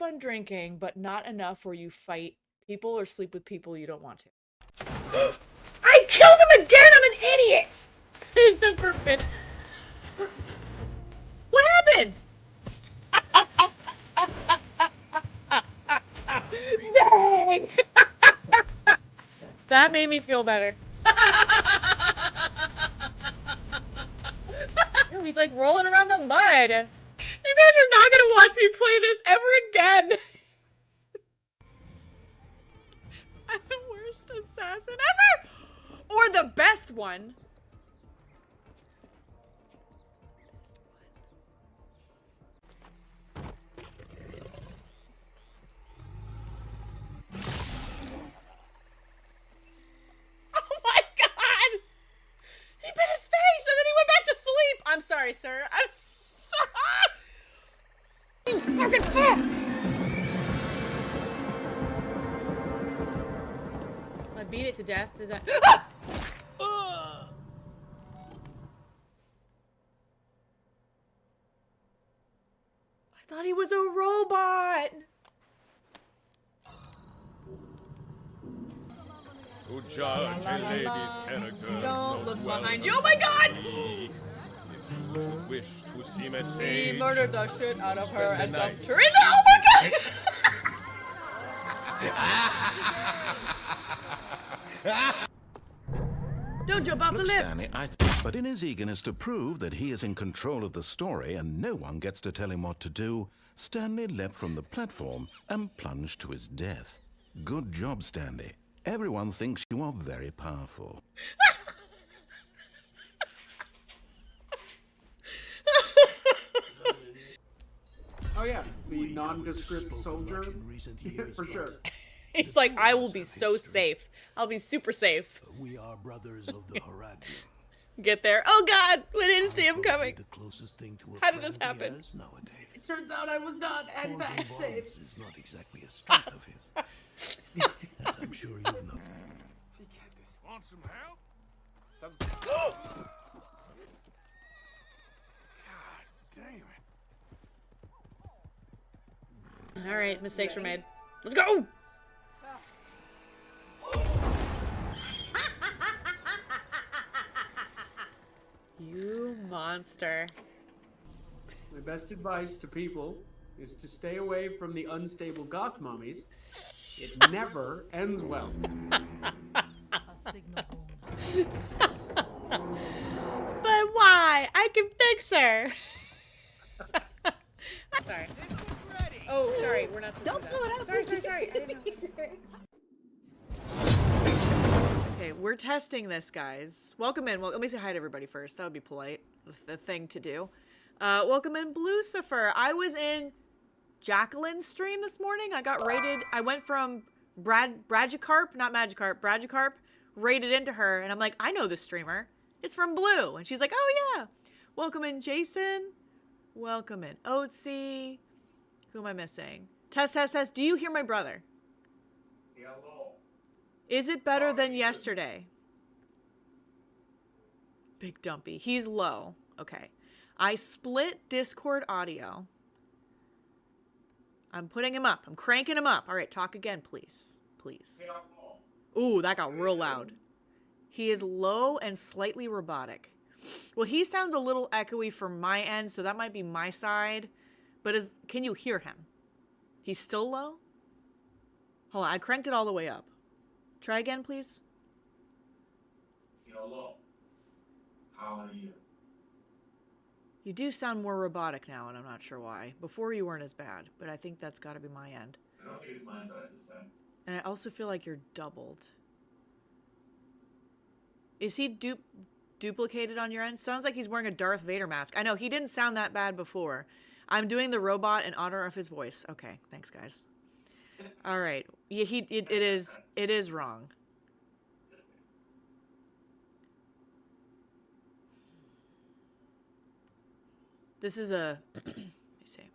fun drinking, but not enough where you fight people or sleep with people you don't want to. I killed him again! I'm an idiot! He's never been. What happened? Dang! That made me feel better. He's like rolling around the mud. You guys are not gonna watch me play this ever again. I'm the worst assassin ever! Or the best one. Oh my god! He bit his face and then he went back to sleep! I'm sorry, sir. I'm sorry! You fucking fuck! I beat it to death. Does that? I thought he was a robot! Who judge a lady's character? Don't look well behind you. Oh my god! If you should wish to see me He sage, murdered the shit out of her spend and the dumped night. her in the— oh my god! Don't jump off the Look, lift! Stanley, but in his eagerness to prove that he is in control of the story and no one gets to tell him what to do, Stanley leapt from the platform and plunged to his death. Good job, Stanley. Everyone thinks you are very powerful. Oh yeah, the nondescript soldier. Yeah, for sure. He's like, I will be so safe. I'll be super safe. We are brothers of the Horadrium. Get there. Oh god! We didn't see him coming. The closest thing to a How did this friend he happen? has nowadays. It turns out I was not, in Forging fact, safe. bonds is not exactly a strength of his. As I'm sure you know. Want some help? Sounds God damn it. Alright, mistakes were made. Let's go! You monster. My best advice to people is to stay away from the unstable goth mummies. It never ends well. But why? I can fix her. Sorry. Oh, sorry. We're not supposed to do that. Sorry. I didn't know. Okay, we're testing this, guys. Welcome in. Well, let me say hi to everybody first. That would be polite. The thing to do. Welcome in, Blucifer. I was in Jacqueline's stream this morning. I got rated. I went from Bragicarp, not Magikarp, Bragicarp, rated into her, and I'm like, I know this streamer. It's from Blue. And she's like, oh yeah. Welcome in, Jason. Welcome in, Oatsy. Who am I missing? Test. Do you hear my brother? Hello. Is it better than yesterday? Big Dumpy. He's low. Okay. I split Discord audio. I'm putting him up. I'm cranking him up. All right, talk again, please. Please. Ooh, that got real loud. He is low and slightly robotic. Well, he sounds a little echoey from my end, so that might be my side. But can you hear him? He's still low? Hold on, I cranked it all the way up. Try again, please. Hello. How are you? You do sound more robotic now, and I'm not sure why. Before you weren't as bad, but I think that's got to be my end. I don't think it's my side this time. And I also feel like you're doubled. Is he duplicated on your end? Sounds like he's wearing a Darth Vader mask. I know, he didn't sound that bad before. I'm doing the robot in honor of his voice. Okay, thanks, guys. All right. Yeah, it is wrong. This is a... let me see.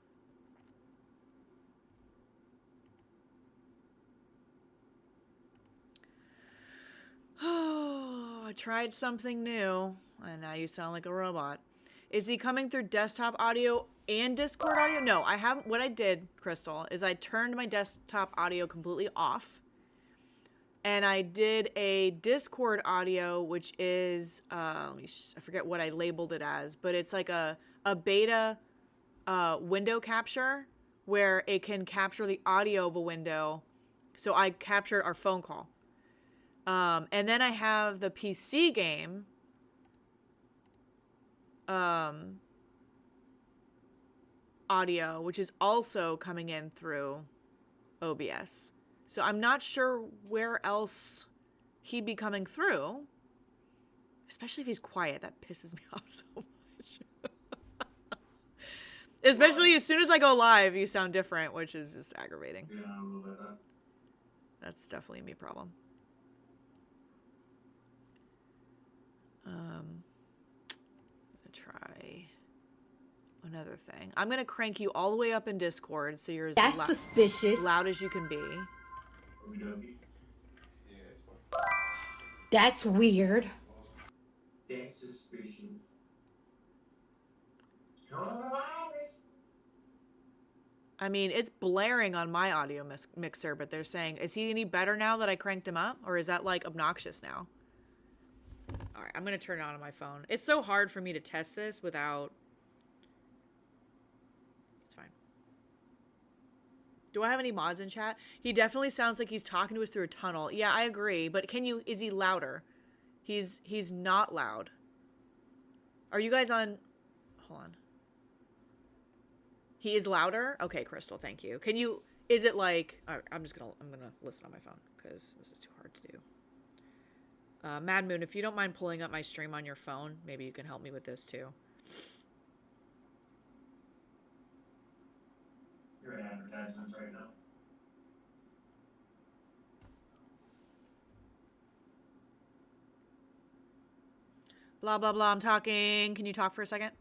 Oh, I tried something new, and now you sound like a robot. Is he coming through desktop audio and Discord audio? No, I haven't. What I did, Crystal, is I turned my desktop audio completely off. And I did a Discord audio, which is, I forget what I labeled it as, but it's like a beta window capture where it can capture the audio of a window. So I captured our phone call. And then I have the PC game. Audio, which is also coming in through OBS. So I'm not sure where else he'd be coming through. Especially if he's quiet. That pisses me off so much. Especially as soon as I go live, you sound different, which is just aggravating. Yeah, a little bit. That's definitely a me problem. I'm gonna try another thing. I'm gonna crank you all the way up in Discord so you're as suspicious. loud as you can be. That's weird. That's suspicious. Coronavirus. I mean, it's blaring on my audio mixer, but they're saying, is he any better now that I cranked him up? Or is that, like, obnoxious now? Alright, I'm gonna turn it on my phone. It's so hard for me to test this without... It's fine. Do I have any mods in chat? He definitely sounds like he's talking to us through a tunnel. Yeah, I agree, but is he louder? He's not loud. Are you guys on... Hold on. He is louder? Okay, Crystal, thank you. Is it like... All right, I'm gonna listen on my phone, because this is too hard to do. Mad Moon, if you don't mind pulling up my stream on your phone, maybe you can help me with this, too. You're in advertisements right now. Blah, blah, blah, I'm talking. Can you talk for a second?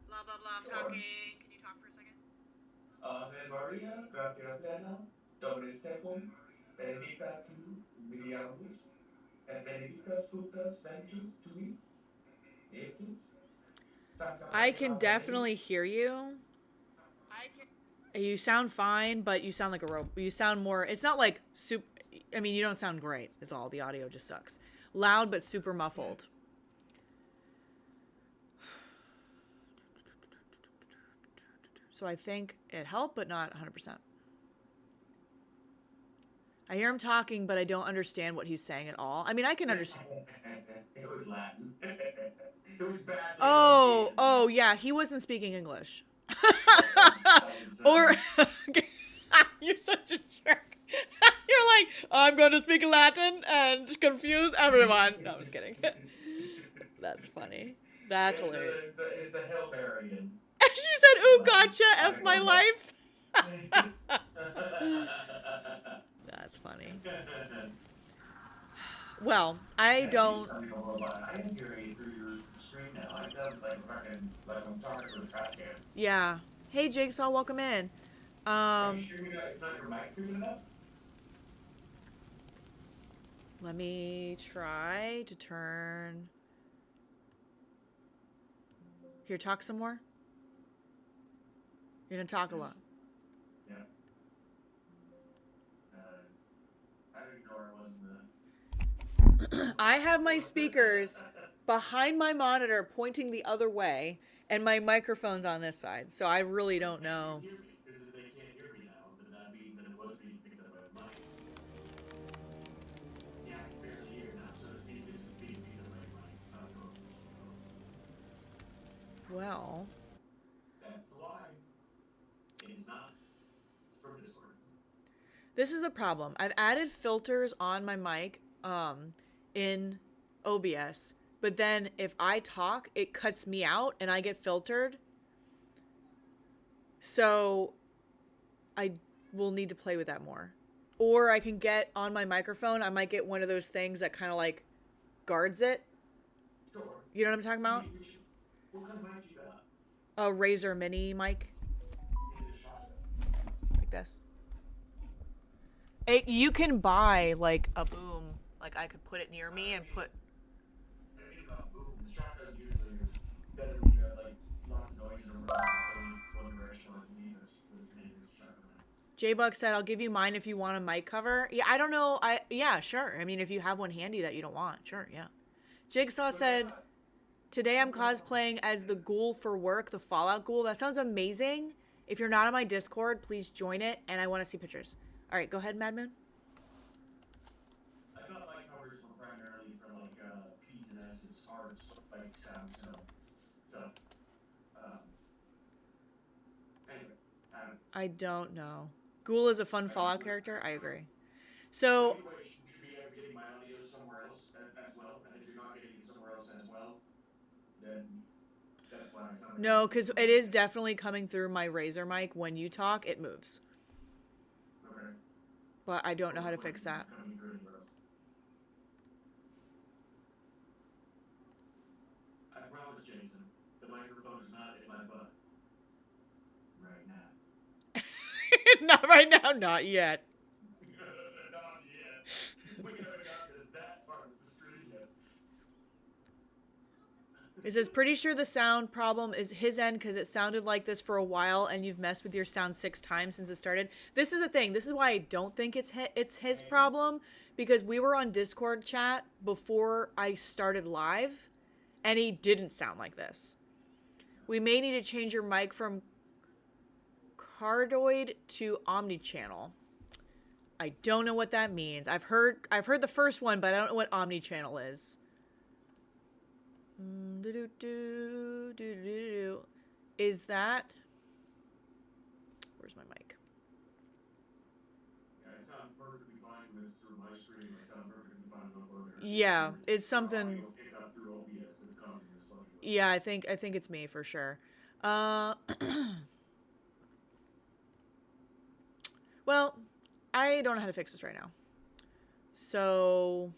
Blah, blah, blah, I'm Sure. talking. Can you talk for a second? Ave Maria, gratia plena, Dominus tecum, benedicta tu mulieribus, et benedictus fructus ventris tui, Jesus. Sancta I can Maria, definitely hear you. You sound fine, but you sound like a robot. You sound more... It's not like super... I mean, you don't sound great. It's all. The audio just sucks. Loud, but super muffled. So I think it helped, but not 100%. I hear him talking, but I don't understand what he's saying at all. I mean, I can understand. It was Latin. It was bad. Oh, yeah. He wasn't speaking English. Or... You're such a jerk. You're like, I'm going to speak Latin and confuse everyone. No, I'm just kidding. That's funny. That's hilarious. It's a Hail Mary. She said, ooh, gotcha, F my life. That's funny. Well, I don't... I am hearing it through your stream now. I sound like I'm talking to a trash can. Yeah. Hey, Jigsaw, welcome in. Are you sure it's not your mic good enough? Let me try to turn... Here, talk some more. You're gonna talk a lot. Yeah. I didn't know where it was in the... I have my speakers behind my monitor pointing the other way, and my microphone's on this side, so I really don't know. Because they can't hear me now, but that means that it was being picked up by the mic. Yeah, I can barely hear now, so it's being picked up by the mic. It's not broken. Well... That's why. It is not from Discord. This is a problem. I've added filters on my mic in OBS, but then if I talk, it cuts me out and I get filtered. So I will need to play with that more. Or I can get on my microphone, I might get one of those things that kind of like guards it. Sure. You know what I'm talking about? What kind of mic do you got? A Razer Mini mic. Is it shotgun? Like this. You can buy like a boom. Like I could put it near me and put... Thinking about boom, shotguns usually better when you have like J-Buck said, I'll give you mine if you want a mic cover. Yeah, I don't know. Yeah, sure. I mean, if you have one handy that you don't want. Sure, yeah. Jigsaw said, today I'm cosplaying as the ghoul for work, the Fallout ghoul. That sounds amazing. If you're not on my Discord, please join it, and I want to see pictures. All right, go ahead, Mad Moon. I thought mic covers were primarily for like P's and S's, arts, like sound, stuff. Anyway, I don't know. Ghoul is a fun Fallout character. I agree. So, anyway, should be getting my audio somewhere else as well, and if you're not getting it somewhere else as well, then that's why I sound. no, because it is definitely coming through my Razer mic. When you talk, it moves. Okay. But I don't know how to fix that. I promise, Jason, the microphone is not in my butt. Right now. Not right now, not yet. Not yet. We haven't gotten to that part of the stream yet. It says, pretty sure the sound problem is his end because it sounded like this for a while and you've messed with your sound 6 times since it started. This is the thing. This is why I don't think it's his problem, because we were on Discord chat before I started live and he didn't sound like this. We may need to change your mic from cardioid to omnichannel. I don't know what that means. I've heard the first one, but I don't know what omnichannel is. Is that? Where's my mic? Yeah, I sound perfectly fine when it's through my stream. I sound perfectly fine when I'm over there. Yeah, it's something. Pick up through OBS that's causing this fluctuation. Yeah, I think it's me for sure. Well, I don't know how to fix this right now. So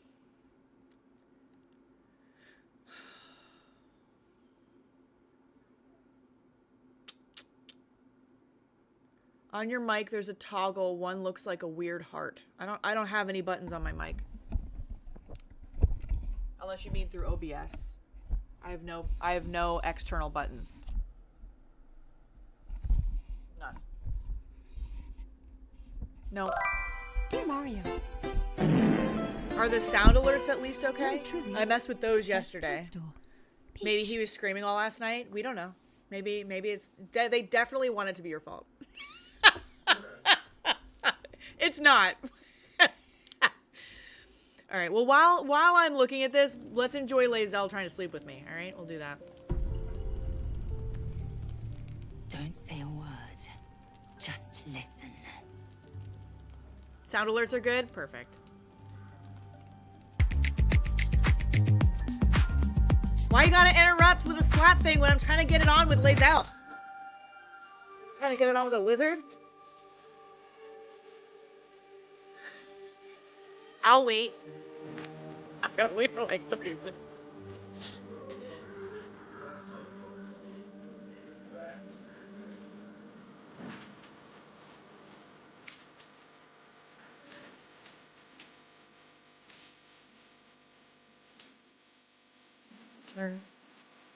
on your mic there's a toggle. One looks like a weird heart. I don't have any buttons on my mic. Unless you mean through OBS. I have no external buttons. None. No. Dear Mario. Are the sound alerts at least okay? I messed with those yesterday. Maybe he was screaming all last night. We don't know. Maybe it's they definitely want it to be your fault. It's not. All right. Well, while I'm looking at this, let's enjoy Lae'zel trying to sleep with me. All right, we'll do that. Don't say a word. Just listen. Sound alerts are good. Perfect. Why you gotta interrupt with a slap thing when I'm trying to get it on with Lae'zel? Trying to get it on with a lizard? I'll wait. I'm gonna wait for like 3 minutes.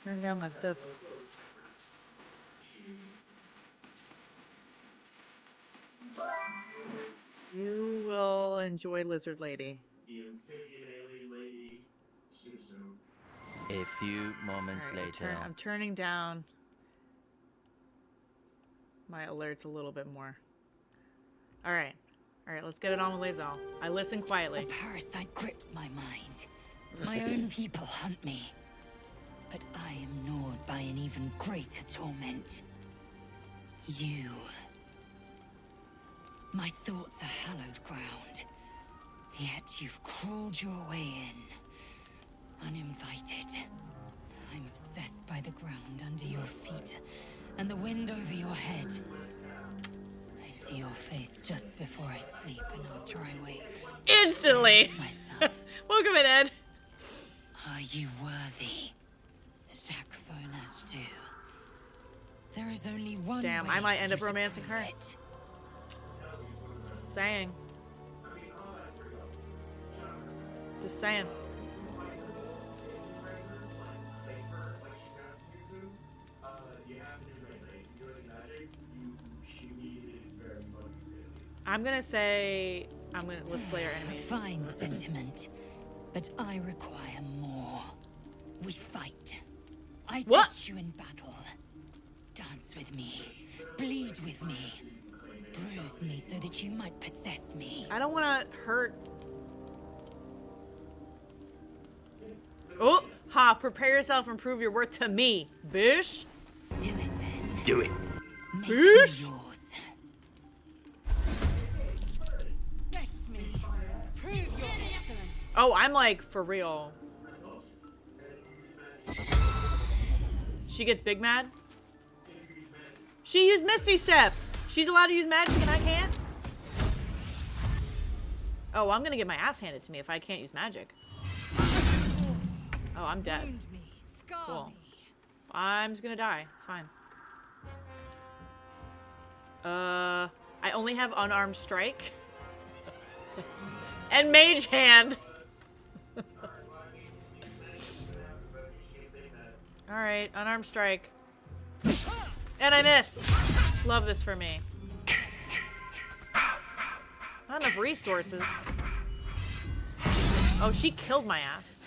Turn down my stuff. You will enjoy Lizard Lady. The amphibian alien lady. Susu. A few moments later. I'm turning down my alerts a little bit more. All right, let's get it on with Lae'zel. I listen quietly. A parasite grips my mind. My own people hunt me. But I am gnawed by an even greater torment. You. My thoughts are hallowed ground. Yet you've crawled your way in. Uninvited. I'm obsessed by the ground under your feet and the wind over your head. I see your face just before I sleep and after I wake. Instantly! I ask myself, Welcome in, Ed. are you worthy? Saxophone as due. There is only one Damn, way I might for end you up to romancing prove her. it. Just saying. Just saying. You have to do Ray I'm gonna say let's slay our A enemies. fine sentiment, but I require more. We fight. I What? test you in battle. Dance with me. Bleed with me. Bruise me so that you might possess me. I don't want to hurt. Oh, ha! Prepare yourself and prove your worth to me, bish. Do it then. Do it. Make me Bish. yours. Test me. Prove your excellence. Oh, I'm like for real. She gets big mad. She used Misty Step. She's allowed to use magic and I can't. Oh, I'm gonna get my ass handed to me if I can't use magic. Oh, I'm dead. Wound me. Scar Cool. me. I'm just gonna die. It's fine. I only have unarmed strike. And mage hand. Alright, unarmed strike. And I miss. Love this for me. Not enough resources. Oh, she killed my ass.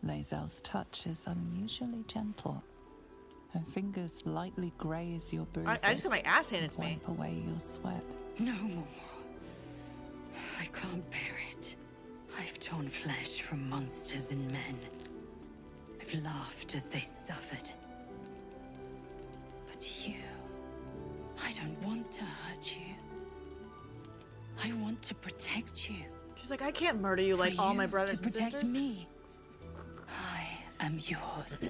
Lae'zel's touch is unusually gentle. Her fingers lightly graze your bruises. I just got my ass handed to me. Wipe away your sweat. No more. I can't bear it. I've torn flesh from monsters and men. I've laughed as they suffered. But you... I don't want to hurt you. I want to protect you. She's like, I can't murder you like For all my you brothers to and protect sisters. me. I am yours.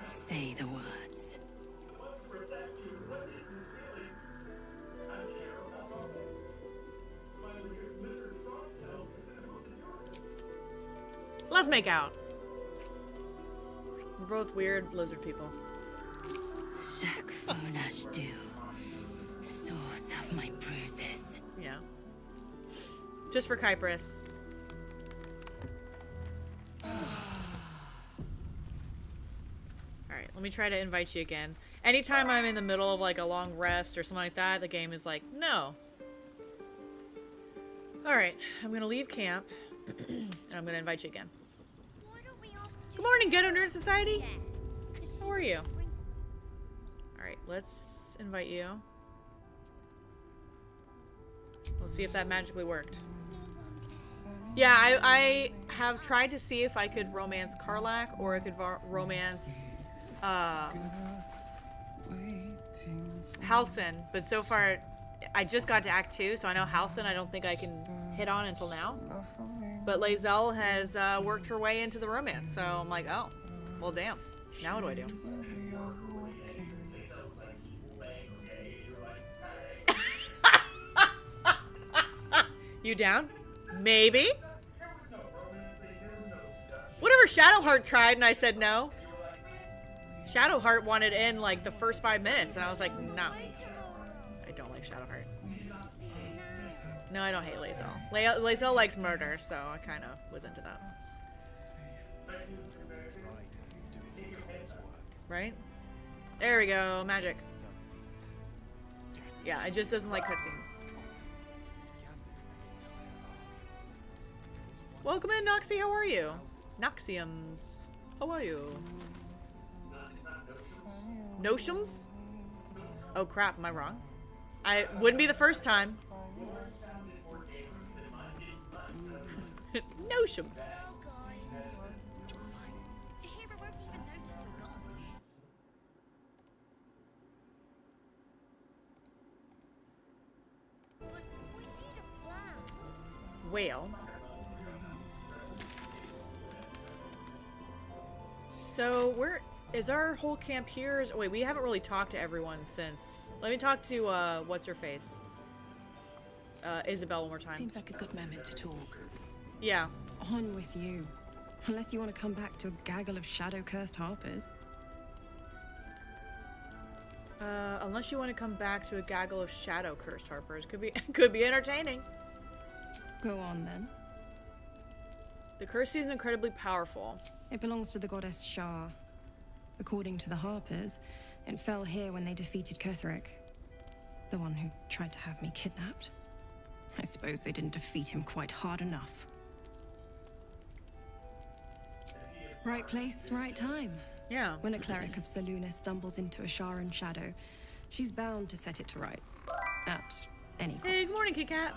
Say the words. Let's make out. We're both weird lizard people. Shaq Fonash do. Source of my bruises. Yeah. Just for Kypris. Alright, let me try to invite you again. Anytime I'm in the middle of like a long rest or something like that, the game is like, no. Alright, I'm gonna leave camp. And I'm gonna invite you again. Good morning, Ghetto Nerd Society! How are you? Alright, let's invite you. We'll see if that magically worked. Yeah, I have tried to see if I could romance Karlach or I could romance Halsin, but so far I just got to Act 2, so I know Halsin I don't think I can hit on until now. But Lae'zel has worked her way into the romance, so I'm like, oh, well damn. Now what do I do? You down? Maybe? Whatever Shadowheart tried and I said no. Shadowheart wanted in like the first 5 minutes and I was like, no. I don't like Shadowheart. No, I don't hate Lae'zel. Lae'zel likes murder, so I kind of was into that. Right? There we go, magic. Yeah, it just doesn't like cutscenes. Welcome in, Noxie, how are you? Noxiums, how are you? Notiums? Oh crap, am I wrong? I wouldn't be the first time. Notiums. Well. So, where is our whole camp here? Wait, we haven't really talked to everyone since. Let me talk to, what's her face? Isabel one more time. Seems like a good moment to talk. Yeah. On with you. Unless you want to come back to a gaggle of shadow-cursed harpers. Unless you want to come back to a gaggle of shadow-cursed harpers. Could be entertaining. Go on, then. The curse is incredibly powerful. It belongs to the goddess Shah. According to the harpers, it fell here when they defeated Ketheric. The one who tried to have me kidnapped. I suppose they didn't defeat him quite hard enough. Right place, right time. Yeah. When a cleric of Selûne stumbles into a Sharan shadow, she's bound to set it to rights. At any cost. Hey, good morning, Kit Kat.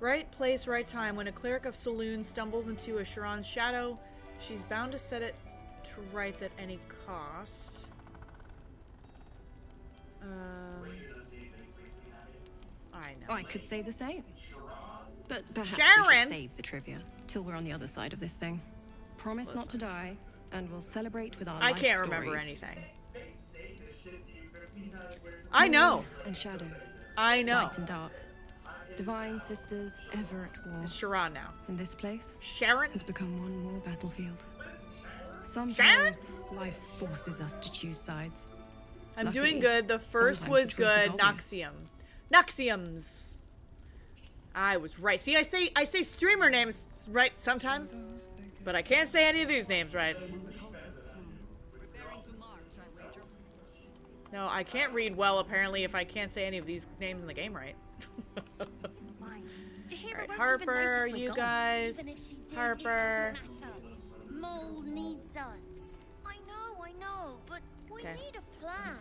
Right place, right time. When a cleric of Selûne stumbles into a Sharan shadow, she's bound to set it to rights at any cost. I know. I could say the same. But perhaps we Sharon! should save the trivia till we're on the other side of this thing. Promise not to die, and we'll celebrate with our I life can't stories. remember anything. I know. And shadow. I know. Light and dark. Divine sisters ever at war. It's Sharon now. And this place Sharon has become one more battlefield. Sometimes life forces us to choose sides. I'm Luckily, doing good. The first sometimes was the choice is good. obvious. Noxium. Noxiums. I was right. See, I say streamer names right sometimes, but I can't say any of these names right. No, I can't read well apparently if I can't say any of these names in the game right. Alright, Harper, you guys. Harper. Mole needs us. I know, but we Okay. need a plan.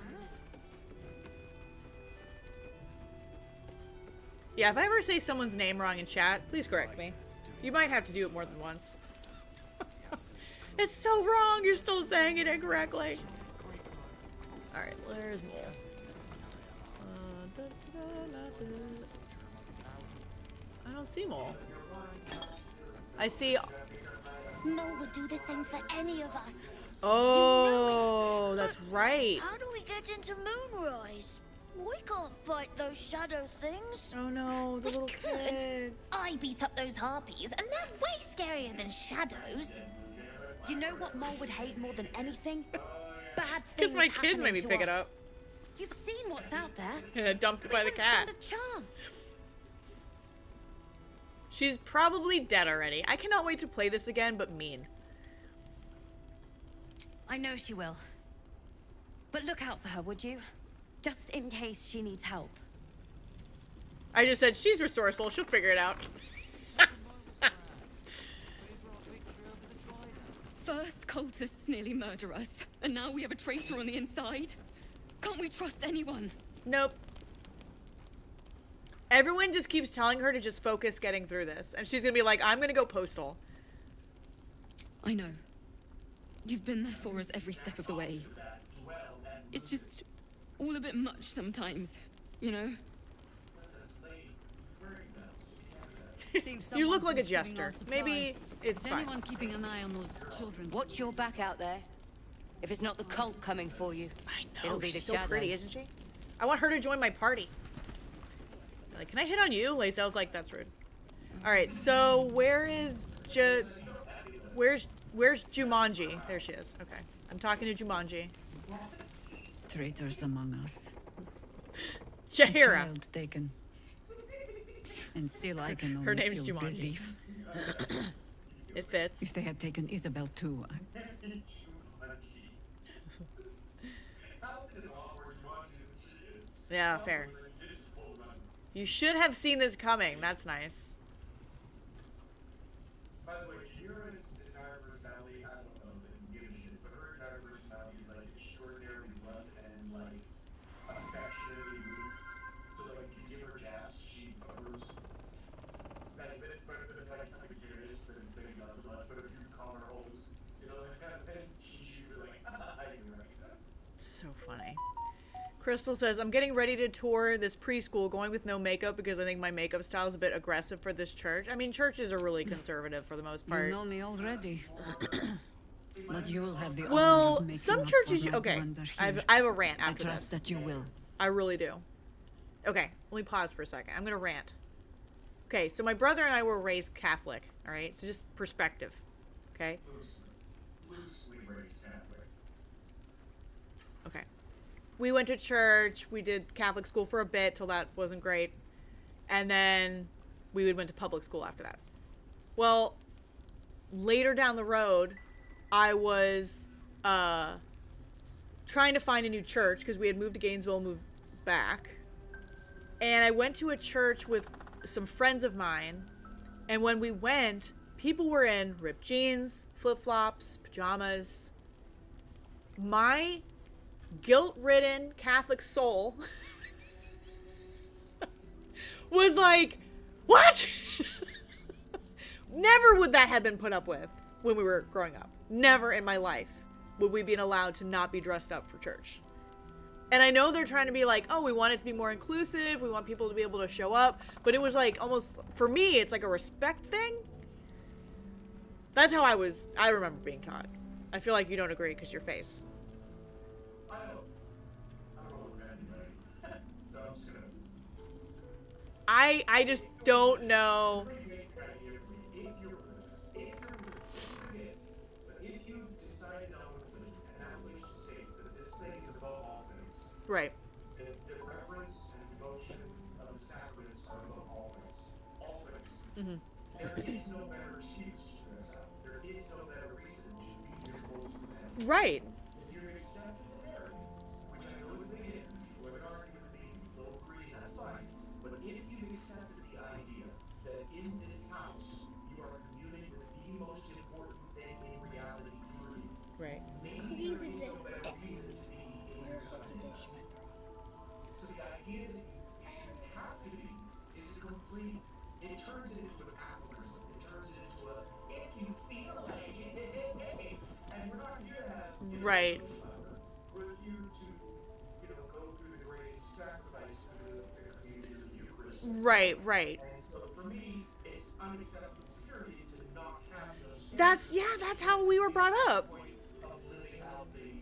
Yeah, if I ever say someone's name wrong in chat, please correct me. You might have to do it more than once. It's so wrong, you're still saying it incorrectly. Alright, where's Mole? I don't see Mole. I see... Mole would do the same for any of us. Oh, You know it. that's right. How do we get into Moonrise? We can't fight those shadow things. Oh no, the little could. kids. I beat up those harpies, and they're way scarier than shadows. You know what Mole would hate more than anything? Bad Because things my kids made me happening to pick it us. up. You've seen what's out there. And dumped it by the Wouldn't cat. stand a chance. She's probably dead already. I cannot wait to play this again, but mean. I know she will. But look out for her, would you? Just in case she needs help. I just said she's resourceful. She'll figure it out. First, cultists nearly murder us, and now we have a traitor on the inside. Can't we trust anyone? Nope. Everyone just keeps telling her to just focus getting through this. And she's gonna be like, I'm gonna go postal. I know. You've been there for us every step of the way. It's just all a bit much sometimes, you know? You look like a jester. Maybe it's Is fine. anyone keeping an eye on those children? Watch your back out there. If it's not the cult coming for you, it'll be the She's so shadows. pretty, isn't she? I want her to join my party. Like, can I hit on you? Lae'zel's like, that's rude. Alright, so where is where's Jumanji? There she is. Okay. I'm talking to Jumanji. Traitors among us. Jahira. A child taken. And still I can only Her name's feel Jumanji. relief. It fits. If they had taken Isabel too, Yeah, fair. You should have seen this coming. That's nice. By the way, Jira's entire personality, I don't know, didn't give a shit, but her entire personality is like extraordinarily blunt and like affectionately rude. So like, if you give her jabs, she covers. Like, but if like something serious, then maybe not so much. But if you call her old, you know, then she shoots her like, you're right. So funny. Crystal says, I'm getting ready to tour this preschool, going with no makeup because I think my makeup style is a bit aggressive for this church. I mean, churches are really conservative for the most part. you know me already. But you'll have the honor Well, of making some up churches... for my Okay, blunder I here. have a rant I after trust this. that you will. I really do. Okay, let me pause for a second. I'm gonna rant. Okay, so my brother and I were raised Catholic, alright? So just perspective, okay? Loosely raised Catholic. Okay. We went to church, we did Catholic school for a bit till that wasn't great, and then we went to public school after that. Well, later down the road, I was trying to find a new church because we had moved to Gainesville, moved back. And I went to a church with some friends of mine. And when we went, people were in ripped jeans, flip-flops, pajamas. My guilt-ridden Catholic soul was like, what? Never would that have been put up with when we were growing up. Never in my life would we be allowed to not be dressed up for church. And I know they're trying to be like, oh, we want it to be more inclusive. We want people to be able to show up. But it was like almost, for me, it's like a respect thing. That's how I remember being taught. I feel like you don't agree because your face. I don't offend anybody. So I'm just gonna... I just don't know. Right. The reverence and devotion of the sacraments are above all things. All things. Mm-hmm. There is no better excuse to dress up. There is no better reason to be your most presentable. Right. If you've accepted the narrative, which I know is a big if, people are going to argue with me, people don't agree, that's fine. But if you've accepted the idea that in this house you are communing with the most important thing in reality, purity, right. Maybe there is no better reason to be in your Sunday best. So the idea that you should have to be is complete. It turns it into an aphorism. It turns it into a if you feel like it. And we're not here to have right. social hour. We're here to go through the greatest sacrifice for the community of the Eucharist. Right. And so for me, it's unacceptable period to not have those. That's how we were brought up. Of living out the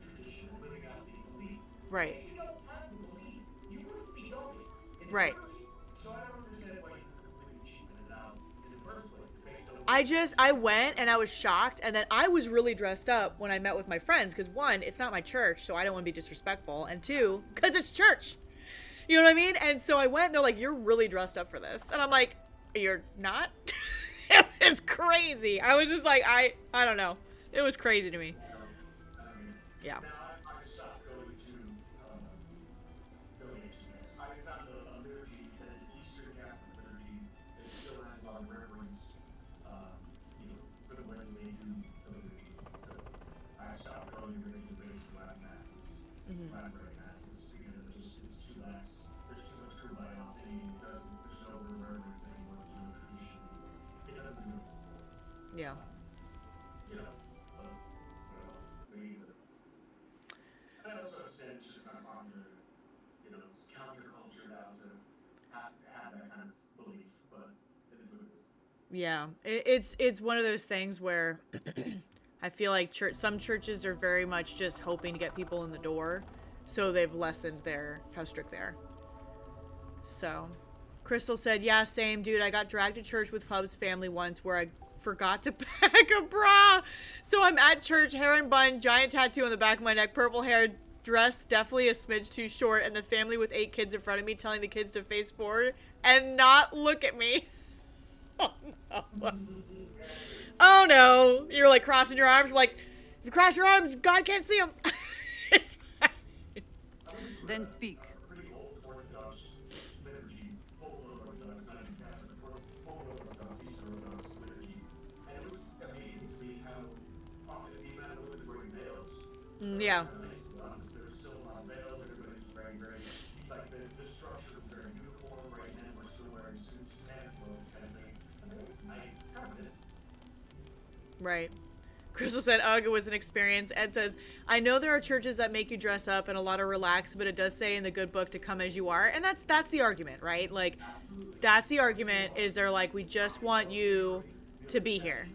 tradition, living out the belief. Right. If you don't have the belief, you wouldn't be going. Right. So I don't understand why you completely cheapened it out in the first place. I went and I was shocked, and then I was really dressed up when I met with my friends because one, it's not my church, so I don't want to be disrespectful, and two, because it's church. You know what I mean? And so I went and they're like, you're really dressed up for this. And I'm like, you're not? It was crazy. I was just like, I don't know. It was crazy to me. Yeah. Now I've stopped going to I found a liturgy that's an Eastern Catholic liturgy that still has a lot of reverence, for the way they do the liturgy. So I've stopped going to regular basic Latin masses, Latin praying masses, because it's too lax. There's too much true biology. There's no reverence anymore. There's no tradition. It doesn't do it. Yeah. I also understand it's just not popular, it's counterculture now to have that kind of belief, but it is what it is. Yeah, it's one of those things where I feel like some churches are very much just hoping to get people in the door, so they've lessened how strict they are. So, Crystal said, yeah, same, dude. I got dragged to church with Hub's family once where I forgot to pack a bra. So I'm at church, hair and bun, giant tattoo on the back of my neck, purple hair, dress definitely a smidge too short, and the family with 8 kids in front of me telling the kids to face forward and not look at me. Oh no. Oh no. You're like crossing your arms, like, if you cross your arms, God can't see them. It's fine. Then speak. Yeah. Right. Crystal said, ugh, it was an experience. Ed says, I know there are churches that make you dress up and a lot of relax, but it does say in the good book to come as you are. And that's the argument, right? Like, that's the argument, is they're like, we just want you to be here.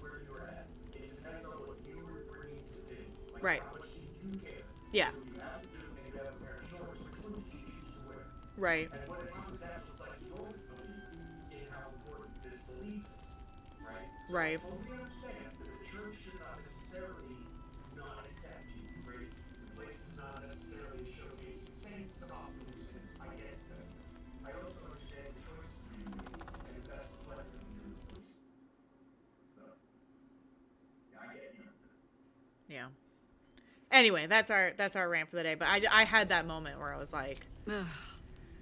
Right. Yeah. Right. And what it comes down to is like your belief in how important this belief is, right? Right. So we understand that the church should not necessarily not accept you, right? The place is not necessarily showcasing saints, it's often new saints. I get it. I also understand the choices you make, and if that's reflected in your belief. But, yeah, I get you. Yeah. Anyway, that's our rant for the day. But I had that moment where I was like,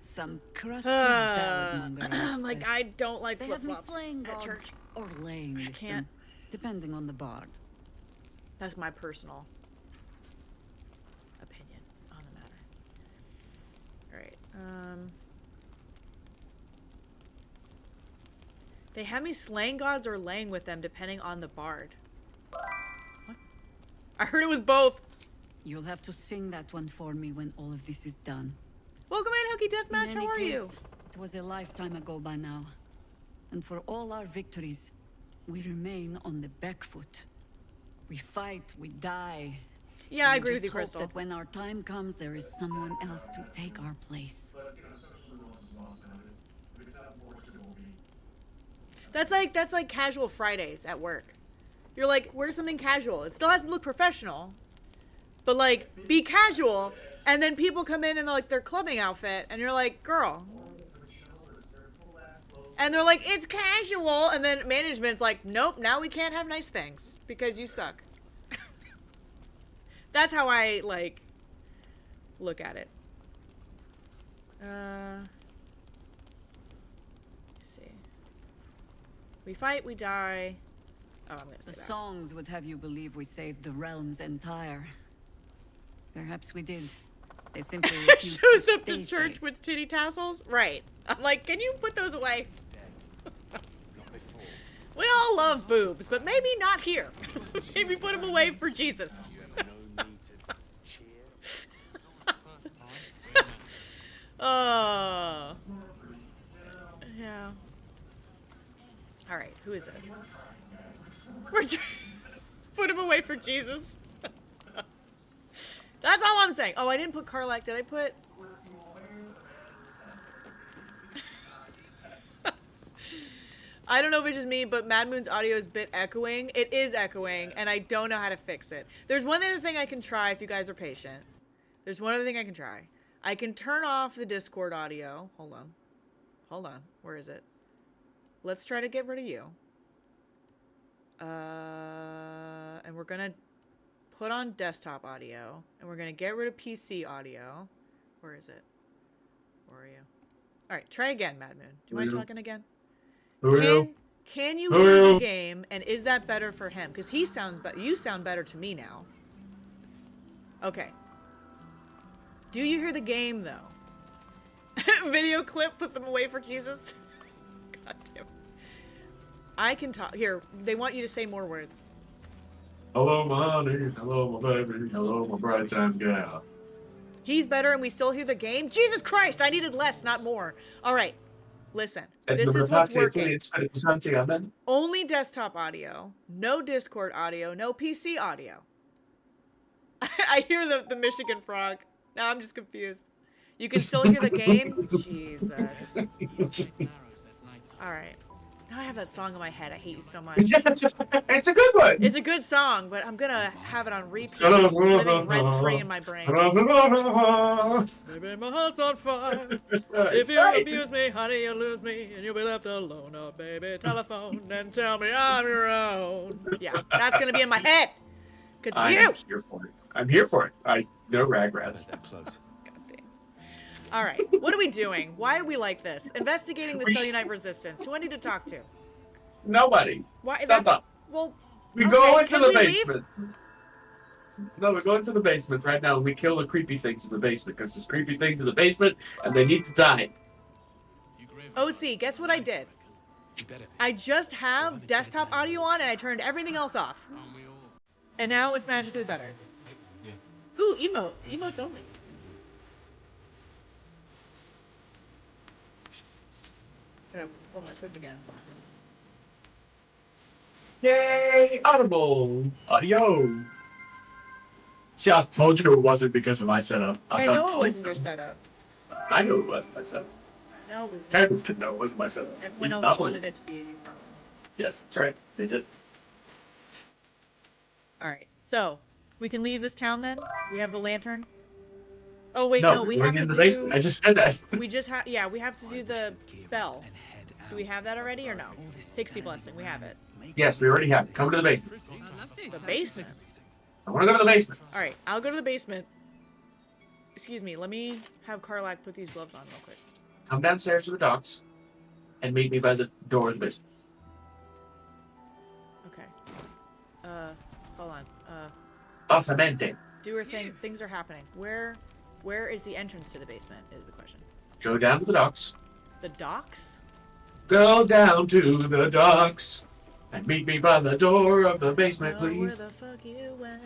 some crusty ballad I'm like, I don't like they have me flip-flops slaying at gods church. or laying with can't. them, depending on the bard. That's my personal opinion on the matter. All right. They have me slaying gods or laying with them, depending on the bard. What? I heard it was both. You'll have to sing that one for me when all of this is done. Welcome in, Hooky Deathmatch. How are you? It was a lifetime ago by now. And for all our victories, we remain on the back foot. We fight, we die. Yeah, I We agree with just you, hope Crystal. that when our time comes, there is someone else to take our place. That's like casual Fridays at work. You're like, wear something casual. It still has to look professional, but like, be casual. And then people come in like their clubbing outfit, and you're like, girl. And they're like, it's casual. And then management's like, nope, now we can't have nice things because you suck. That's how I like look at it. Let's see. We fight, we die. Oh, I'm gonna say The that. songs would have you believe we saved the realm's entire. Perhaps we did. They simply refused Shows to up to stay church safe. with titty tassels? Right. I'm like, can you put those away? We all love boobs, but maybe not here. Maybe put them away for Jesus. Oh. Yeah. Alright, who is this? Put him away for Jesus. That's all I'm saying. Oh, I didn't put Karlak. Did I put... I don't know if it's just me, but Mad Moon's audio is a bit echoing. It is echoing, and I don't know how to fix it. There's one other thing I can try if you guys are patient. There's one other thing I can try. I can turn off the Discord audio. Hold on. Hold on. Where is it? Let's try to get rid of you. And we're gonna put on desktop audio, and we're gonna get rid of PC audio. Where is it? Where are you? All right, try again, Mad Moon. Do you mind talking again? Can you hear the game, and is that better for him? Because he sounds better. You sound better to me now. Okay. Do you hear the game, though? Video clip, put them away for Jesus. God damn. I can talk. Here, they want you to say more words. Hello, my honey. Hello, my baby. Hello, my bright time gal. He's better and we still hear the game? Jesus Christ, I needed less, not more. All right, listen. This is what's working. Only desktop audio, no Discord audio, no PC audio. I hear the Michigan frog. Now I'm just confused. You can still hear the game? Jesus. All right. Now I have that song in my head. I hate you so much. It's a good one. It's a good song, but I'm gonna have it on repeat, living rent-free in my brain. Baby, my heart's on fire. If you abuse me, honey, you lose me, and you'll be left alone. Oh, baby, telephone and tell me I'm your own. Yeah, that's gonna be in my head. Cause of you. I'm here for it. I'm here for it. No regrets. All right, what are we doing? Why are we like this? Investigating the Cellunite resistance. Who I need to talk to? Nobody. Why? Shut up. Well, We okay, go into can the we leave? basement. No, we're going to the basement right now, and we kill the creepy things in the basement, because there's creepy things in the basement, and they need to die. OC, guess what I did? I just have desktop audio on, and I turned everything else off. And now it's magically better. Ooh, emote. Emotes only. Pull my clip again. Yay! Audible! Audio! See, I told you it wasn't because of my setup. I know it wasn't your setup. I knew it wasn't my setup. No, it was. Parents didn't know it wasn't my setup. Everyone else wanted it to be. Yes, that's right. They did. Alright, so, we can leave this town then? We have the lantern? Oh wait, No, no, we we're have to in the do... basement. I just said that. We just have, yeah, we have to do the bell. Do we have that already or no? Pixie Blessing, we have it. Yes, we already have it. Come to the basement. The basement? I want to go to the basement. All right, I'll go to the basement. Excuse me. Let me have Karlak put these gloves on real quick. Come downstairs to the docks and meet me by the door of the basement. Okay. Hold on. Basamente. Do her thing. Things are happening. Where is the entrance to the basement? Is the question. Go down to the docks. The docks? Go down to the docks and meet me by the door of the basement, please. Where the fuck you went?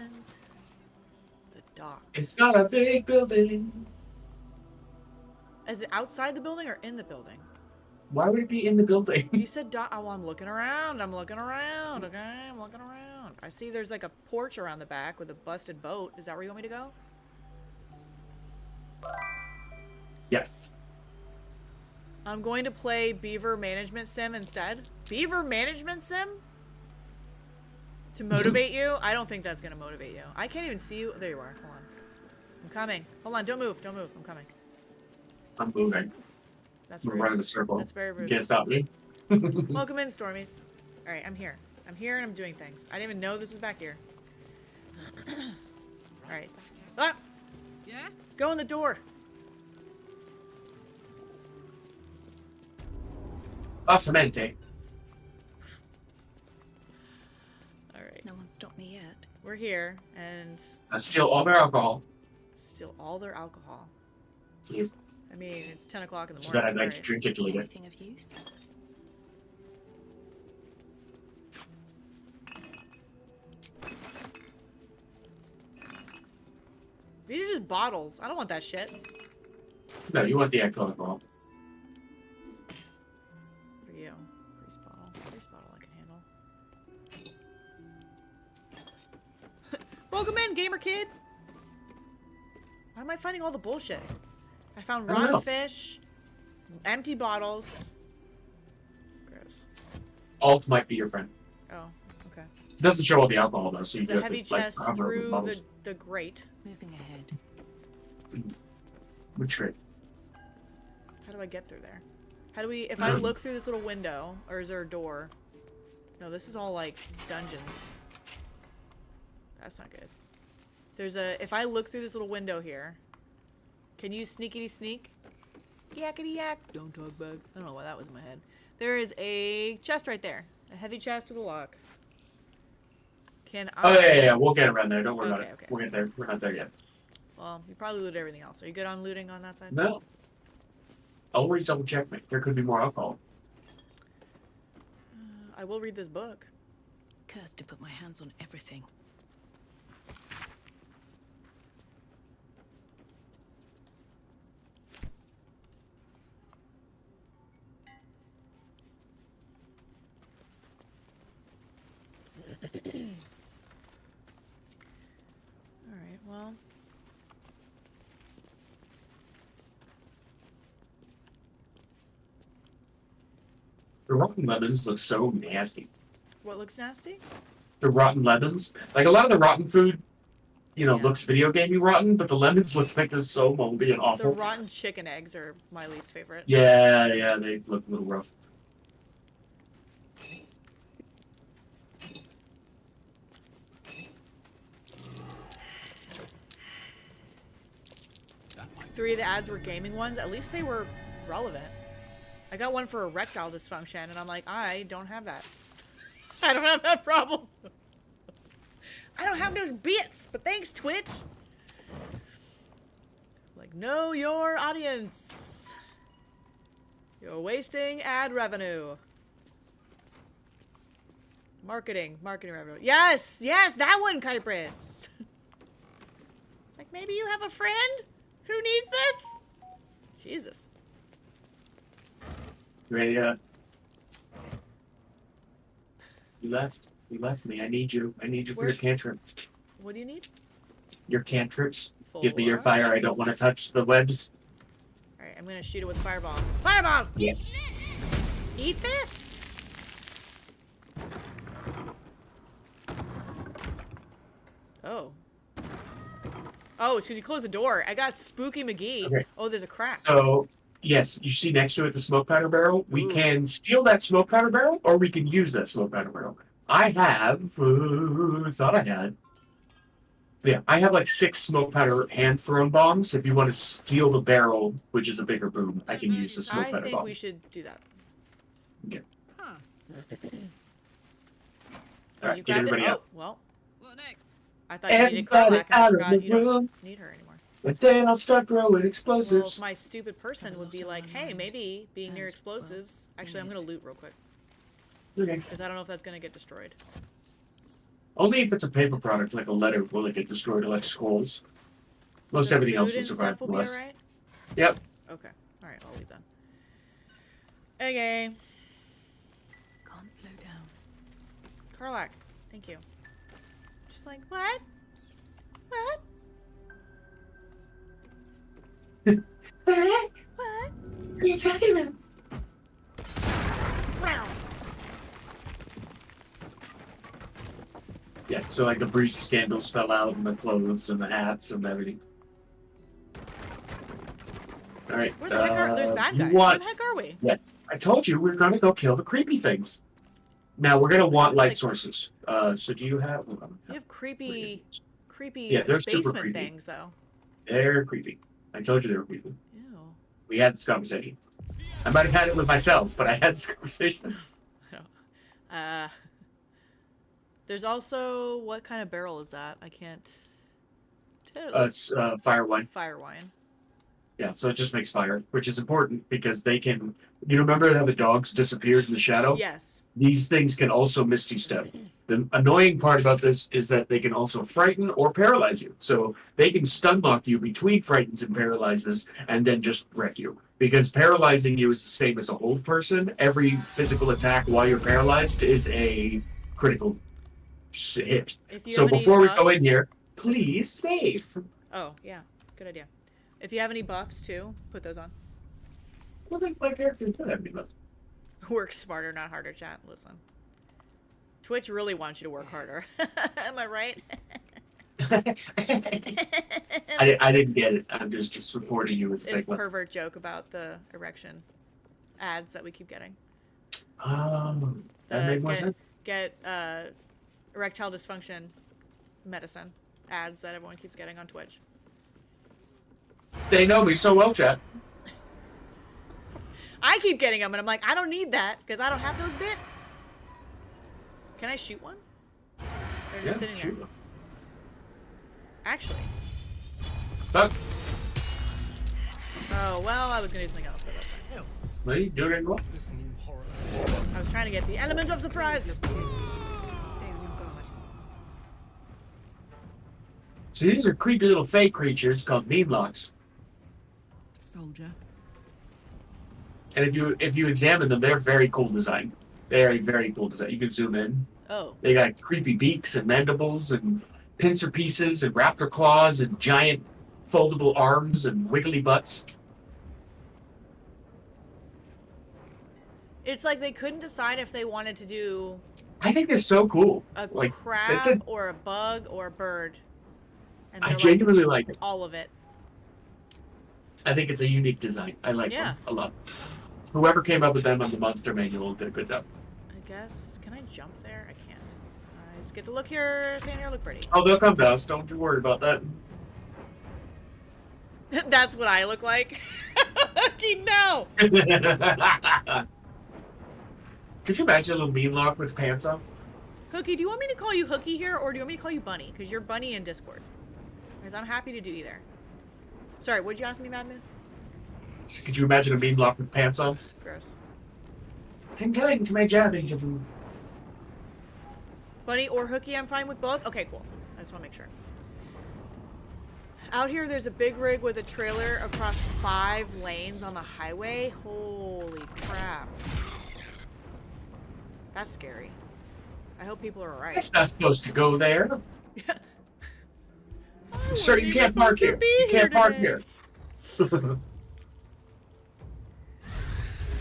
The docks. It's not a big building. Is it outside the building or in the building? Why would it be in the building? You said dock. Oh, I'm looking around. I'm looking around. Okay, I'm looking around. I see there's like a porch around the back with a busted boat. Is that where you want me to go? Yes. I'm going to play Beaver Management Sim instead. Beaver Management Sim? To motivate you? I don't think that's going to motivate you. I can't even see you. There you are. Hold on. I'm coming. Hold on. Don't move. Don't move. I'm coming. I'm moving. That's We're rude. running a circle. That's very rude. You can't stop me. Welcome in, Stormies. Alright, I'm here. I'm here and I'm doing things. I didn't even know this was back here. Alright. Ah! Yeah? Go in the door. Basamente. Alright. No one stopped me yet. We're here and Steal all their alcohol. steal all their alcohol. Please. I mean, it's 10 o'clock in the So morning. that I'd like Alright. to drink it later. Anything of use? These are just bottles. I don't want that shit. No, you want the actual alcohol. For you. Grease bottle. Grease bottle I can handle. Welcome in, gamer kid! Why am I finding all the bullshit? I found I don't know. rotten fish, empty bottles. Gross. Alt might be your friend. Oh, okay. It doesn't show all the alcohol though, so you There's a have heavy to like chest cover it with through bottles. the grate. Moving ahead. Good trick. How do I get through there? How do we, if I look through this little window, or is there a door? No, this is all like dungeons. That's not good. There's a, if I look through this little window here, can you sneakity sneak? Yakety yak. Don't talk back. I don't know why that was in my head. There is a chest right there. A heavy chest with a lock. Can I? Oh yeah. We'll get around there. Don't worry about Okay, it. okay. We'll get there. We're not there yet. Well, you probably looted everything else. Are you good on looting on that side? No. Always double check me. There could be more alcohol. I will read this book. Cursed to put my hands on everything. Alright, well. The rotten lemons look so nasty. What looks nasty? The rotten lemons. Like a lot of the rotten food, you know, Yeah. looks video gamey rotten, but the lemons look like they're so moldy and The awful. rotten chicken eggs are my least favorite. Yeah, they look a little rough. Three of the ads were gaming ones. At least they were relevant. I got one for erectile dysfunction, and I'm like, I don't have that. I don't have that problem. I don't have those bits, but thanks, Twitch. Like, know your audience. You're wasting ad revenue. Marketing revenue. Yes, that one, Kypris. It's like, maybe you have a friend who needs this? Jesus. You ready to... You left. You left me. I need you. I need you for your cantrips. What do you need? Your cantrips. Give me your For- fire. I don't want to touch the webs. Alright, I'm gonna shoot it with fireball. Fireball! Yeah. Eat this? Oh. Oh, it's because you closed the door. I got Spooky McGee. Okay. Oh, there's a crack. So, yes, you see next to it the smoke powder barrel. We Ooh. can steal that smoke powder barrel, or we can use that smoke powder barrel. I have... thought I had... Yeah, I have like 6 smoke powder hand-thrown bombs. If you want to steal the barrel, which is a bigger boom, I can use the smoke I powder think we bombs. should do that. Okay. Huh. All right, You get grabbed everybody it? out. Oh, well. What next? I thought you needed Everybody Carlac, and I out of forgot the you don't room. need her anymore. But then I'll start throwing Well, explosives. my stupid person would be like, hey, maybe being near explosives. Actually, I'm gonna loot real quick. Okay. Because I don't know if that's gonna get destroyed. Only if it's a paper product like a letter will it get destroyed or like scrolls. Most The everything else food will and survive stuff will from be us. alright? Yep. Okay. Alright, I'll leave then. Okay. Can't slow down. Carlac, thank you. Just like, what? What? What? What? What are you talking about? Yeah, so like the breezy sandals fell out and the clothes and the hats and everything. Alright. Where the heck are there's bad guys? What? Where the heck are we? Yeah, I told you we're gonna go kill the creepy things. Now we're gonna want light sources. So do you have? Hold on. You have creepy Yeah, they're super basement creepy. things though. They're creepy. I told you they were creepy. Ew. We had this conversation. I might have had it with myself, but I had this conversation. There's also what kind of barrel is that? I can't tell. It's fire wine. Fire wine. Yeah, so it just makes fire, which is important because they can. You remember how the dogs disappeared in the shadow? Yes. These things can also misty step. The annoying part about this is that they can also frighten or paralyze you. So they can stun lock you between frightens and paralyzes and then just wreck you. Because paralyzing you is the same as a hold person. Every physical attack while you're paralyzed is a critical hit. So before we go in here, please save. Oh, yeah. Good idea. If you have any buffs too, put those on. I think my character does have any buffs. Work smarter, not harder, chat. Listen. Twitch really wants you to work harder. Am I right? I didn't get it. I'm just supporting you with the It's fake one. pervert joke about the erection ads that we keep getting. That made more sense. Get erectile dysfunction medicine ads that everyone keeps getting on Twitch. They know me so well, chat. I keep getting them, and I'm like, I don't need that because I don't have those bits. Can I shoot one? They're just sitting shoot there. them. Actually. Fuck. Oh well, I was gonna do something else, but that's fine. What are you doing anymore? I was trying to get the element of surprise. Stay on your guard. So these are creepy little fake creatures called meanlocks. Soldier. And if you examine them, they're very cool design. They are a very cool design. You can zoom in. Oh. They got creepy beaks and mandibles and pincer pieces and raptor claws and giant foldable arms and wiggly butts. It's like they couldn't decide if they wanted to do I think they're so cool. a Like that's crab or a bug or a bird. And I they're genuinely like it. all of it. I think it's a unique design. I like Yeah. them a lot. Whoever came up with them on the monster manual did a good job. I guess. Can I jump there? I can't. I just get to look here, stand here, look pretty. Oh, they'll come to us. Don't you worry about that. That's what I look like. No. Could you imagine a little meanlock with pants on? Hookie, do you want me to call you Hookie here, or do you want me to call you Bunny? Because you're Bunny in Discord. Because I'm happy to do either. Sorry, what'd you ask me, Madman? Could you imagine a meanlock with pants on? Gross. I'm going to my job interview. Bunny or Hookie, I'm fine with both? Okay, cool. I just want to make sure. Out here, there's a big rig with a trailer across 5 lanes on the highway. Holy crap. That's scary. I hope people are alright. It's not supposed to go there. Sir, wasn't you even can't park supposed to here. be You here can't park today. here.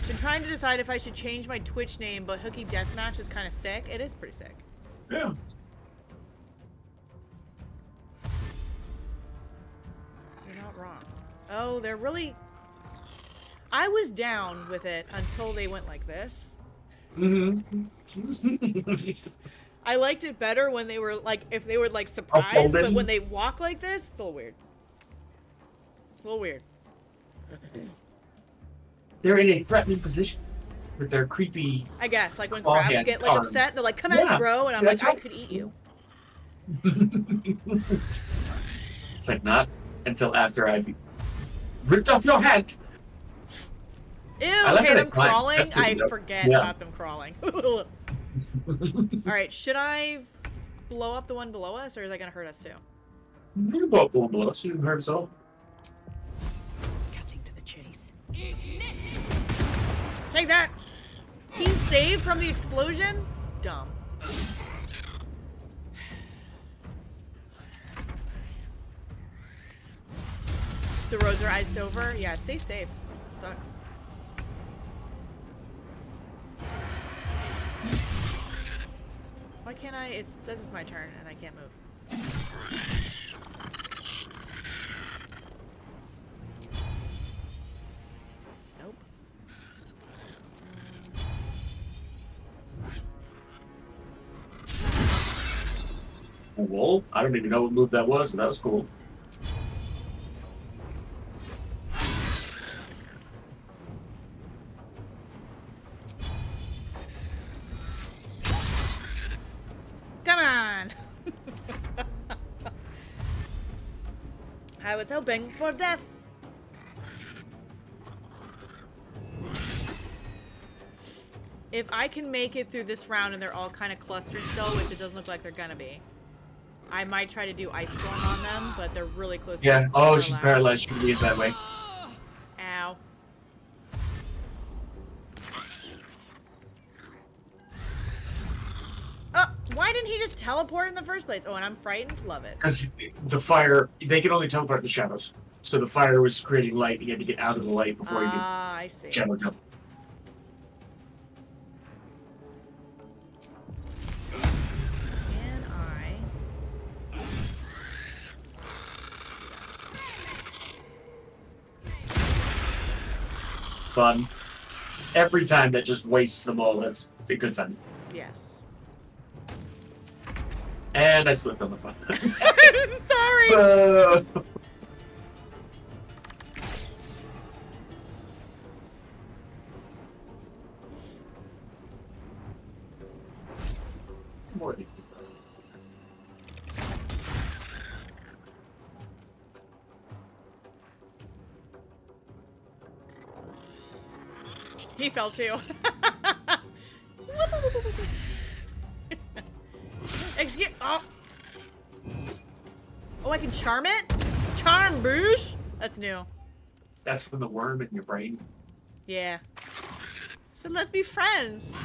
Been trying to decide if I should change my Twitch name, but Hookie Deathmatch is kind of sick. It is pretty sick. Yeah. You're not wrong. Oh, they're really... I was down with it until they went like this. Mm-hmm. I liked it better when they were like, if they were like surprised, folded. but when they walk like this, it's a little weird. It's a little weird. They're in a threatening position with their creepy. I guess, like when claw crabs hand get like arms. upset, they're like, "Come at me, bro," and I'm like, that's "I right. could eat you." It's like not until after I've ripped off your head. Ew, I like okay, how them they climb. crawling. That's too I dope. forget Yeah. about them crawling. All right, should I blow up the one below us, or is that gonna hurt us too? You can blow up the one below us. You can hurt us all. Cutting to the chase. Take that. He's saved from the explosion. Dumb. The roads are iced over. Yeah, stay safe. It sucks. Why can't I? It says it's my turn and I can't move. Nope. Cool. I don't even know what move that was, but that was cool. Come on! I was hoping for death. If I can make it through this round and they're all kind of clustered still, which it doesn't look like they're gonna be, I might try to do Ice Storm on them, but they're really close Yeah. to Oh, she's paralyzed. She can leave that way. Ow. Why didn't he just teleport in the first place? Oh, and I'm frightened? Love it. Because the fire, they can only teleport in the shadows. So the fire was creating light. He had to get out of the light before he could I see. shadow jump. Can I? Fun. Every time that just wastes them all, that's a good time. Yes. And I slipped on the fun. Sorry! More of these. He fell too. Excuse. Oh. Oh, I can charm it? Charm boosh? That's new. That's from the worm in your brain. Yeah. So let's be friends.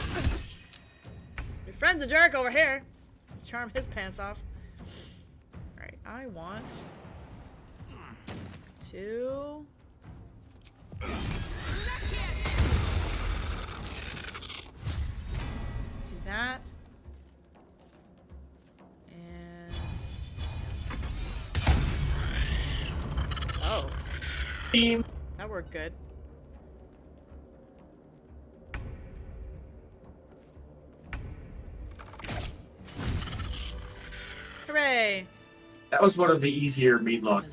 Your friend's a jerk over here. Charm his pants off. Alright, I want to... do that. And... oh. That worked good. Hooray! That was one of the easier meatlock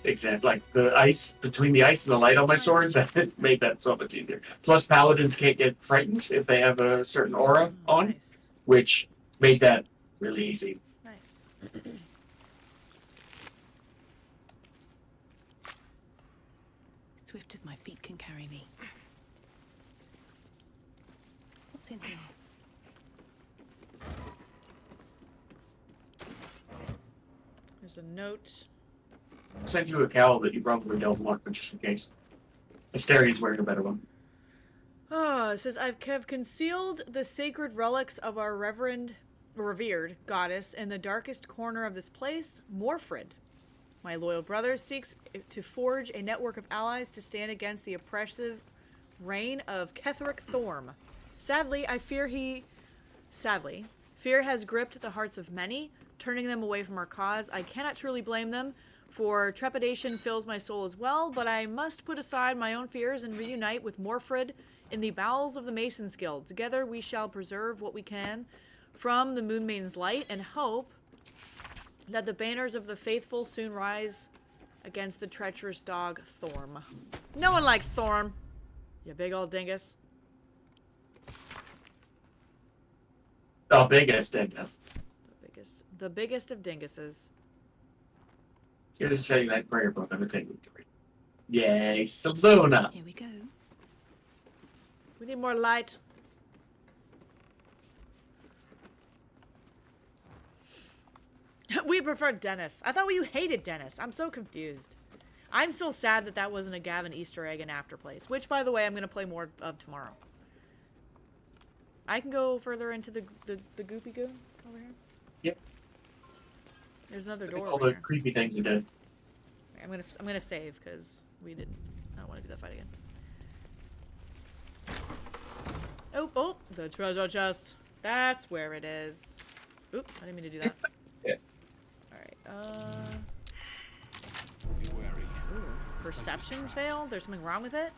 exam. Like the ice between the ice and the light on my sword, that made that so much easier. Plus, paladins can't get frightened if they have a certain aura on, which made that really easy. Nice. Swift as my feet can carry me. What's in here? There's a note. I'll send you a cowl that you probably don't want, but just in case. Asterian's wearing a better one. Oh, it says, have concealed the sacred relics of our revered goddess in the darkest corner of this place, Morfrid. My loyal brother seeks to forge a network of allies to stand against the oppressive reign of Ketheric Thorm. Sadly, fear has gripped the hearts of many, turning them away from our cause. I cannot truly blame them, for trepidation fills my soul as well, but I must put aside my own fears and reunite with Morfrid in the bowels of the Masons Guild. Together we shall preserve what we can from the Moon Maiden's light and hope that the banners of the faithful soon rise against the treacherous dog Thorm. No one likes Thorm, you big old dingus. The biggest dingus. The biggest of dinguses. You're just saying that prayer book. I'm gonna take it. Yay, Salona. Here we go. We need more light. We prefer Dennis. I thought you hated Dennis. I'm so confused. I'm still sad that that wasn't a Gavin Easter egg in Afterplace, which, by the way, I'm going to play more of tomorrow. I can go further into the goopy goo over here. Yep. There's another I think door all over the here. creepy things you did. I'm gonna save because we didn't. I don't want to do that fight again. Oh, the treasure chest. That's where it is. Oop, I didn't mean to do that. Yeah. Alright, Ooh, perception fail? There's something wrong with it?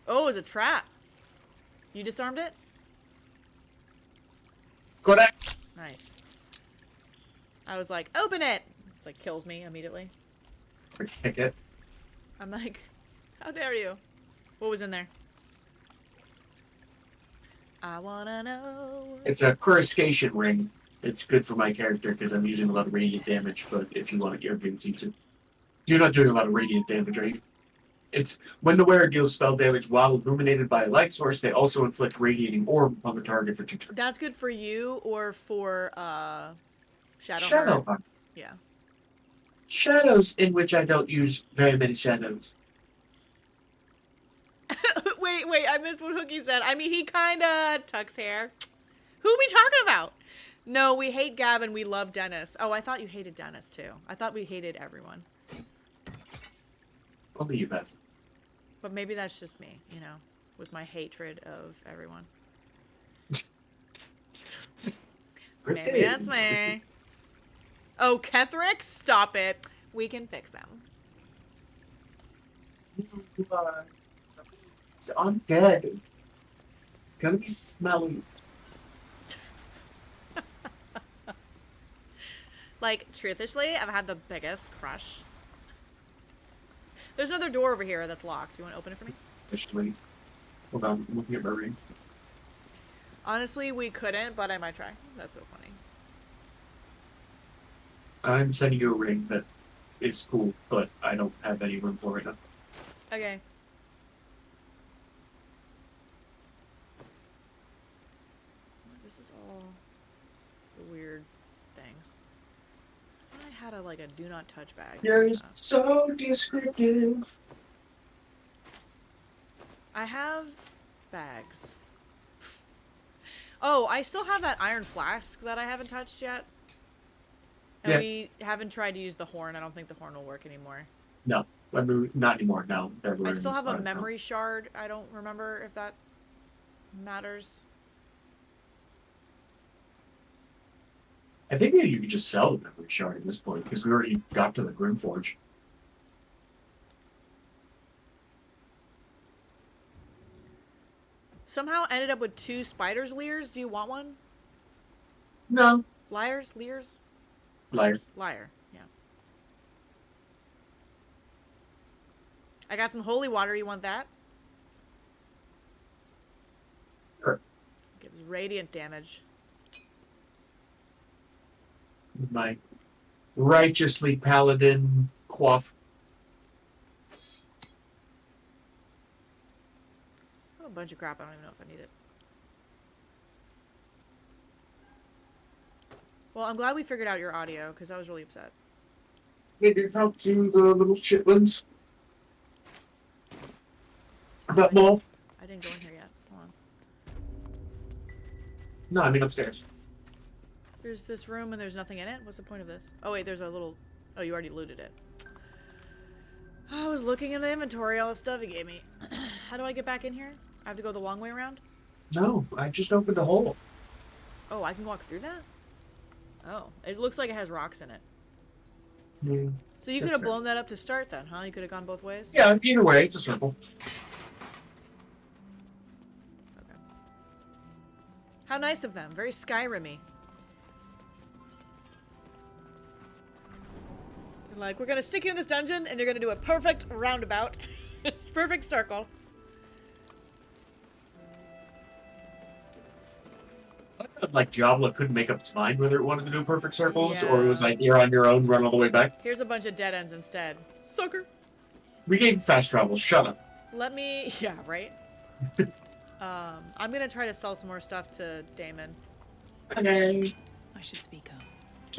Oh, it's a trap. You disarmed it? Correct. Nice. I was like, open it! It's like, kills me immediately. Kick it. I'm like, how dare you? What was in there? I wanna know. It's a coruscation ring. It's good for my character because I'm using a lot of radiant damage, but if you want it, you're going to. You're not doing a lot of radiant damage, are you? It's when the wearer deals spell damage while illuminated by a light source, they also inflict radiating orb on the target for 2 turns. That's good for you or for Shadowheart? Shadowheart. Yeah. Shadows in which I don't use very many shadows. wait, I missed what Hookie said. I mean, he kinda tucks hair. Who are we talking about? No, we hate Gavin, we love Dennis. Oh, I thought you hated Dennis too. I thought we hated everyone. Only you, Betsy. But maybe that's just me, you know, with my hatred of everyone. Maybe that's me. Oh, Kethrick? Stop it. We can fix him. It's undead. Gonna be smelly. Like, truthishly, I've had the biggest crush. There's another door over here that's locked. Do you want to open it for me? Officially. Hold on, I'm looking at my ring. Honestly, we couldn't, but I might try. That's so funny. I'm sending you a ring that is cool, but I don't have any room for it now. Okay. This is all the weird things. I had a do not touch bag. You're so descriptive. I have bags. Oh, I still have that iron flask that I haven't touched yet. And we haven't tried to use the horn. I don't think the horn will work anymore. No, I mean, not anymore. No, I still have a memory shard. I don't remember if that matters. I think that you could just sell the memory shard at this point because we already got to the Grimforge. Somehow ended up with 2 spiders' leers. Do you want one? No. Liars? Leers? Liar. Liar, yeah. I got some holy water. You want that? Sure. Gives radiant damage. My righteously paladin quaff. Oh, a bunch of crap. I don't even know if I need it. Well, I'm glad we figured out your audio, because I was really upset. Maybe talk to the little chitlins about Maul. I didn't go in here yet. Hold on. No, I mean upstairs. There's this room and there's nothing in it? What's the point of this? Oh, wait, there's a little... Oh, you already looted it. I was looking in the inventory, all the stuff he gave me. How do I get back in here? I have to go the long way around? No, I just opened a hole. Oh, I can walk through that? Oh, it looks like it has rocks in it. Yeah, So you could have blown that up to start then, huh? You could have gone both ways? Yeah, either way, it's a circle. How nice of them. Very Skyrim-y. Like, we're gonna stick you in this dungeon, and you're gonna do a perfect roundabout. It's perfect circle. Like Diablo couldn't make up its mind whether it wanted to do perfect circles, or it was like you're on your own, run all the way back. Here's a bunch of dead ends instead. Sucker. We gave fast travel. Shut up. Let me... Yeah, right? I'm gonna try to sell some more stuff to Damon. Okay. I should speak up.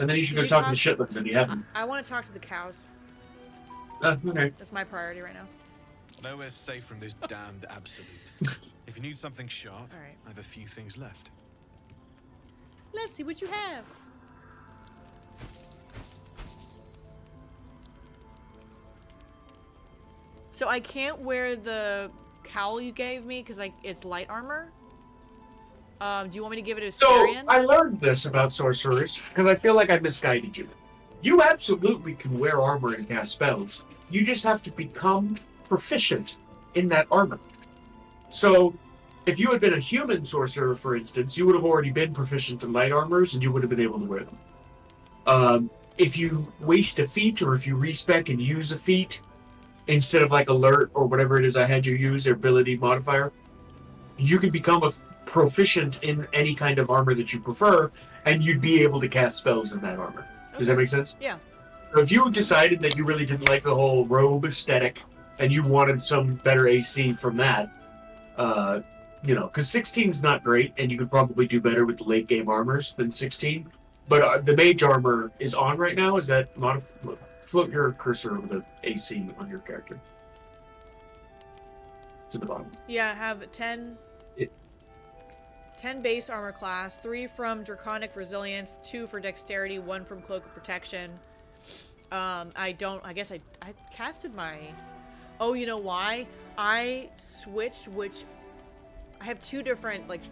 And then you should Can go you talk to talk- the shitlings if you haven't. I want to talk to the cows. Okay. That's my priority right now. Nowhere safe from this damned absolute. If you need something sharp, Alright. I have a few things left. Let's see what you have. So I can't wear the cowl you gave me because it's light armor. Do you want me to give it to So Astarion? I learned this about sorcerers because I feel like I misguided you. You absolutely can wear armor and cast spells. You just have to become proficient in that armor. So if you had been a human sorcerer, for instance, you would have already been proficient in light armors and you would have been able to wear them. If you waste a feat or if you respec and use a feat instead of like alert or whatever it is I had you use, their ability modifier, you can become a proficient in any kind of armor that you prefer, and you'd be able to cast spells in that armor. Does that make sense? Yeah. So if you decided that you really didn't like the whole robe aesthetic and you wanted some better AC from that, you know, because 16 is not great, and you could probably do better with the late game armors than 16. But the mage armor is on right now. Is that float your cursor over the AC on your character to the bottom? Yeah, I have 10 base armor class, 3 from Draconic Resilience, 2 for Dexterity, 1 from Cloak of Protection. I guess I casted my... Oh, you know why? I switched I have 2 different, like,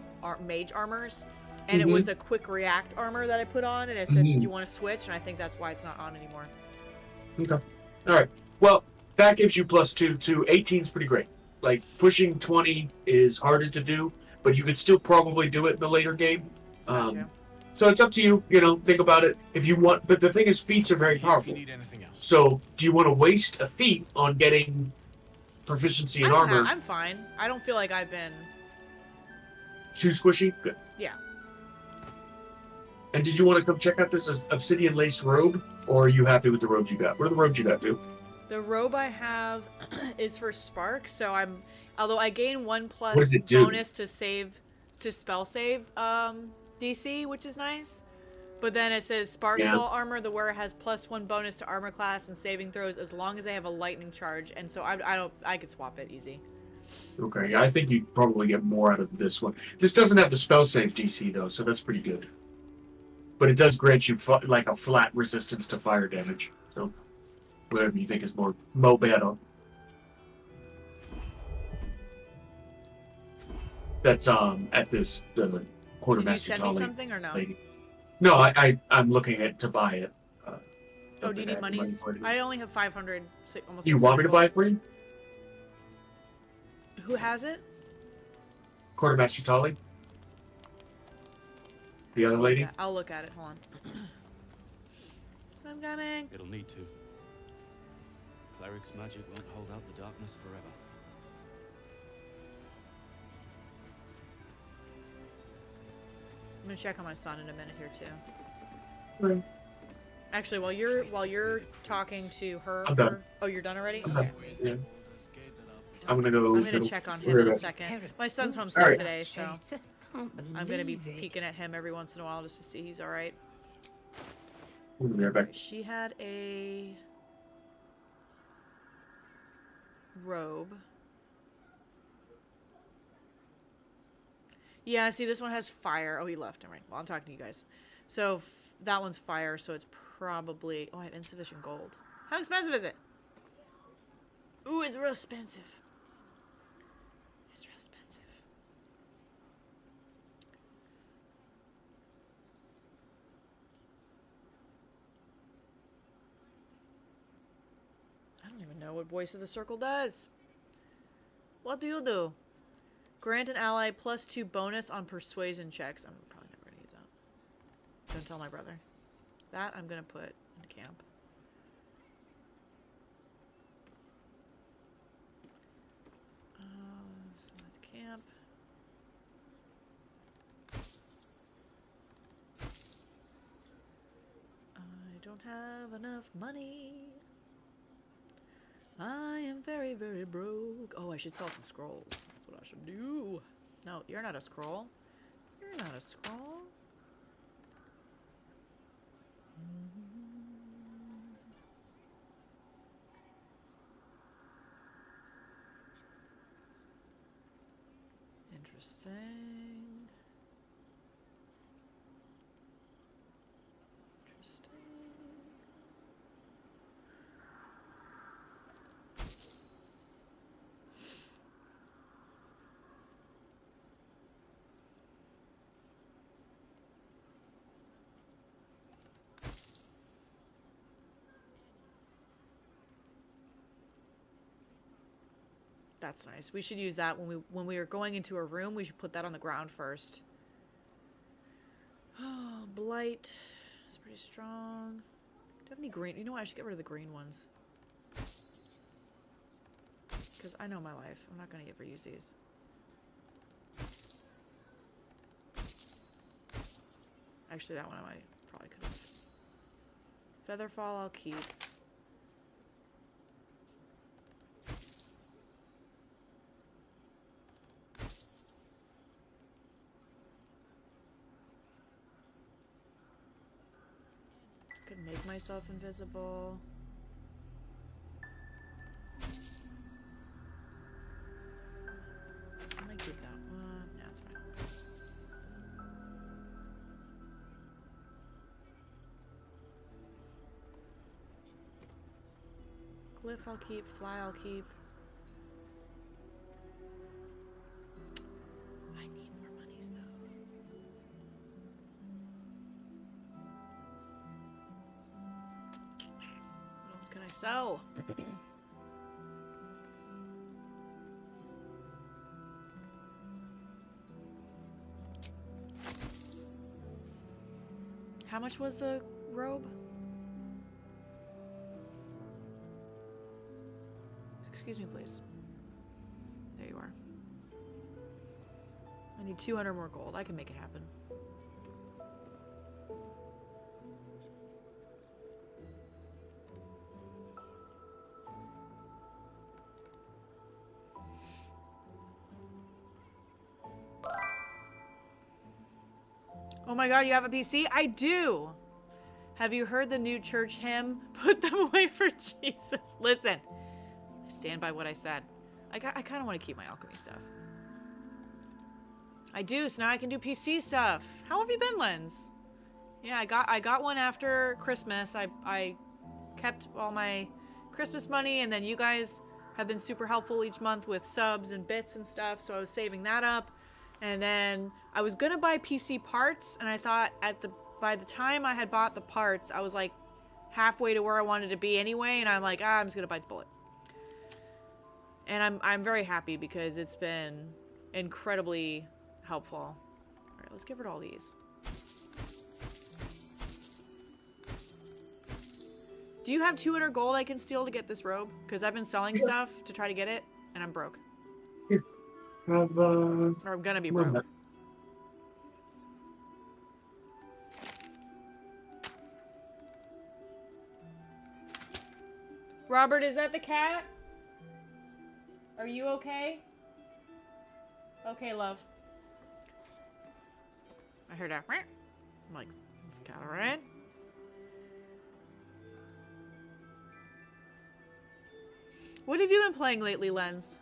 mage armors, and it was a quick react armor that I put on, and it said, do you want to switch? And I think that's why it's not on anymore. Okay. Alright. Well, that gives you +2 to 18 is pretty great. Like, pushing 20 is harder to do, but you could still probably do it in the later game. Gotcha. So it's up to you, you know, think about it if you want. But the thing is, feats are very powerful. If you need anything else. So do you want to waste a feat on getting proficiency in armor? I'm fine. I don't feel like I've been... Too squishy? Good. Yeah. And did you want to come check out this obsidian lace robe? Or are you happy with the robes you got? What are the robes you got, dude? The robe I have is for Spark, so I'm... Although I gain 1+ What does it do? bonus to spell save DC, which is nice. But then it says Spark Spell Armor, the wearer has +1 bonus to armor class and saving throws as long as they have a lightning charge. And so I could swap it easy. Okay, yeah, I think you'd probably get more out of this one. This doesn't have the spell save DC, though, so that's pretty good. But it does grant you, like, a flat resistance to fire damage. So, whatever you think is more better. That's, at this, Quartermaster Did you send me Tolly something or no? lady. No, I'm looking to buy it. Oh, do you need monies? I only have 500, almost. Do you want me to buy it for you? Who has it? Quartermaster Tolly? The other lady? I'll look at it. Hold on. I'm coming. It'll need to. Cleric's magic won't hold out the darkness forever. I'm gonna check on my son in a minute here too. Right. Actually, while you're talking to her, I'm done. Oh, you're done already? I'm Okay. done. Yeah. I'm gonna go. I'm gonna check on him in a second. My son's home sick Alright. today, so I'm gonna be peeking at him every once in a while just to see he's all right. We'll be right back. She had a robe. Yeah, see, this one has fire. Oh, he left. All right. Well, I'm talking to you guys. So that one's fire, so it's probably... Oh, I have insufficient gold. How expensive is it? Ooh, it's real expensive. It's real expensive. I don't even know what Voice of the Circle does. What do you do? Grant an ally +2 bonus on persuasion checks. I'm probably never gonna use that. Don't tell my brother. That I'm gonna put in camp. So that's camp. I don't have enough money. I am very, very broke. Oh, I should sell some scrolls. That's what I should do. No, you're not a scroll. You're not a scroll. Interesting. Interesting. That's nice. We should use that when we are going into a room. We should put that on the ground first. Oh, blight. It's pretty strong. Do you have any green? You know what? I should get rid of the green ones. Because I know my life. I'm not going to ever use these. Actually, that one I probably could have. Featherfall I'll keep. Could make myself invisible. I might keep that one. Yeah, it's fine. Glyph I'll keep. Fly I'll keep. I need more monies though. What else can I sell? How much was the robe? Excuse me, please. There you are. I need 200 more gold. I can make it happen. Oh my god, you have a PC? I do! Have you heard the new church hymn? Put them away for Jesus. Listen, I stand by what I said. I kind of want to keep my alchemy stuff. I do, so now I can do PC stuff. How have you been, Lens? Yeah, I got one after Christmas. I kept all my Christmas money, and then you guys have been super helpful each month with subs and bits and stuff, so I was saving that up. And then I was gonna buy PC parts, and I thought by the time I had bought the parts, I was like halfway to where I wanted to be anyway, and I'm like, I'm just gonna bite the bullet. And I'm very happy because it's been incredibly helpful. All right, let's get rid of all these. Do you have 200 gold I can steal to get this robe? Because I've been selling stuff to try to get it, and I'm broke. Have, or I'm gonna be broke. that. Robert, is that the cat? Are you okay? Okay, love. I heard that. I'm like, is the cat alright? What have you been playing lately, Lens?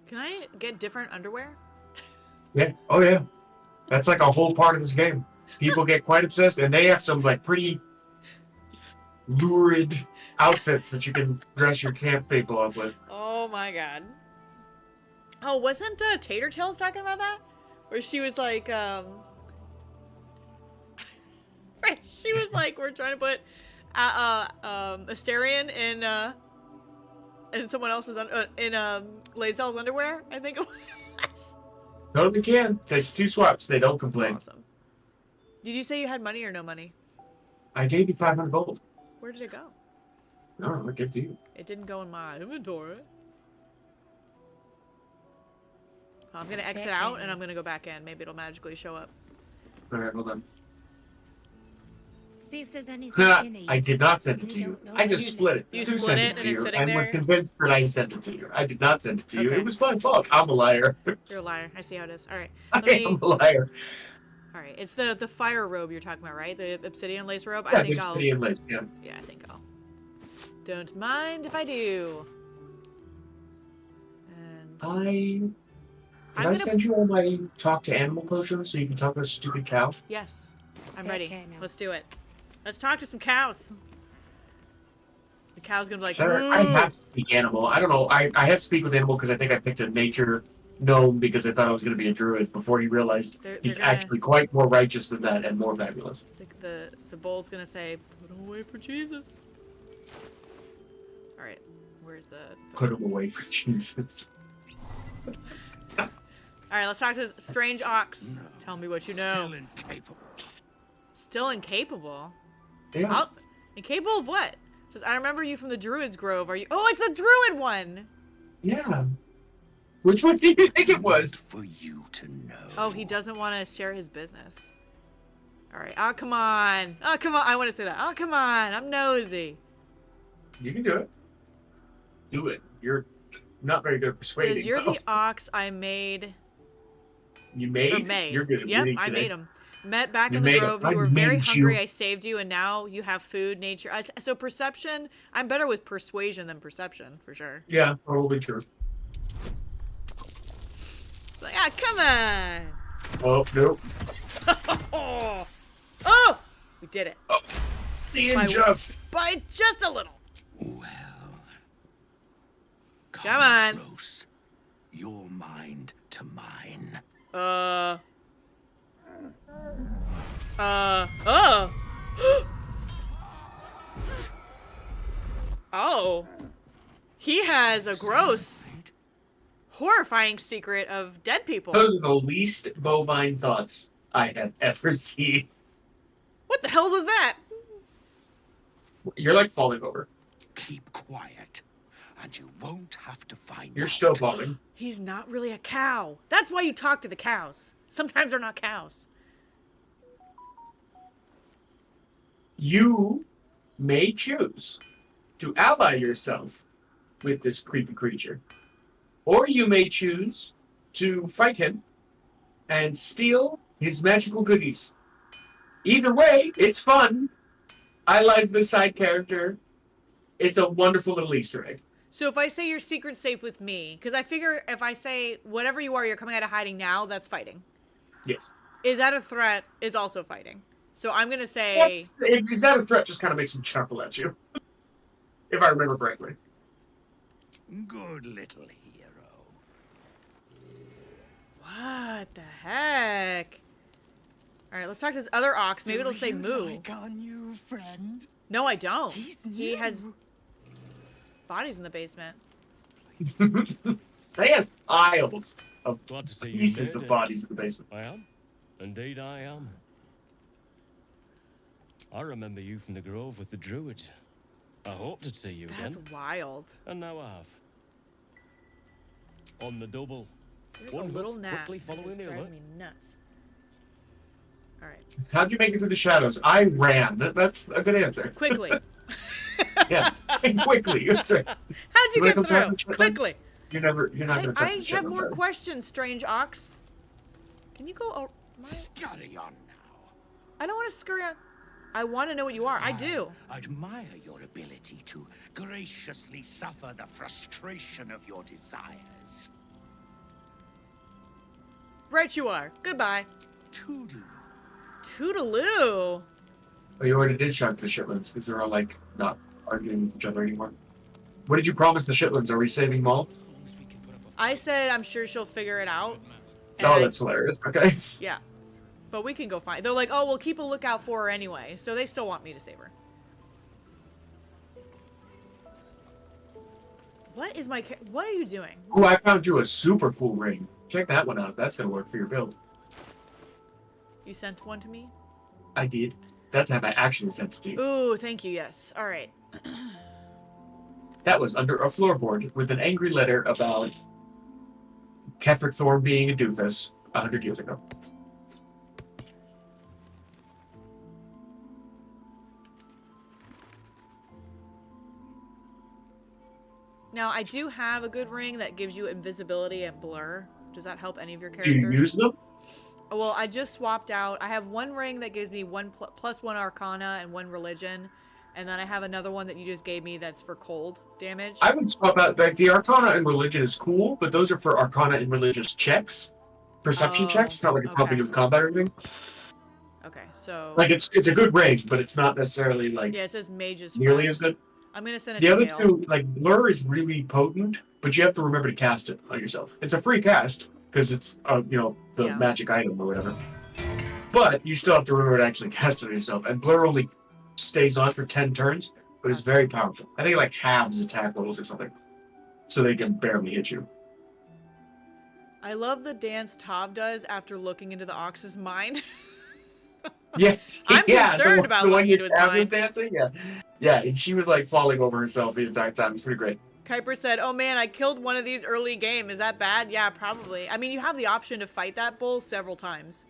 Can I get different underwear? Yeah. Oh yeah. That's like a whole part of this game. People get quite obsessed, and they have some like pretty lurid outfits that you can dress your camp people up with. Oh my god. Oh, wasn't Tater Tails talking about that? where she was like, she was like, we're trying to put Asterion in someone else's in Lae'zel's underwear. I think it was. Totally can. Takes 2 swaps. They don't complain. Awesome. Did you say you had money or no money? I gave you 500 gold. Where did it go? No, I give it to you. It didn't go in my inventory. I'm gonna exit out and I'm gonna go back in. Maybe it'll magically show up. Alright, hold on. See if there's anything in it. I did not send it to you. I just split it. You To split send it it and to it's you. sitting And was there? convinced that I sent it to you. I did not send it to you. Okay. It was my fault. I'm a liar. You're a liar. I see how it is. All right. I am a liar. All right. It's the fire robe you're talking about, right? The obsidian lace robe. Yeah, I think the I'll. obsidian lace, yeah. Yeah, I think I'll. Don't mind if I do. And Did I send you all my talk to animal potions so you can talk to a stupid cow? yes, I'm Take ready. care now. Let's do it. Let's talk to some cows. The cow's gonna be like, Sarah, I have to speak animal. I don't know. I have to speak with animal because I think I picked a nature gnome because I thought I was going to be a druid before he realized They're he's gonna- actually quite more righteous than that and more fabulous. the bull's gonna say, put him away for Jesus. All right, where's the? Put him away for Jesus. All right, let's talk to Strange Ox. Tell me what you know. Still incapable. Still incapable? Yeah. Oh, incapable of what? It says, I remember you from the Druid's Grove. Are you? Oh, it's a Druid one! Yeah. Which one do you think it was? For you to know. Oh, he doesn't want to share his business. All right. Oh, come on. Oh, come on. I want to say that. Oh, come on. I'm nosy. You can do it. Do it. You're not very good at It persuading. says, you're though. the ox I made. You Or made? made. You're good at Yep, reading I today. made him. Met back You in the made 'em. grove. I You were very made hungry. you. I saved you, and now you have food, nature. So perception. I'm better with persuasion than perception, for sure. Yeah, probably true. Like, ah, come on. Oh, nope. Oh, we did it. Oh, the unjust. By just a little. Well, Come on. close. Your mind to mine. Oh. Oh. He has a gross, horrifying secret of dead people. Those are the least bovine thoughts I have ever seen. What the hell was that? You're like falling over. Keep quiet, and you won't have to find You're out. still falling. He's not really a cow. That's why you talk to the cows. Sometimes they're not cows. You may choose to ally yourself with this creepy creature, or you may choose to fight him and steal his magical goodies. Either way, it's fun. I like the side character. It's a wonderful little Easter egg. So if I say your secret's safe with me, because I figure if I say whatever you are, you're coming out of hiding now, that's fighting. Yes. Is that a threat? Is also fighting. So I'm gonna say. Is that a threat? Just kind of makes him chuckle at you. If I remember correctly. Good little hero. What the heck? All right, let's talk to this other ox. Maybe it'll say moo. Like our new friend? No, I don't. He's He new. has bodies in the basement. He has piles of Glad to see you pieces made of it. bodies in the basement. I am. Indeed I am. I remember you from the grove with the druid. I hoped to see you That's again. wild. And now I have. On the double. There's One a little hoof gnat. quickly that following is the driving other. me nuts. All right. How'd you make it through the shadows? I ran. That's a good answer. Quickly. Yeah, and quickly. Sorry. How'd you wanna get come talk through? to Shetland? Quickly. You're not gonna talk I to have Shetland, more sorry. questions, strange ox. Can you go? Oh, Scurry on I don't want to scurry on. I want to know what you are. I do. I admire your ability to graciously suffer the frustration of your desires. Right, you are. Goodbye. Toodaloo. Toodaloo. Oh, you already did shock the Shetlands because they're all like not arguing with each other anymore. What did you promise the Shetlands? Are we saving them all? I said I'm sure she'll figure it out. Oh, that's hilarious. Okay. Yeah. But we can go find. They're like, oh, we'll keep a lookout for her anyway. So they still want me to save her. What is my... What are you doing? Oh, I found you a super cool ring. Check that one out. That's going to work for your build. You sent one to me? I did. That time I actually sent it to you. Ooh, thank you. Yes. All right. That was under a floorboard with an angry letter about Ketherick Thorne being a doofus 100 years ago. Now, I do have a good ring that gives you invisibility and blur. Does that help any of your Do characters? you use them? Well, I just swapped out. I have one ring that gives me plus 1 Arcana and 1 Religion. And then I have another one that you just gave me that's for cold damage. I would swap out, like, the Arcana and Religion is cool, but those are for Arcana and Religious checks. Perception checks. It's not like it's helping you with combat or anything. Okay, so... Like, it's a good ring, but it's not necessarily, like, yeah, it says Mage's nearly Friend. as good. I'm going to send it The to other Dale. two, like, Blur is really potent, but you have to remember to cast it on yourself. It's a free cast, because it's, you know, the magic item or whatever. But you still have to remember to actually cast it on yourself. And Blur only stays on for 10 turns, but it's very powerful. I think it, like, halves attack levels or something. So they can barely hit you. I love the dance Tav does after looking into the Ox's mind. Yeah, I'm concerned about the one looking you into his Tav mind. was dancing. Yeah, yeah, and she was like falling over herself the entire time. It's pretty great. Kuiper said, "Oh man, I killed one of these early game. Is that bad? Yeah, probably. I mean, you have the option to fight that bull several times.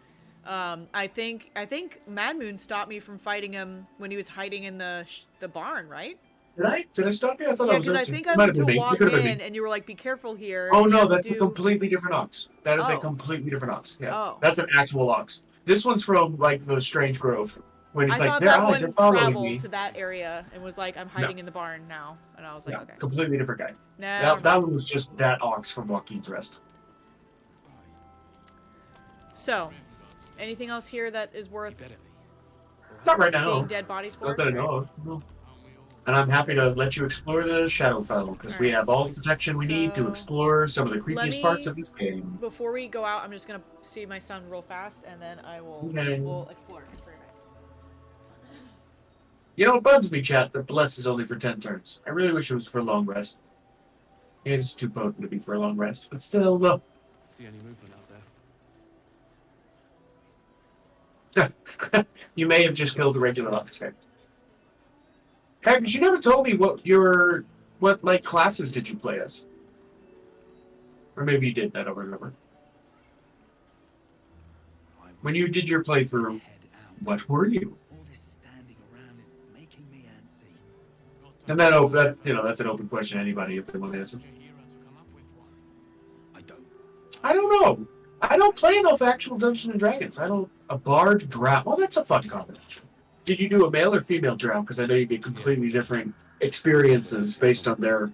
I think Mad Moon stopped me from fighting him when he was hiding in the barn, right? Did I stop you? I thought Yeah, that was because I Ursa. think It I might went have to been me. It walk could have been in me. and you were like, "Be careful here." Oh you no, have to that's a do- completely different ox. That is a Oh. completely different ox. Yeah, Oh. that's an actual ox. This one's from like the Strange Grove, when it's I like thought their that eyes are one following traveled me. to that area and was like, "I'm hiding in the barn now," and I was like, Yeah, "Okay." completely different guy. Never That one was just that ox from Joaquin's Rest. So, anything else here that is worth Not right now. seeing dead bodies for? Not that I know of. No. And I'm happy to let you explore the Shadowfell, because we have all the protection we need to explore some of the Let creepiest parts me- of this game. Before we go out, I'm just gonna see my son real fast, and then I will Okay. we'll explore. Very nice. You know, it bugs me, chat, that Bless is only for 10 turns. I really wish it was for a long rest. It's too potent to be for a long rest, but still, though. See any movement out there? You may have just killed a regular ox. Hey, but you never told me what like classes did you play as? Or maybe you did, I don't remember. When you did your playthrough, what were you? And that's an open question to anybody if they want to answer. I don't know. I don't play enough actual Dungeons and Dragons. A bard drow. Well, that's a fun combination. Did you do a male or female drow? Because I know you get completely different experiences based on their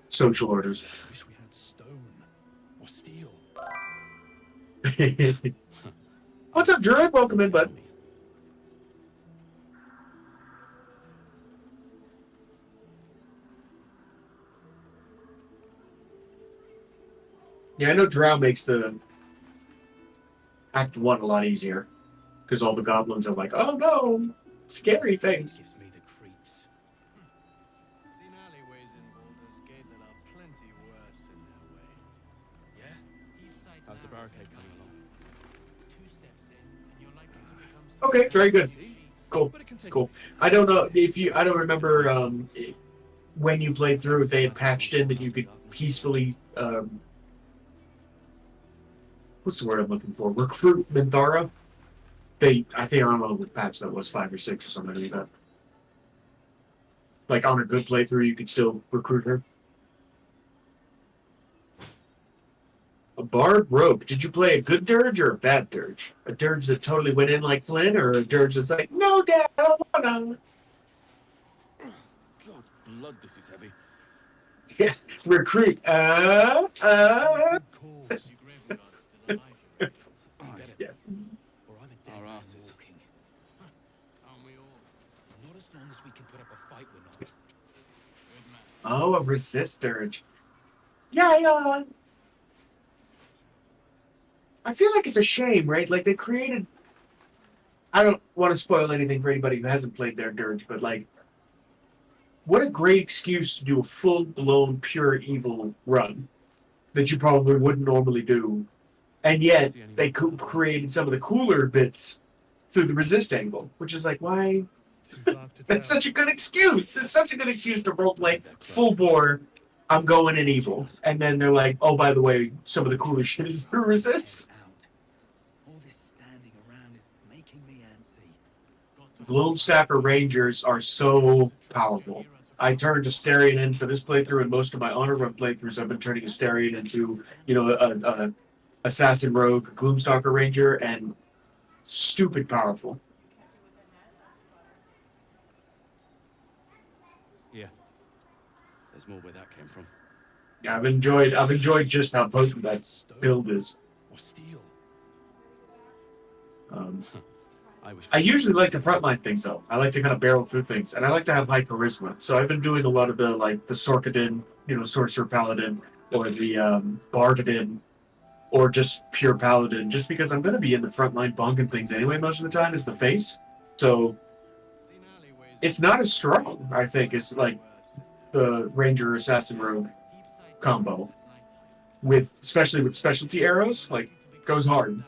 social orders. I wish we had stone or steel. What's up, Druid? Welcome in, bud. Yeah, I know drow makes the Act 1 a lot easier. Because all the goblins are like, oh no, scary things. Gives me the creeps. Seen alleyways in Baldur's Gate that are plenty worse in their way. Yeah? How's the barricade coming along? 2 steps in, and you're likely to become Okay, very good. Cool. Cool. I don't know I don't remember when you played through if they had patched in that you could peacefully what's the word I'm looking for? Recruit Minthara. I don't know what patch that was, 5 or 6 or something like that. Like on a good playthrough you could still recruit her. A bard rogue. Did you play a good dirge or a bad dirge? A dirge that totally went in like Flynn, or a dirge that's like, no, Dad, I don't wanna. God's blood, this is heavy. Yeah, recruit. Yeah. Our asses. Not as long as we can put up a fight, we're not. Oh, a resist dirge. Yeah. I feel like it's a shame, right? Like they created. I don't want to spoil anything for anybody who hasn't played their Dirge, but like, what a great excuse to do a full-blown pure evil run that you probably wouldn't normally do, and yet they created some of the cooler bits through the resist angle, which is like, why? That's such a good excuse. It's such a good excuse to roleplay full bore. I'm going in evil, and then they're like, oh, by the way, some of the cooler shit is through resist. Gloomstacker Rangers are so powerful. I turned Astarion in for this playthrough, and most of my Honor Run playthroughs, I've been turning Astarion into, you know, a Assassin Rogue Gloomstalker Ranger, and stupid powerful. Yeah. There's more where that came from. Yeah, I've enjoyed just how potent that build is. I usually like to frontline things though. I like to kind of barrel through things, and I like to have high charisma. So I've been doing a lot of the Sorkadin, you know, Sorcerer Paladin, or the Bardadin, or just pure Paladin, just because I'm going to be in the frontline bonking things anyway most of the time as the face. So it's not as strong, I think, as like the Ranger Assassin Rogue combo, especially with specialty arrows, like goes hard.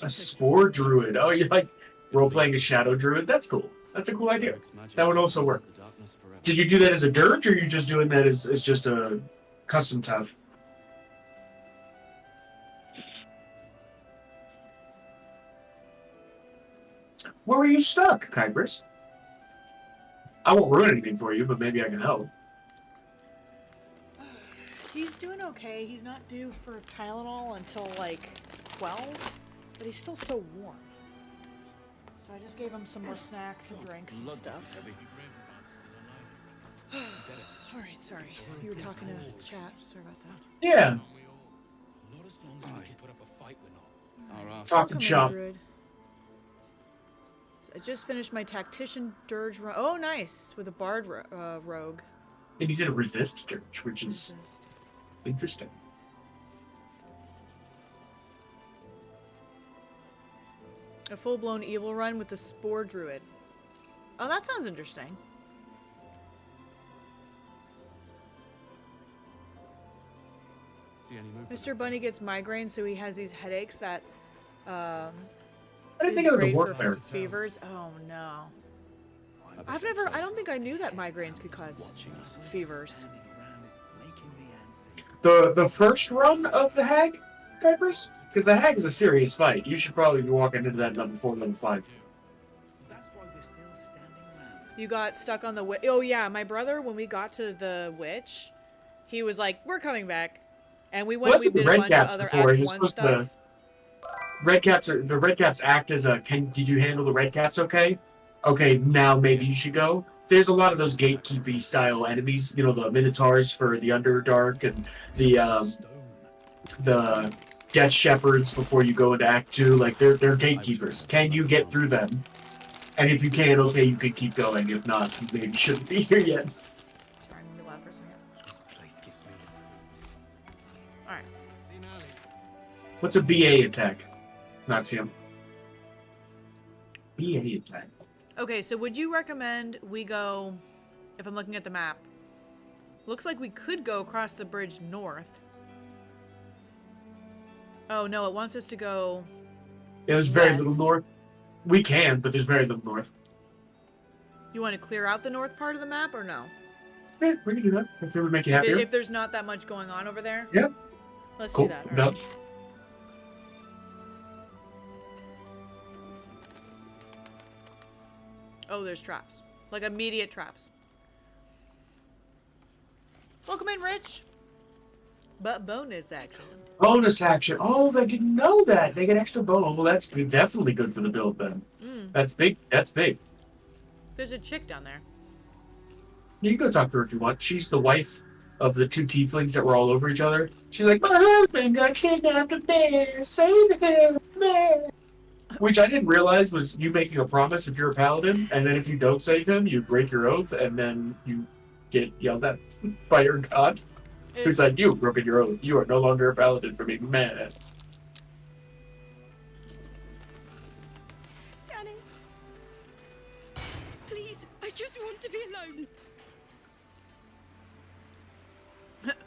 A Spore Druid. Oh, you're like role-playing a Shadow Druid? That's cool. That's a cool idea. That would also work. Did you do that as a Dirge, or are you just doing that as just a custom tab? Where were you stuck, Kybrus? I won't ruin anything for you, but maybe I can help. He's doing okay. He's not due for Tylenol until like 12, but he's still so warm. So I just gave him some more snacks and drinks and stuff. Alright, sorry. You were talking to chat. Sorry about that. Yeah. Talking shop. Druid. I just finished my Tactician Dirge run. Oh, nice! With a Bard Rogue. And you did a Resist Dirge, which is interesting. A full-blown evil run with the Spore Druid. Oh, that sounds interesting. Mr. Bunny gets migraines, so he has these headaches that I didn't think it was great a for warfare. fevers. Oh no. I don't think I knew that migraines could cause fevers. The first run of the Hag, Kybrus? Because the Hag is a serious fight. You should probably be walking into that level 4, level 5. You got stuck on the witch. Oh yeah, my brother, when we got to the witch, he was like, "We're coming back," and we went. Well, We did a bunch of other before. Act You're 1 supposed stuff. the red caps act as a. Did you handle the red caps okay? Okay, now maybe you should go. There's a lot of those gatekeepy style enemies. You know, the Minotaurs for the Underdark and the Death Shepherds before you go into Act 2. Like they're gatekeepers. Can you get through them? And if you can, okay, you can keep going. If not, you maybe shouldn't be here yet. Sorry, I'm gonna be loud for a second. All right. What's a BA attack? Not see him. BA attack. Okay, so would you recommend we go? If I'm looking at the map, looks like we could go across the bridge north. Oh no, it wants us to go. There's very little north. We can, but there's very little north. You want to clear out the north part of the map or no? Yeah, we can do that if it would make you happier. If there's not that much going on over there. Yeah. Let's Cool. do that. No. All right. Oh, there's traps. Like immediate traps. Welcome in, Rich. But bonus action. Bonus action. Oh, they didn't know that. They get extra bonus. Well, that's definitely good for the build then. That's big. That's big. There's a chick down there. You can go talk to her if you want. She's the wife of the 2 tieflings that were all over each other. She's like, my husband got kidnapped a bear. Save him, man. Which I didn't realize was you making a promise if you're a paladin, and then if you don't save him, you break your oath, and then you get yelled at by your god. Who's like, you've broken your oath. You are no longer a paladin for me, man. Dennis. Please, I just want to be alone.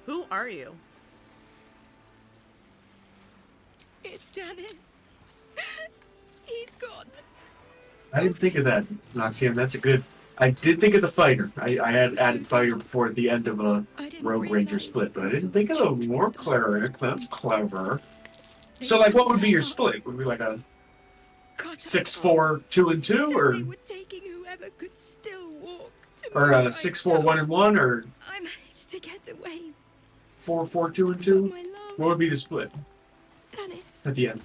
Who are you? It's Dennis. He's gone. I didn't think of that, Noxian. That's a good... I did think of the fighter. I had added fighter before the end of a Rogue Ranger split, but I didn't think of the war cleric. That's clever. So, like, what would be your split? Would it be like a 6-4, 2-2, or... Whoever could still walk to Or a 6-4, 1-1, or I managed to get away. 4-4, 2-2? What would be the split Dennis. at the end?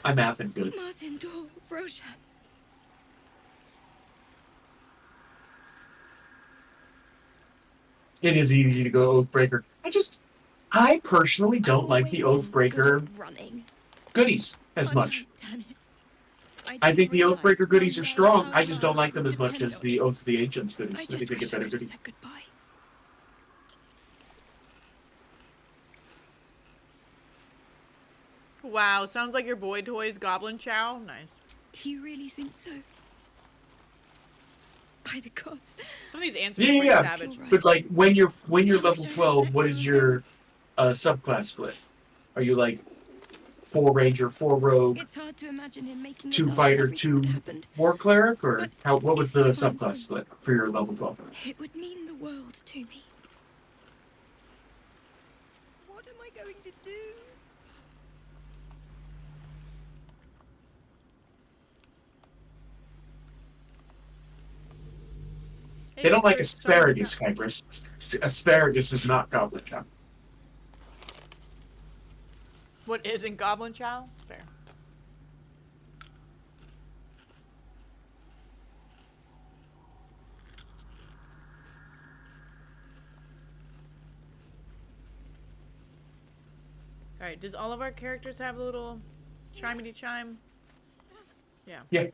I'm mathing good. Martin Dor, Roshan. It is easy to go Oathbreaker. I personally don't like the Oathbreaker goodies as much. I think the Oathbreaker goodies are strong. I just don't like them as much as the Oath of the Ancients goodies. I think they get better goodies. Wow, sounds like your boy toys Goblin Chow. Nice. Do you really think so? By the gods. Some of these answers are Yeah, pretty yeah. savage. But like when you're level 12, what is your subclass split? Are you like 4 ranger, 4 rogue, It's hard to imagine him making 2 fighter, 2 war cleric, or what was the subclass split for your level 12? It would mean the world to me. What am I going to do? They don't like asparagus, Kyprus. Asparagus is not goblin chow. What isn't Goblin Chow? Fair. Alright, does all of our characters have a little chimey chime? Yeah. Yeah.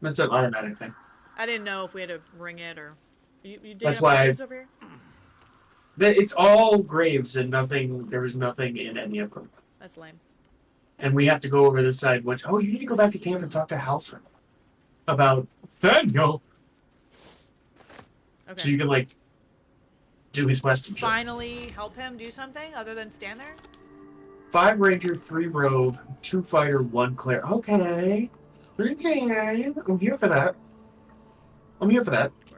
That's an automatic thing. I didn't know if we had to ring it or... You dig That's up why graves over here? It's all graves and nothing. There was nothing in any of them. That's lame. And we have to go over this side. Which you need to go back to camp and talk to Halson about Thaniel. Okay. So you can like do his quest and shit. Finally help him do something other than stand there? 5 ranger, 3 rogue, 2 fighter, 1 cleric. Okay. I'm here for that.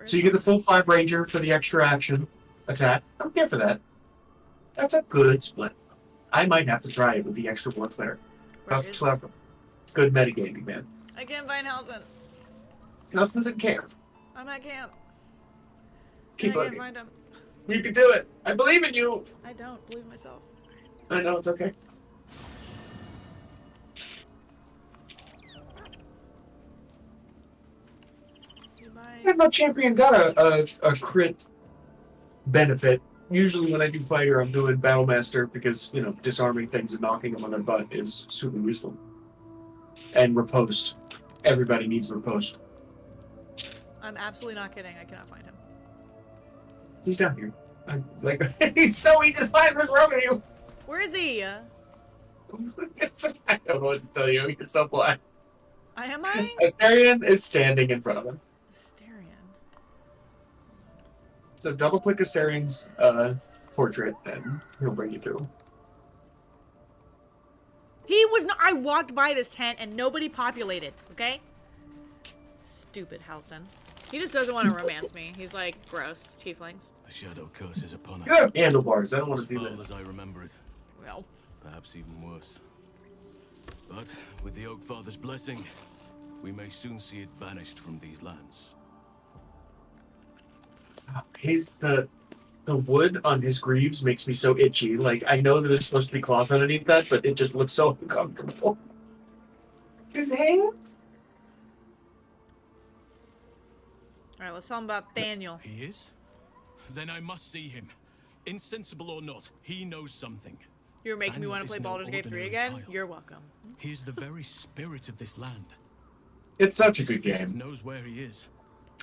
So you get the full 5 ranger for the extra action attack. I'm here for that. That's a good split. I might have to try it with the extra 1 cleric. That's clever. It's good metagaming, man. I can't find Halson. Halson's in camp. I'm at camp. Keep I can't looking. find him. You can do it. I believe in you. I don't believe myself. I know, it's okay. Yeah, no champion got a crit benefit. Usually when I do fighter, I'm doing Battlemaster because, disarming things and knocking them on their butt is super useful. And riposte. Everybody needs riposte. I'm absolutely not kidding. I cannot find him. He's down here. He's so easy to find. What's wrong with you? Where is he? I don't know what to tell you. You're so blind. Am I? Astarion is standing in front of him. Astarion. So double click Astarion's portrait and he'll bring you through. He was not. I walked by this tent and nobody populated, okay? Stupid Halson. He just doesn't want to romance me. He's like, gross. Tieflings. The shadow curse is upon us. You have handlebars. I don't want to do As foul that. as I remember it. Well. Perhaps even worse. But with the Oak Father's blessing, we may soon see it banished from these lands. The wood on his greaves makes me so itchy. Like, I know that there's supposed to be cloth underneath that, but it just looks so uncomfortable. His hands? Alright, let's tell him about Thaniel. He is? Then I must see him. Insensible or not, he knows something. You're making me Thaniel want to is play no Baldur's Gate 3 ordinary again? child. You're welcome. He is the very spirit of this land. It's such a good Fist game. knows where he is.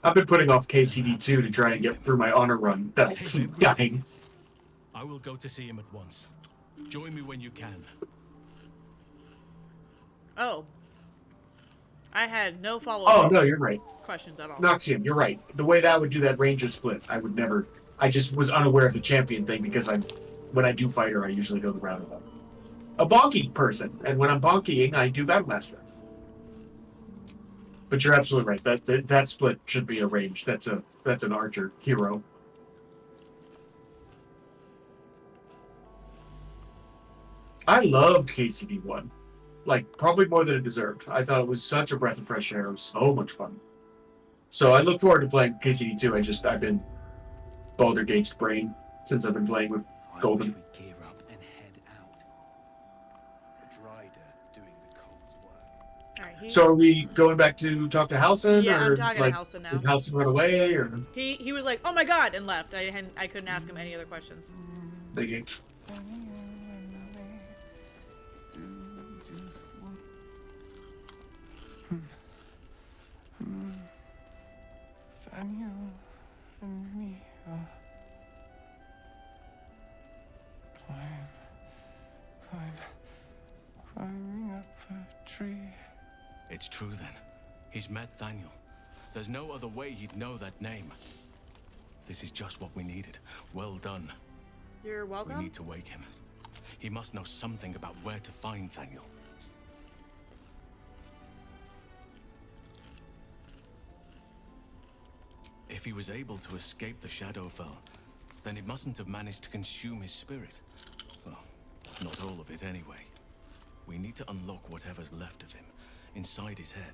I've been putting off KCD2 to try and get through my honor run. That I keep dying. I will go to see him at once. Join me when you can. Oh. I had no follow-up. Oh, no, you're right. Questions at all. Noxium, you're right. The way that would do that ranger split, I would never... I just was unaware of the champion thing because when I do fighter, I usually go the route of a bonky person. And when I'm bonkying, I do Battlemaster. But you're absolutely right. That split should be a range. That's an archer hero. I loved KCD1. Like, probably more than it deserved. I thought it was such a breath of fresh air. It was so much fun. So I look forward to playing KCD2. I've been Baldur Gates' brain since I've been playing with Golden. Gear up and head out. A rider doing the Colt's work. Alright, So are we going back to talk to Halson? Yeah, or I'm talking like, to Halson now. Did Halson run away? Or He was like, oh my god, and left. I couldn't ask him any other questions. Thank you. Daniel and me are climbing up a tree. It's true then. He's met Daniel. There's no other way he'd know that name. This is just what we needed. Well done. You're welcome. We need to wake him. He must know something about where to find Daniel. If he was able to escape the Shadowfell, then it mustn't have managed to consume his spirit. Well, not all of it anyway. We need to unlock whatever's left of him, inside his head.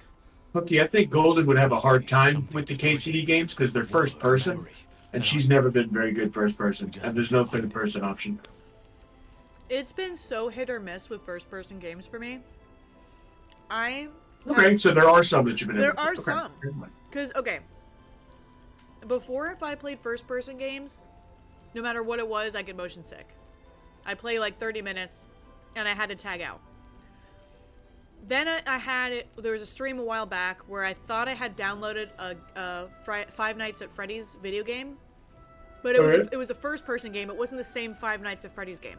Okay, I think Golden would have a hard time with the KCD games because they're first person, and she's never been very good first person, and there's no third person option. It's been so hit or miss with first person games for me. Okay, so there are some that you've been able There to are play. some. Because, okay. Before, if I played first person games, no matter what it was, I get motion sick. I play like 30 minutes, and I had to tag out. Then there was a stream a while back where I thought I had downloaded a Five Nights at Freddy's video game. But it was a first person game. It wasn't the same Five Nights at Freddy's game.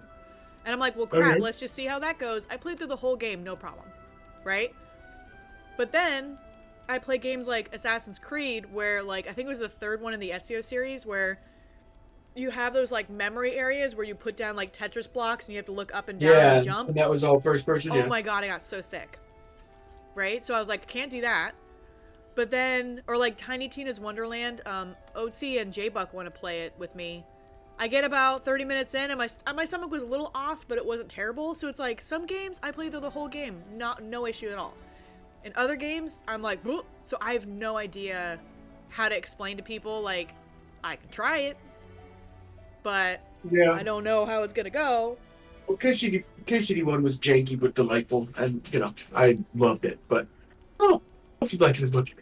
And I'm like, well, crap, let's just see how that goes. I played through the whole game, no problem. Right? But then, I play games like Assassin's Creed, where, like, I think it was the third one in the Ezio series, where you have those, like, memory areas where you put down, like, Tetris blocks and you have to look up and down and jump. And that was all first person, Oh my god, I got so sick. Right? So I was like, I can't do that. But then, or like Tiny Tina's Wonderland, Otzi and J-Buck want to play it with me. I get about 30 minutes in and my stomach was a little off, but it wasn't terrible. So it's like, some games, I play through the whole game. No issue at all. In other games, I'm like, bleh. So I have no idea how to explain to people, like, I can try it, but I don't know how it's gonna go. Well, KCD1 was janky but delightful, and, you know, I loved it, but, if you like it as much.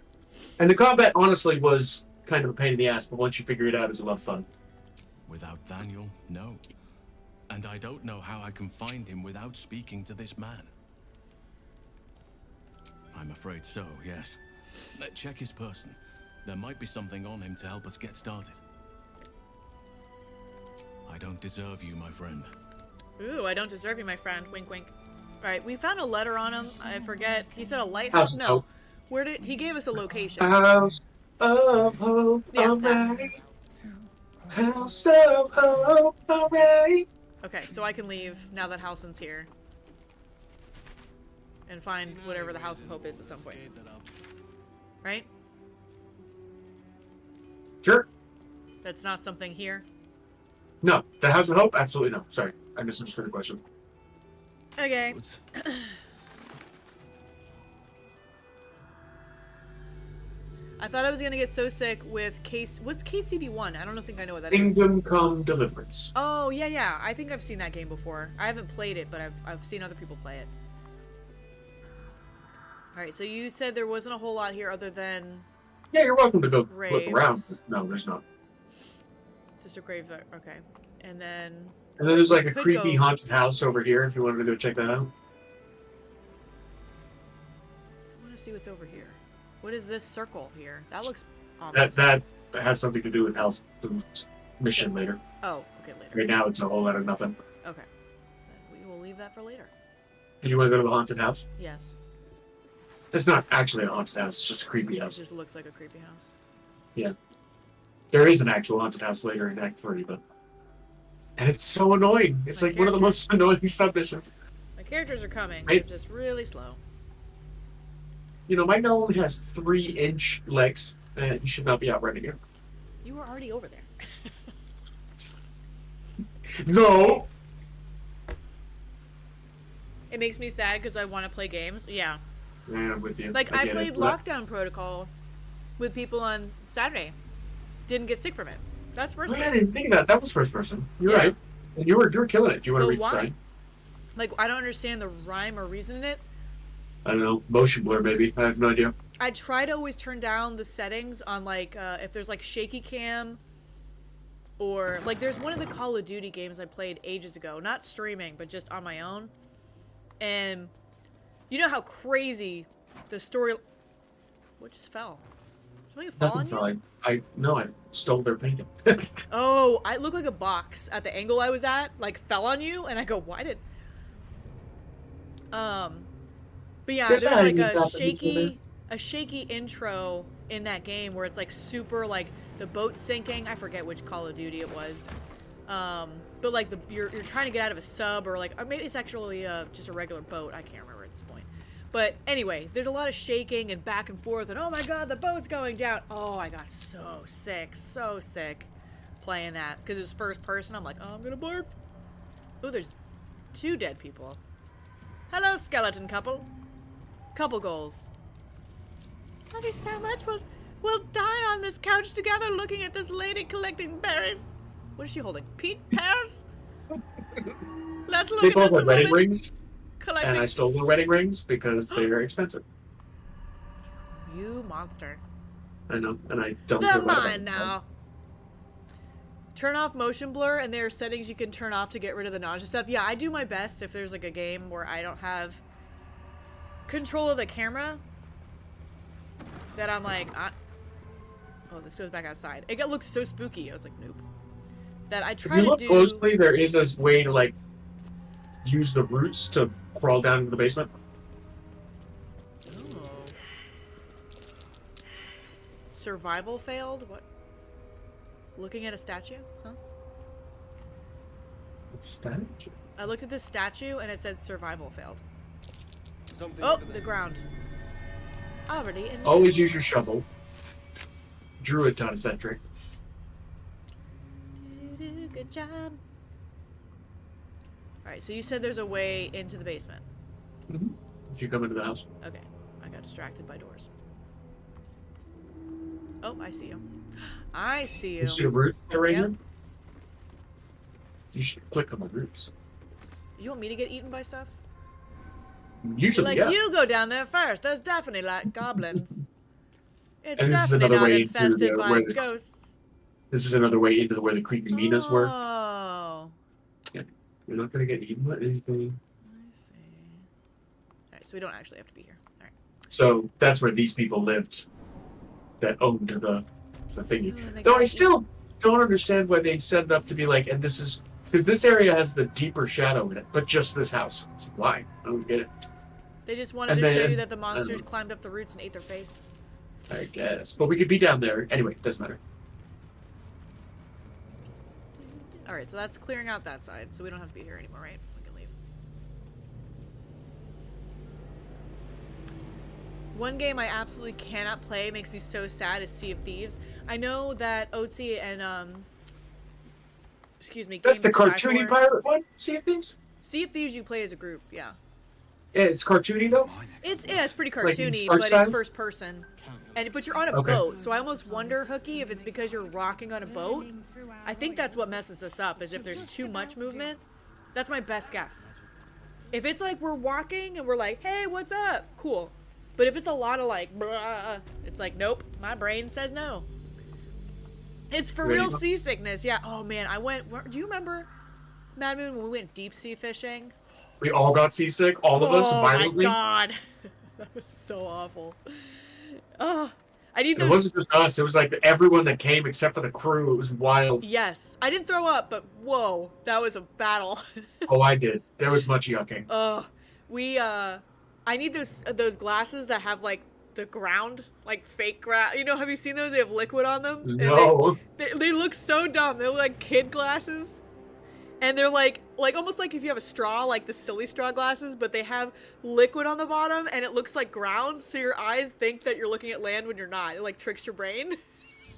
And the combat, honestly, was kind of a pain in the ass, but once you figure it out, it's a lot of fun. Without Daniel, no. And I don't know how I can find him without speaking to this man. I'm afraid so, yes. Check his person. There might be something on him to help us get started. I don't deserve you, my friend. Ooh, I don't deserve you, my friend. Wink, wink. Alright, we found a letter on him. I forget. He said a lighthouse? No. Where did... He gave us a location. House of Hope, alright. House of Hope, alright. Okay, so I can leave now that Halson's here. And find whatever the House of Hope is at some point. Right? Sure. That's not something here? No, the House of Hope? Absolutely no. Sorry, I misunderstood the question. Okay. I thought I was gonna get so sick with what's KCD1? I don't think I know what that is. Kingdom Come Deliverance. Oh, yeah. I think I've seen that game before. I haven't played it, but I've seen other people play it. Alright, so you said there wasn't a whole lot here other than... Yeah, you're welcome to go graves. look around. No, there's not. Just a grave, okay. And then there's like a creepy haunted house over here if you wanted to go check that out. I want to see what's over here. What is this circle here? That looks Almost. That has something to do with Halston's mission later. Oh, okay, later. Right now, it's a whole lot of nothing. Okay. Then we will leave that for later. Do you want to go to the haunted house? Yes. It's not actually a haunted house. It's just a creepy It house. just looks like a creepy house. Yeah. There is an actual haunted house later in Act 3, but... And it's so annoying. It's like one of the most annoying submissions. My characters are coming. Right. They're just really slow. You know, my gnome has 3-inch legs, and you should not be out running it. You were already over there. No! It makes me sad because I want to play games. Yeah. Yeah, I'm with you. Like, I get played it. Lockdown Protocol with people on Saturday. Didn't get sick from it. That's first Oh, yeah, I person. didn't think of that. That was first person. You're Yeah. right. And you were killing it. Do you want to But read the why? sign? Like, I don't understand the rhyme or reason in it. I don't know. Motion blur, maybe. I have no idea. I try to always turn down the settings on, like, if there's, like, shaky cam. Or, like, there's one of the Call of Duty games I played ages ago. Not streaming, but just on my own. And you know how crazy the story... What just fell? Something fall on Nothing you? fine. I stole their painting. Oh, I look like a box at the angle I was at, like, fell on you, and I go, why did... But yeah, there's like a shaky intro in that game where it's like super, like, the boat sinking. I forget which Call of Duty it was. But like you're trying to get out of a sub, or like, or maybe it's actually just a regular boat. I can't remember at this point. But anyway, there's a lot of shaking and back and forth, and oh my god, the boat's going down. Oh, I got so sick playing that because it was first person. I'm like, oh, I'm gonna barf. Oh, there's 2 dead people. Hello, skeleton couple. Couple goals. Love you so much. We'll die on this couch together, looking at this lady collecting berries. What is she holding? Pears? Let's look They at both this have wedding woman rings, collecting. and I stole the wedding rings because they are expensive. You monster. I know, and I don't They're feel bad about mine it. now. Turn off motion blur, and there are settings you can turn off to get rid of the nausea stuff. Yeah, I do my best if there's like a game where I don't have control of the camera. That I'm like, oh, this goes back outside. It looks so spooky. I was like, nope. That I If try you to look do. closely, there is this way to like use the roots to crawl down into the basement. Oh. Survival failed? What? Looking at a statue? Huh? Statue? I looked at this statue and it said survival failed. Something Oh, over there. the ground. Already in. Always use your shovel. Druid taught us that trick. Good job. Alright, so you said there's a way into the basement. Mm-hmm. If you come into the house. Okay, I got distracted by doors. Oh, I see you. I see you. You see the roots right Yep. here? You should click on the roots. You want me to get eaten by stuff? Usually, Like, yeah. you go down there first. There's definitely like goblins. It's And this is definitely another not way into infested the- by where the- ghosts. This is another way into where the creepy minas were. Oh. Yeah. You're not gonna get eaten by anything. I see. Alright, so we don't actually have to be here. Alright. So that's where these people lived that owned the thingy. Oh, they Though got I still don't understand why they set it up to be like, and this is because this area has the deeper shadow in it, but just this house. So why? I don't get it. They just wanted And to show then- you that the I monsters don't know. climbed up the roots and ate their face. I guess. But we could be down there. Anyway, doesn't matter. Alright, so that's clearing out that side, so we don't have to be here anymore, right? We can leave. One game I absolutely cannot play, makes me so sad, is Sea of Thieves. I know that Otzi and, excuse me, That's the Game of cartoony Skyfall- pirate one? Sea of Thieves? Sea of Thieves you play as a group, yeah. Yeah, it's cartoony though? It's pretty Like in cartoony, art but style? it's first person. But you're on a Okay. boat, so I almost wonder, Hookie, if it's because you're rocking on a boat. I think that's what messes us up, is if there's too much movement. That's my best guess. If it's like we're walking and we're like, hey, what's up? Cool. But if it's a lot of like, blah, it's like, nope, my brain says no. It's for Ready real to go? seasickness, yeah. Oh man, do you remember, Mad Moon, when we went deep sea fishing? We all got seasick, all of us, violently. Oh my god. That was so awful. Oh, I need It those. wasn't just us. It was like everyone that came except for the crew. It was wild. Yes. I didn't throw up, but whoa, that was a battle. Oh, I did. There was much yucking. I need those glasses that have like the ground, like fake grass. You know, have you seen those? They have liquid on them. No. And they look so dumb. They look like kid glasses. And they're like almost like if you have a straw, like the silly straw glasses, but they have liquid on the bottom and it looks like ground, so your eyes think that you're looking at land when you're not. It like tricks your brain.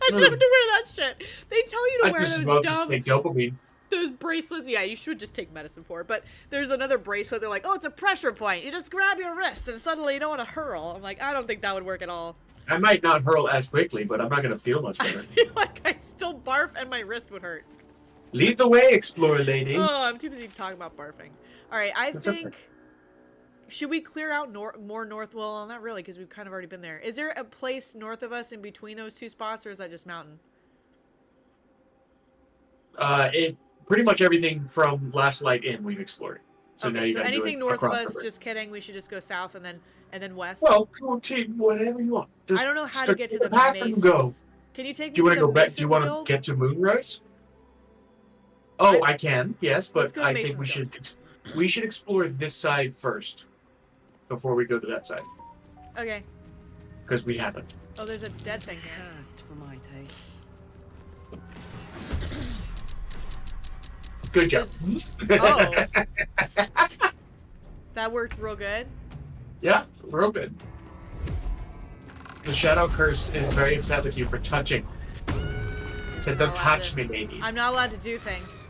I have to wear that shit. They tell you to wear just those love dumb to take dopamine. those bracelets. Yeah, you should just take medicine for it. But there's another bracelet. They're like, oh, it's a pressure point. You just grab your wrist and suddenly you don't want to hurl. I'm like, I don't think that would work at all. I might not hurl as quickly, but I'm not going to feel much better. I feel like I still barf and my wrist would hurt. Lead the way, Explorer Lady. Oh, I'm too busy talking about barfing. All right, I think... Okay. Should we clear out more north? Well, not really, because we've kind of already been there. Is there a place north of us in between those two spots, or is that just mountain? It pretty much everything from Last Light in we've explored. So now Okay, you so gotta do anything it north of across the us, river. just kidding. We should just go south and then west. Well, go take whatever you want. Just I don't know how to start get to the the path Masons. and go. Can you take me Do you want to to the go back? Masons Do you want to Guild? get to Moonrise? Oh, I can. Yes, Let's but go to I think we should explore this side first before we go to that side Okay. because we haven't. Oh, there's a dead thing here. Cursed for my taste. Good job. Oh. That worked real good. Yeah, real good. The Shadow Curse is very upset with you for touching. It said, "Don't touch me, lady." I'm not allowed to do things.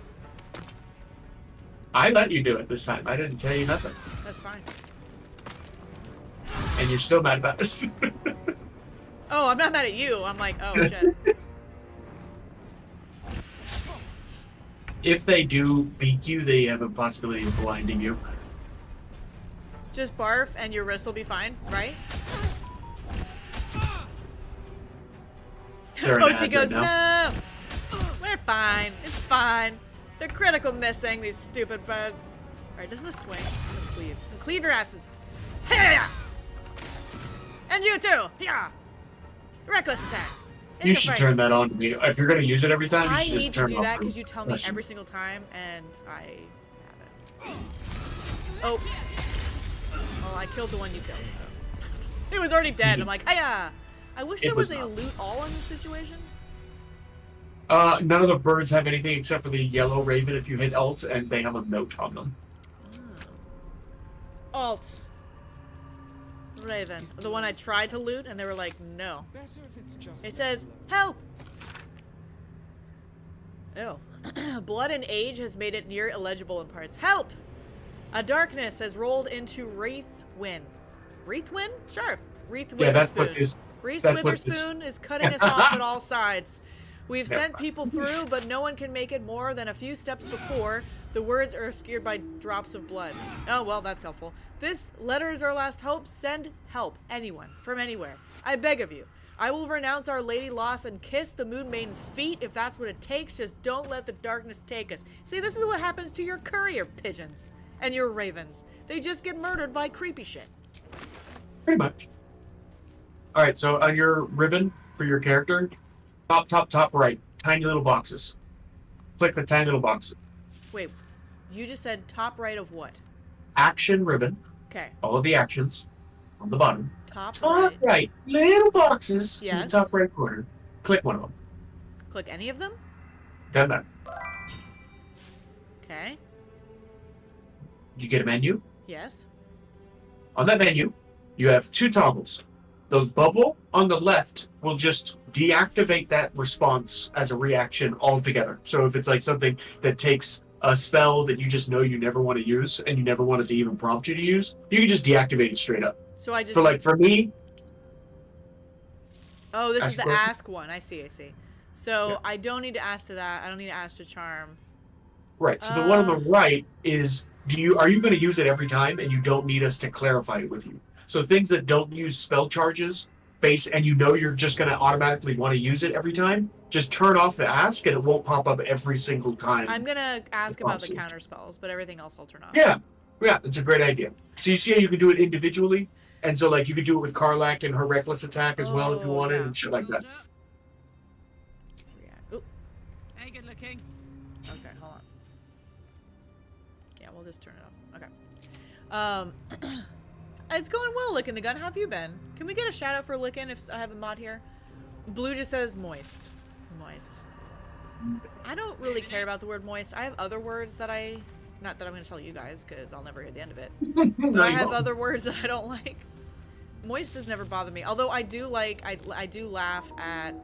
I let you do it this time. I didn't tell you nothing, That's fine. and you're still mad about it. Oh, I'm not mad at you. I'm like, oh shit. If they do beat you, they have a possibility of blinding you. Just barf and your wrist will be fine, right? They're in OT ads goes, right no! We're fine. It's fine. They're critical missing, these stupid birds. Alright, doesn't this swing? Cleave. Cleave your asses. Yeah! And you too! Yeah! Reckless attack. In You your should face. turn that on to me. If you're going to use it every time, you I should just need to turn do it off. that because you tell me Listen. every single time, and I haven't. Oh. Well, I killed the one you killed, so. It was already dead. I'm like, hiya! I wish It there was was a not. loot all in this situation. None of the birds have anything except for the yellow raven if you hit Alt, and they have a note on them. Alt. Raven. The one I tried to loot, and they were like, no. It says, help! Ew. Blood and age has made it near illegible in parts. Help! A darkness has rolled into Wraithwin. Wraithwin? Sure. Wreath Yeah, that's Witherspoon. what this. Reese That's what this. Witherspoon is cutting us off at all sides. We've Yeah. sent people through, but no one can make it more than a few steps before. The words are obscured by drops of blood. Oh, well, that's helpful. This letter is our last hope. Send help. Anyone. From anywhere. I beg of you. I will renounce our lady loss and kiss the Moon Maiden's feet if that's what it takes. Just don't let the darkness take us. See, this is what happens to your courier pigeons and your ravens. They just get murdered by creepy shit. Pretty much. All right, so on your ribbon for your character, top right, tiny little boxes. Click the tiny little boxes. Wait, you just said top right of what? Action ribbon. Okay. All of the actions on the bottom. Top Top right. right, little boxes in the Yes. top right corner. Click one of them. Click any of them? Doesn't matter. Okay. You get a menu. Yes. On that menu, you have two toggles. The bubble on the left will just deactivate that response as a reaction altogether. So if it's like something that takes a spell that you just know you never want to use and you never want it to even prompt you to use, you can just deactivate it straight up. So I just. For me, Oh, this is ask the question. ask one. I see. So Yeah. I don't need to ask to that. I don't need to ask to charm. right. So the one on the right is are you going to use it every time and you don't need us to clarify it with you? So things that don't use spell charges and you know you're just going to automatically want to use it every time, just turn off the ask and it won't pop up every single time. I'm gonna ask about the Awesome. counter spells, but everything else I'll turn off. Yeah, it's a great idea. So you see how you can do it individually? And so, like, you could do it with Karlak and her reckless attack as well if you wanted, yeah. and shit like that. Yeah. Oop. Hey, good looking. Okay, hold on. Yeah, we'll just turn it off. Okay. It's going well, Licking the Gun. How have you been? Can we get a shout out for Licking if I have a mod here? Blue just says moist. Moist. I don't really care about the word moist. I have other words that not that I'm going to tell you guys because I'll never hear the end of it. But I have other words that I don't like. Moist has never bothered me. Although I do like, I do laugh at,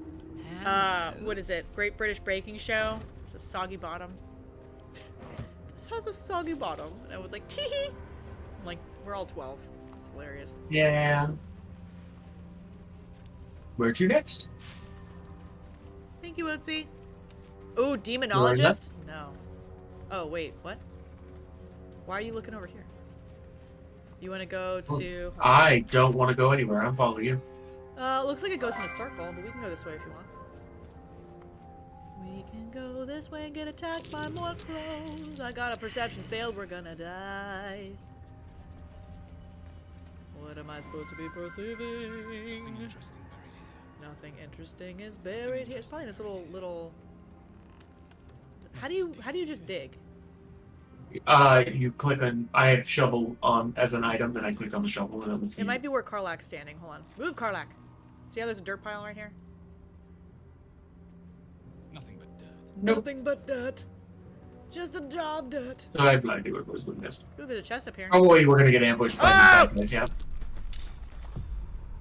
what is it? Great British Baking Show. It's a soggy bottom. This has a soggy bottom. And I was like, tee hee. I'm like, we're all 12. It's hilarious. Yeah. Where to next? Thank you, Ootsie. Ooh, demonologist? No. Oh, wait, what? Why are you looking over here? You want to go to... I don't want to go anywhere. I'm following you. Looks like it goes in a circle, but we can go this way if you want. We can go this way and get attacked by more crows. I got a perception failed. We're gonna die. What am I supposed to be perceiving? Nothing interesting is buried here. It's probably this little. How do you just dig? You click on. I have shovel on as an item, and I click on the shovel, and it lets me. It might be where Karlak's standing. Hold on. Move, Karlak. See how there's a dirt pile right here? Nothing but dirt. Nope. Nothing but dirt. Just a job dirt. So I have no idea what was with this. Ooh, there's a chest up here. Oh wait, we're gonna get ambushed by these bad guys. Yeah.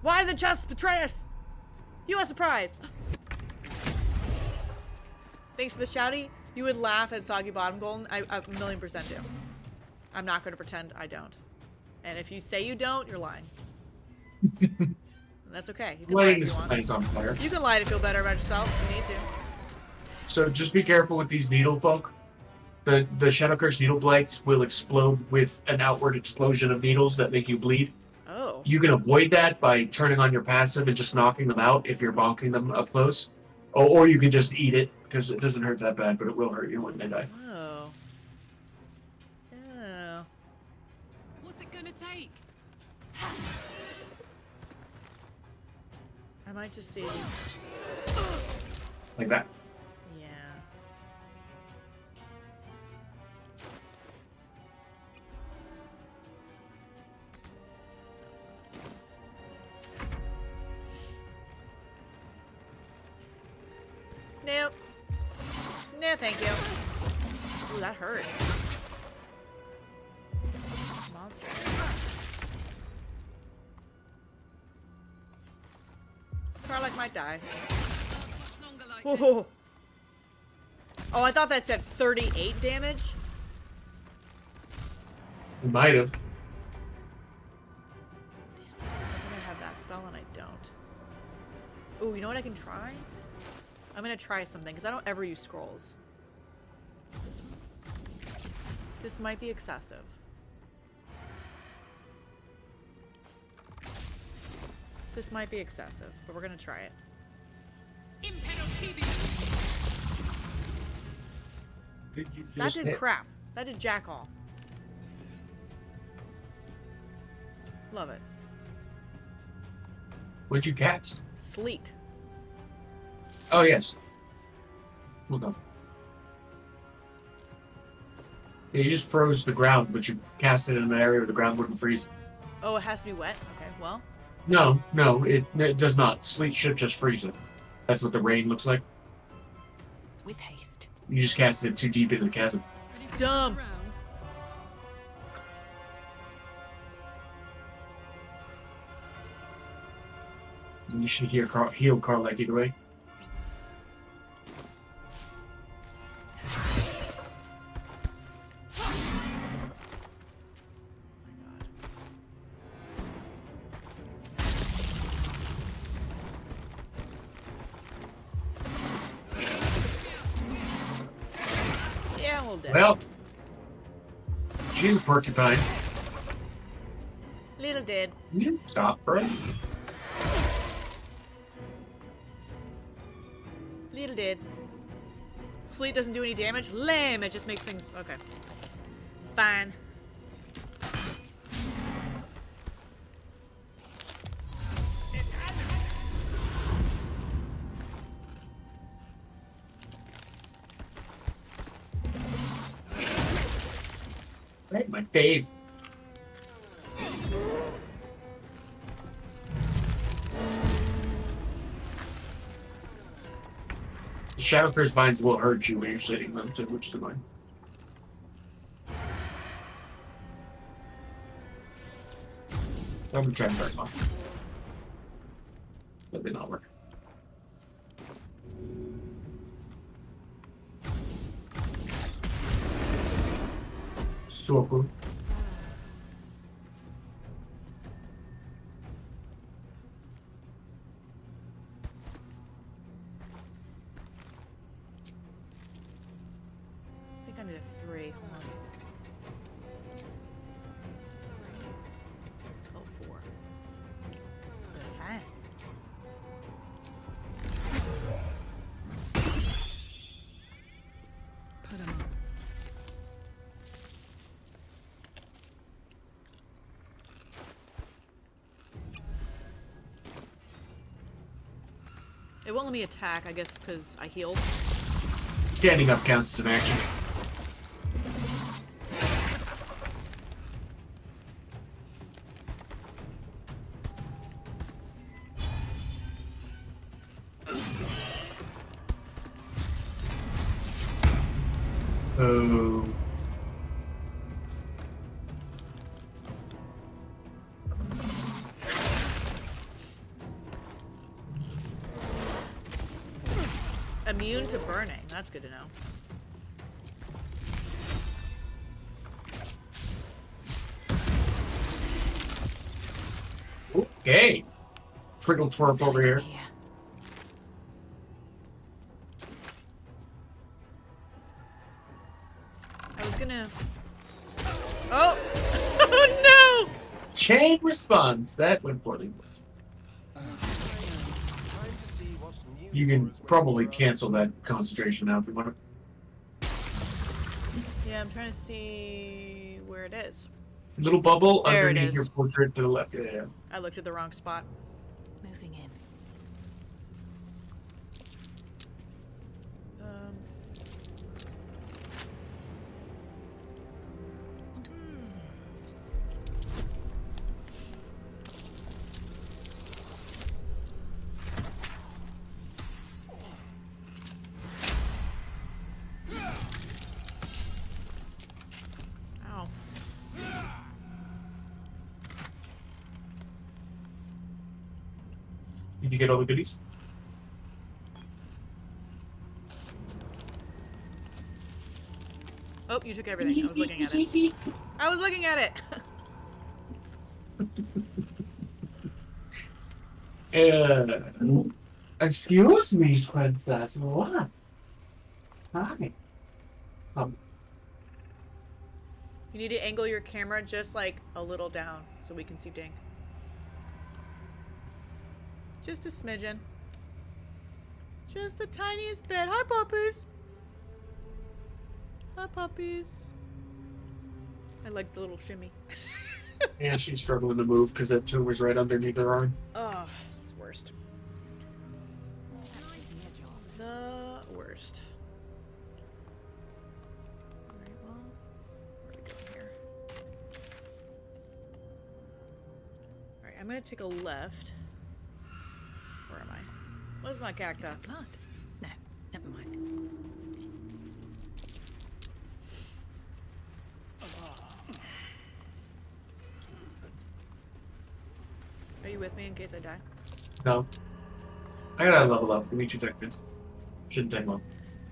Why did the chests betray us? You are surprised. Thanks for the shouty. You would laugh at Soggy Bottom Golden. I 1,000,000% do. I'm not going to pretend I don't. And if you say you don't, you're lying. And that's okay. You can lie if you want. On fire. You can lie to feel better about yourself if you need to. So just be careful with these needle folk. The Shadow Curse needle blights will explode with an outward explosion of needles that make you bleed. Oh. You can avoid that by turning on your passive and just knocking them out if you're bonking them up close. Or you can just eat it, because it doesn't hurt that bad, but it will hurt you when they die. Oh. Oh. What's it gonna take? I might just see. Like that. Yeah. Nope. No, thank you. Ooh, that hurt. Monster. Karlak might die. Whoa. Oh, I thought that said 38 damage. You might have. Damn, I think I have that spell and I don't. Ooh, you know what I can try? I'm gonna try something because I don't ever use scrolls. This might be excessive. This might be excessive, but we're gonna try it. That did crap. That did jack all. Love it. What'd you cast? Sleet. Oh, yes. Well done. Yeah, you just froze the ground, but you cast it in an area where the ground wouldn't freeze. Oh, it has to be wet? Okay, well. No, it does not. Sleet should just freeze it. That's what the rain looks like. With haste. You just casted it too deep into the chasm. Dumb. You should heal Karlak either way. Yeah, we'll do. Well, she's a porcupine. Little did. Stop, bro. Little did. Sleet doesn't do any damage. Lame. It just makes things... Okay. Fine. Right in my face. The Shadow Curse vines will hurt you when you're sitting them too, which is annoying. I'm gonna try and burn them off. That did not work. So good. I think I need a 3. Hold on. 3. 4. Fine. Put him up. It won't let me attack, I guess, because I healed. Standing up counts as an action. Oh. Immune to burning. That's good to know. Okay. Trickle twerp over here. I was gonna... Oh! Oh no! Chain response. That went poorly. You can probably cancel that concentration now if you want to. Yeah, I'm trying to see where it is. Little bubble There it underneath is. your portrait to the left. Yeah. I looked at the wrong spot. Moving in. Ow. Did you get all the goodies? Oh, you took everything. I was looking at it. I was looking at it. Excuse me, princess. What? Hi. You need to angle your camera just like a little down so we can see Dink. Just a smidgen. Just the tiniest bit. Hi, puppies. Hi, puppies. I like the little shimmy. Yeah, she's struggling to move because that tumor's right underneath her arm. Oh, it's the worst. The worst. Alright, well, where are we going here? Alright, I'm gonna take a left. Where am I? Where's my cacti? Blood? No, never mind. Are you with me in case I die? No. I gotta level up. Give me 2 seconds. Shouldn't take long.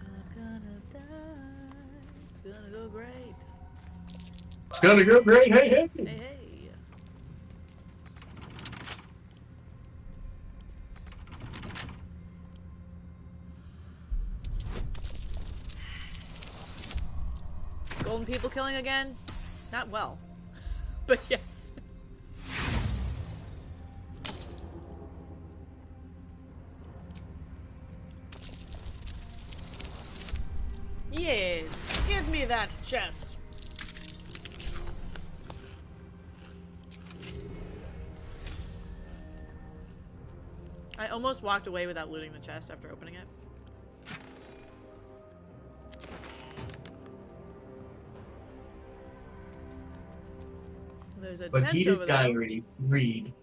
I'm gonna die. It's gonna go great. It's gonna go great. Hey, hey. Hey, hey. Golden people killing again? Not well. But yes. Yes, give me that chest. I almost walked away without looting the chest after opening it. There's a But tent Peter's over there. diary, read.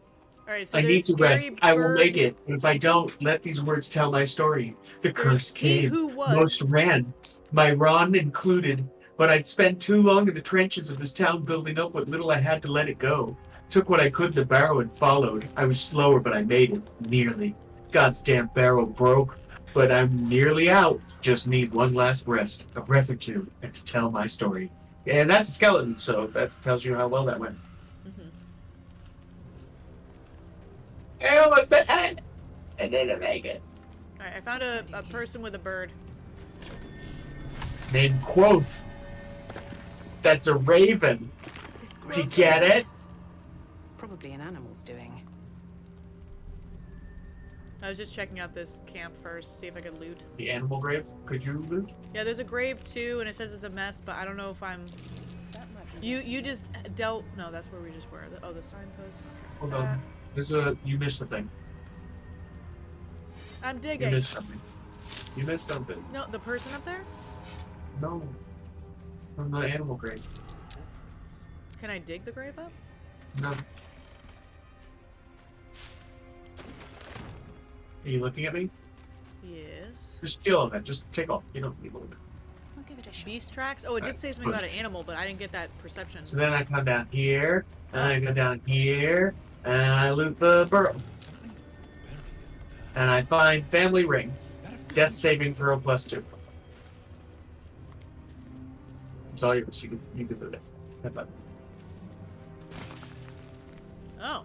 Alright, so I there's need to rest. scary I will make bird. it. If I don't, let these words tell my story. The curse he came. who was. Most ran, my Ron included. But I'd spent too long in the trenches of this town building up what little I had to let it go. Took what I could in the barrow and followed. I was slower, but I made it. Nearly. God's damn barrow broke. But I'm nearly out. Just need one last rest. A breath or two. And to tell my story. And that's a skeleton, so that tells you how well that went. I almost made it. I didn't make it. Alright, I found a person with a bird. Named Quoth. That's a raven. Do you get it? Probably an animal's doing. I was just checking out this camp first, see if I could loot. The animal grave? Could you loot? Yeah, there's a grave too, and it says it's a mess, but I don't know if I'm... You just dealt... No, that's where we just were. Oh, the signpost? Okay. Hold on. There's a... You missed a thing. I'm You digging. missed something. You missed something. No, the person up there? No. From the animal grave. Can I dig the grave up? No. Are you looking at me? Yes. Just steal that. Just take off. You don't need a little bit. I'll give it a shot. Beast tracks? Oh, it did say something about an animal, but I didn't get that perception. So then I come down here, and I go down here, and I loot the burrow. And I find family ring. Death saving throw +2. It's all yours. You can loot it. Have fun. Oh,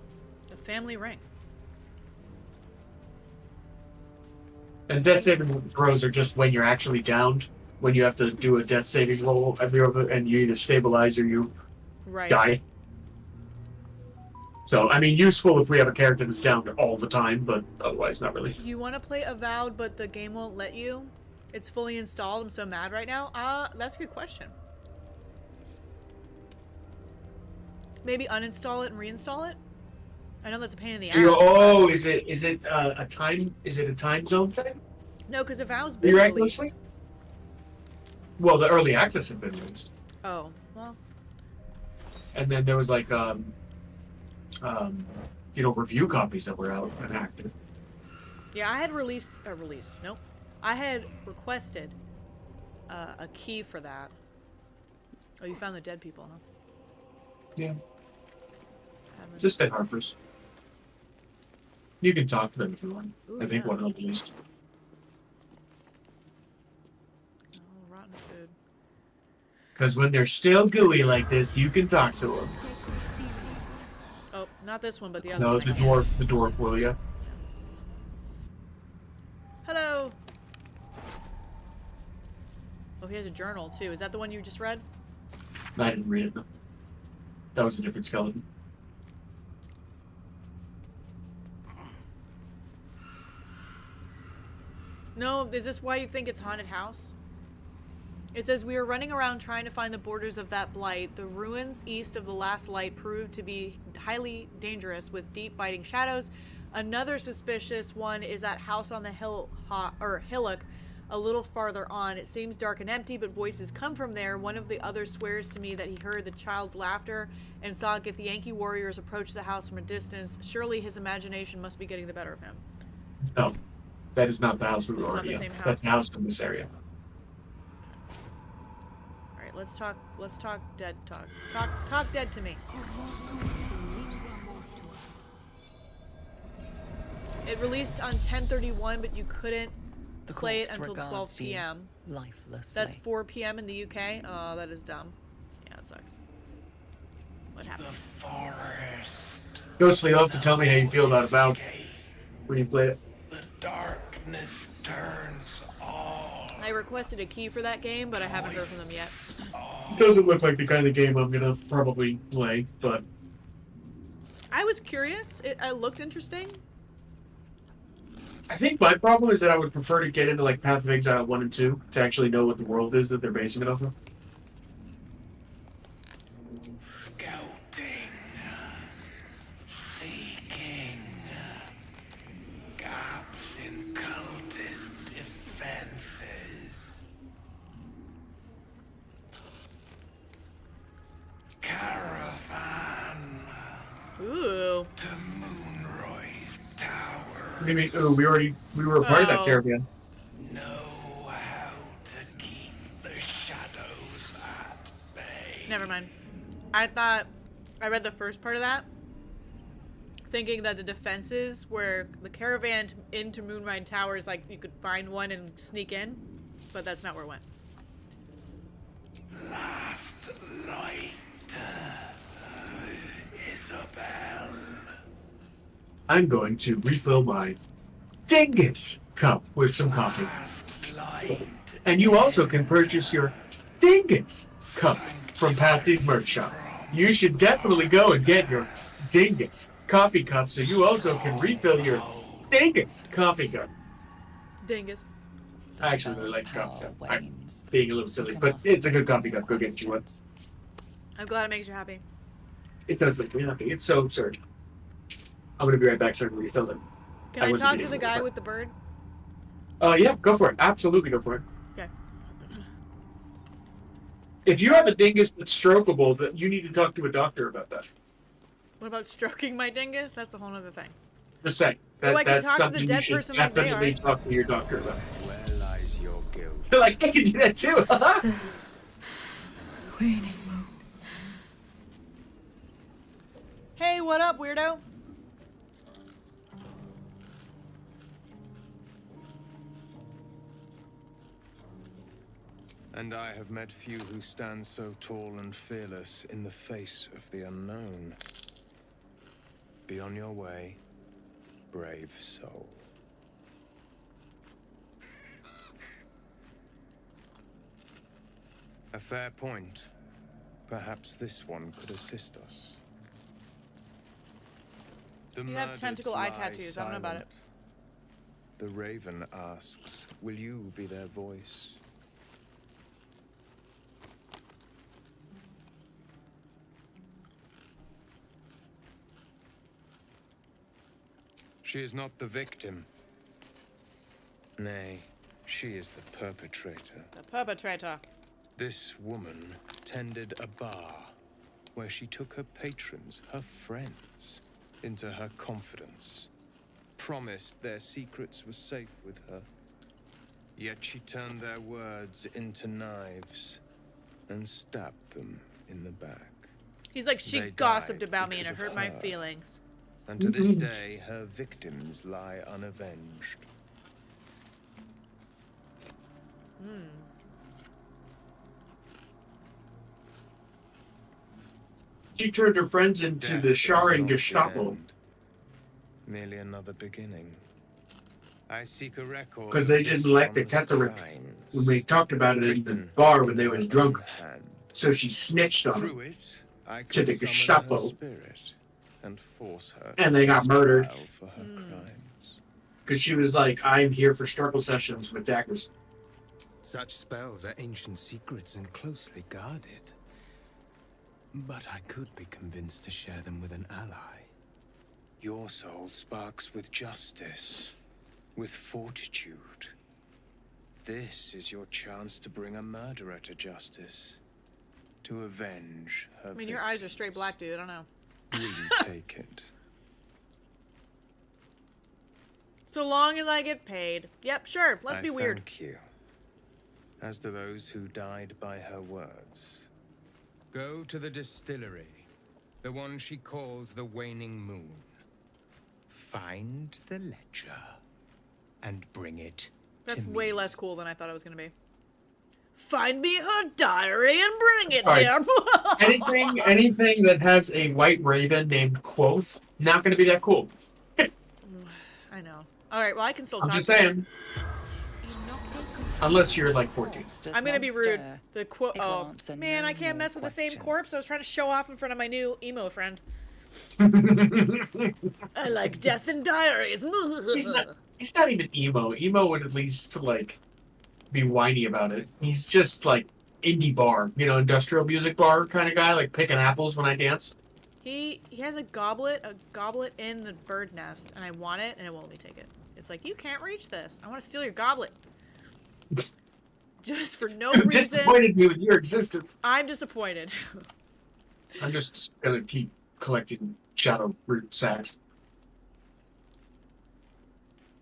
the family ring. And death saving throws are just when you're actually downed. When you have to do a death saving roll every over, and you either stabilize or you die. So, I mean, useful if we have a character that's downed all the time, but otherwise not really. You want to play Avowed, but the game won't let you? It's fully installed. I'm so mad right now. That's a good question. Maybe uninstall it and reinstall it? I know that's a pain in the ass. Oh, is it a time zone thing? No, because Avowed's been released. Miraculously? Well, the early access had been released. Oh, well. And then there was like review copies that were out and active. Yeah, I had nope. I had requested a key for that. Oh, you found the dead people, huh? Yeah. Just at Harper's. You can talk to them if you want. Ooh, I think yeah. one at least. Oh, rotten food. Because when they're still gooey like this, you can talk to them. Oh, not this one, but the other No, one. the dwarf will ya? Hello. Oh, he has a journal too. Is that the one you just read? I didn't read it. No. That was a different skeleton. No, is this why you think it's haunted house? It says, we are running around trying to find the borders of that blight. The ruins east of the last light proved to be highly dangerous with deep biting shadows. Another suspicious one is that house on the hillock a little farther on. It seems dark and empty, but voices come from there. One of the others swears to me that he heard the child's laughter and saw Githyanki warriors approach the house from a distance. Surely his imagination must be getting the better of him. No, that is not the house we were It's not already the in. same house. That's the house in this area. Alright, let's talk dead talk. Talk dead to me. It released on 10/31, but you couldn't play it until 12 p.m. Lifelessly. That's 4 p.m. in the UK. Oh, that is dumb. Yeah, it sucks. What happened? Ghostly, you'll have to tell me how you feel about Avowed when you play it. Darkness turns all. I requested a key for that game, but I haven't heard from them yet. It doesn't look like the kind of game I'm gonna probably play, but I was curious. It looked interesting. I think my problem is that I would prefer to get into like Path of Exile 1 and 2 to actually know what the world is that they're basing it off of. Scouting, seeking, gaps in cultist defenses. Caravan to Moonroy's tower. What do you mean? Oh, we were a part of that caravan. Know how to keep the shadows at bay. Never mind. I read the first part of that, thinking that the defenses were the caravan into Moonrise Towers, like you could find one and sneak in, but that's not where it went. Last light, Isabel. I'm going to refill my dingus cup with some coffee. And you also can purchase your dingus cup from Patsy's merch shop. You should definitely go and get your dingus coffee cup so you also can refill your dingus coffee cup. Dingus. I actually really like coffee cup. I'm being a little silly, but it's a good coffee cup. Go get you one. I'm glad it makes you happy. It does make me happy. It's so absurd. I'm going to be right back so I can refill them. Can I talk to the guy with the bird? Yeah, go for it. Absolutely go for it. Okay. If you have a dingus that's strokeable, that you need to talk to a doctor about that. What about stroking my dingus? That's a whole other thing. Just saying. Oh, I can That's talk to something the you dead should person like they definitely are. talk to your doctor about. Where lies your guilt? You're like, I can do that too. Waning moon. Hey, what up, weirdo? And I have met few who stand so tall and fearless in the face of the unknown. Be on your way, brave soul. A fair point. Perhaps this one could assist us. The You have murdered tentacle eye lie tattoos. I don't know about it. silent. The raven asks, will you be their voice? She is not the victim. Nay, she is the perpetrator. The perpetrator. This woman tended a bar where she took her patrons, her friends, into her confidence, promised their secrets were safe with her. Yet she turned their words into knives and stabbed them in the back. He's like, she They gossiped died about me and it because hurt of my her. feelings. And to this day, her victims lie unavenged. She turned her friends into Death the is Sharon not the Gestapo. end, merely another beginning. I seek a record. Because they didn't like the Catholic when they talked about it in the bar when they was drunk. So she snitched on Through them it, I to could the summon her Gestapo. spirit and force her And to they got face murdered. trial for her crimes. Because she was like, I'm here for struggle sessions with daggers. Such spells are ancient secrets and closely guarded. But I could be convinced to share them with an ally. Your soul sparks with justice, with fortitude. This is your chance to bring a murderer to justice, to avenge her I mean, your eyes are straight black, dude. I don't know. Will you take it? So long as I get paid. Yep, sure. Let's I be weird. Thank you. As to those who died by her words, go to the distillery, the one she calls the Waning Moon. Find the ledger and bring it That's to way me. less cool than I thought it was going to be. Find me her diary and bring it All right. here. anything that has a white raven named Quoth, not going to be that cool. I know. All right, well, I can still I'm talk. just to saying. Unless you're like 14. I'm gonna be rude. The quote. It Oh wants a man, no I can't more mess with the same questions. corpse. I was trying to show off in front of my new emo friend. I like death and diaries. He's not even emo. Emo would at least like be whiny about it. He's just like indie bar, industrial music bar kind of guy, like picking apples when I dance. He has a goblet in the bird nest, and I want it, and it won't let me take it. It's like, you can't reach this. I want to steal your goblet. Just for no You reason. disappointed me with your existence. I'm disappointed. I'm just gonna keep collecting shadow root sacks.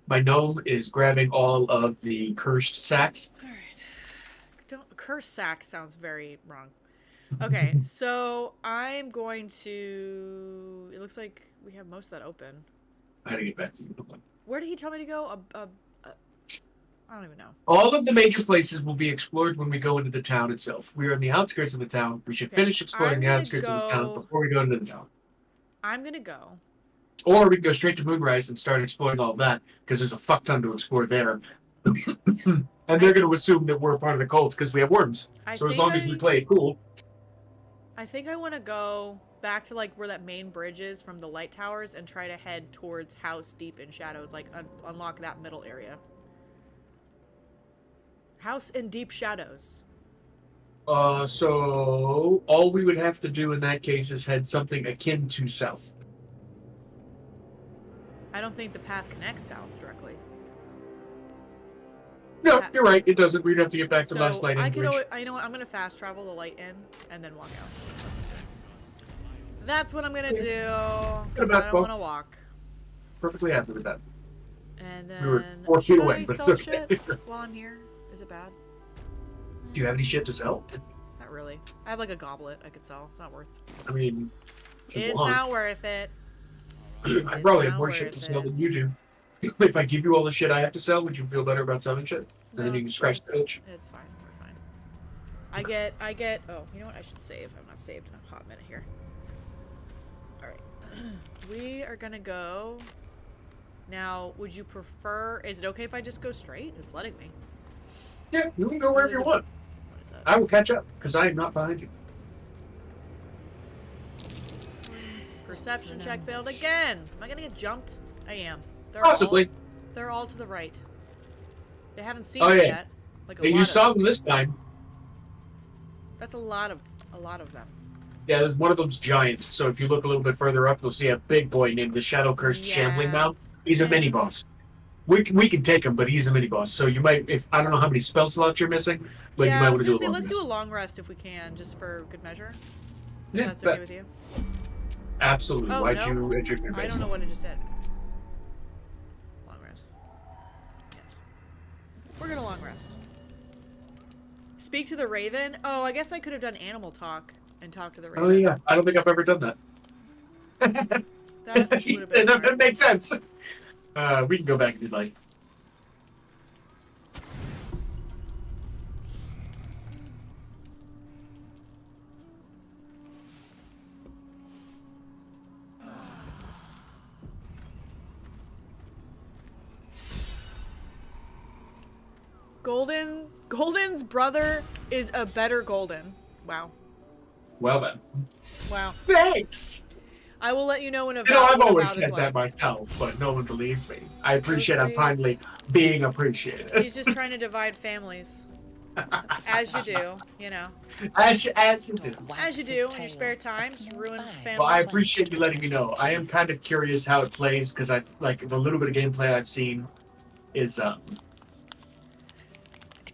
My gnome is grabbing all of the cursed sacks. All right. Don't curse sack sounds very wrong. Okay, so I'm going to. It looks like we have most of that open. I gotta get back to you. Where did he tell me to go? I don't even know. All of the major places will be explored when we go into the town itself. We are in the outskirts of the town. We should finish exploring the outskirts of the town before we go into the town. I'm gonna go. Or we can go straight to Moonrise and start exploring all of that, because there's a fuck ton to explore there. And they're going to assume that we're a part of the cult because we have worms. So as long as we play it cool. I think I want to go back to like where that main bridge is from the light towers and try to head towards House Deep in Shadows, like unlock that middle area. House in Deep Shadows. So all we would have to do in that case is head something akin to south. I don't think the path connects south directly. No, you're right. It doesn't. We'd have to get back to So Last Light I in could Bridge. always, you know what? I'm gonna fast travel the light in and then walk out. That's what I'm gonna do. I don't want to walk. Perfectly happy with that. And We were then 4 feet should away, I but it's sell okay. shit while I'm here? Is it bad? Do you have any shit to sell? Not really. I have like a goblet I could sell. It's not worth. I mean, if you It's want. not worth it. I probably have not more worth shit to sell it. than you do. If I give you all the shit I have to sell, would you feel better about selling shit? And then you can scratch the itch. It's fine. We're fine. I get. Oh, you know what? I should save. I'm not saved in a hot minute here. All right. We are gonna go. Now, would you prefer? Is it okay if I just go straight? It's letting me. Yeah, you can go wherever you want. What is that? I will catch up because I am not behind you. Perception check failed again. Am I gonna get jumped? I am. Possibly. They're all to the right. They haven't seen Oh me yeah. yet. Like Hey, you saw them this time. That's a lot of them. Yeah, there's one of them's giant. So if you look a little bit further up, you'll see a big boy named the Shadow Cursed Shambling Mount. He's a mini boss. We can take him, but he's a mini boss. So you might, if I don't know how many spell slots you're missing, but you might want to do a long let's rest. do a long rest if we can, just for good measure. Yeah, If that's okay with you. Absolutely. Oh, Why'd no. you enter your I base? don't know what it just said. Long rest. Yes. We're gonna long rest. Speak to the raven. Oh, I guess I could have done animal talk and talk to the raven. Oh yeah, I don't think I've ever done that. That would have been That makes sense. We can go back if you'd like. Golden's brother is a better Golden. Wow. Well then. Wow. Thanks. I will let you know when a You know, I've when always Avowed is said that live. myself, but no one believed me. I appreciate I'm Please. finally being appreciated. He's just trying to divide families. As you do, you know. As you do. As you do in your spare time, just ruin families. Well, I appreciate you letting me know. I am kind of curious how it plays because I've like the little bit of gameplay I've seen is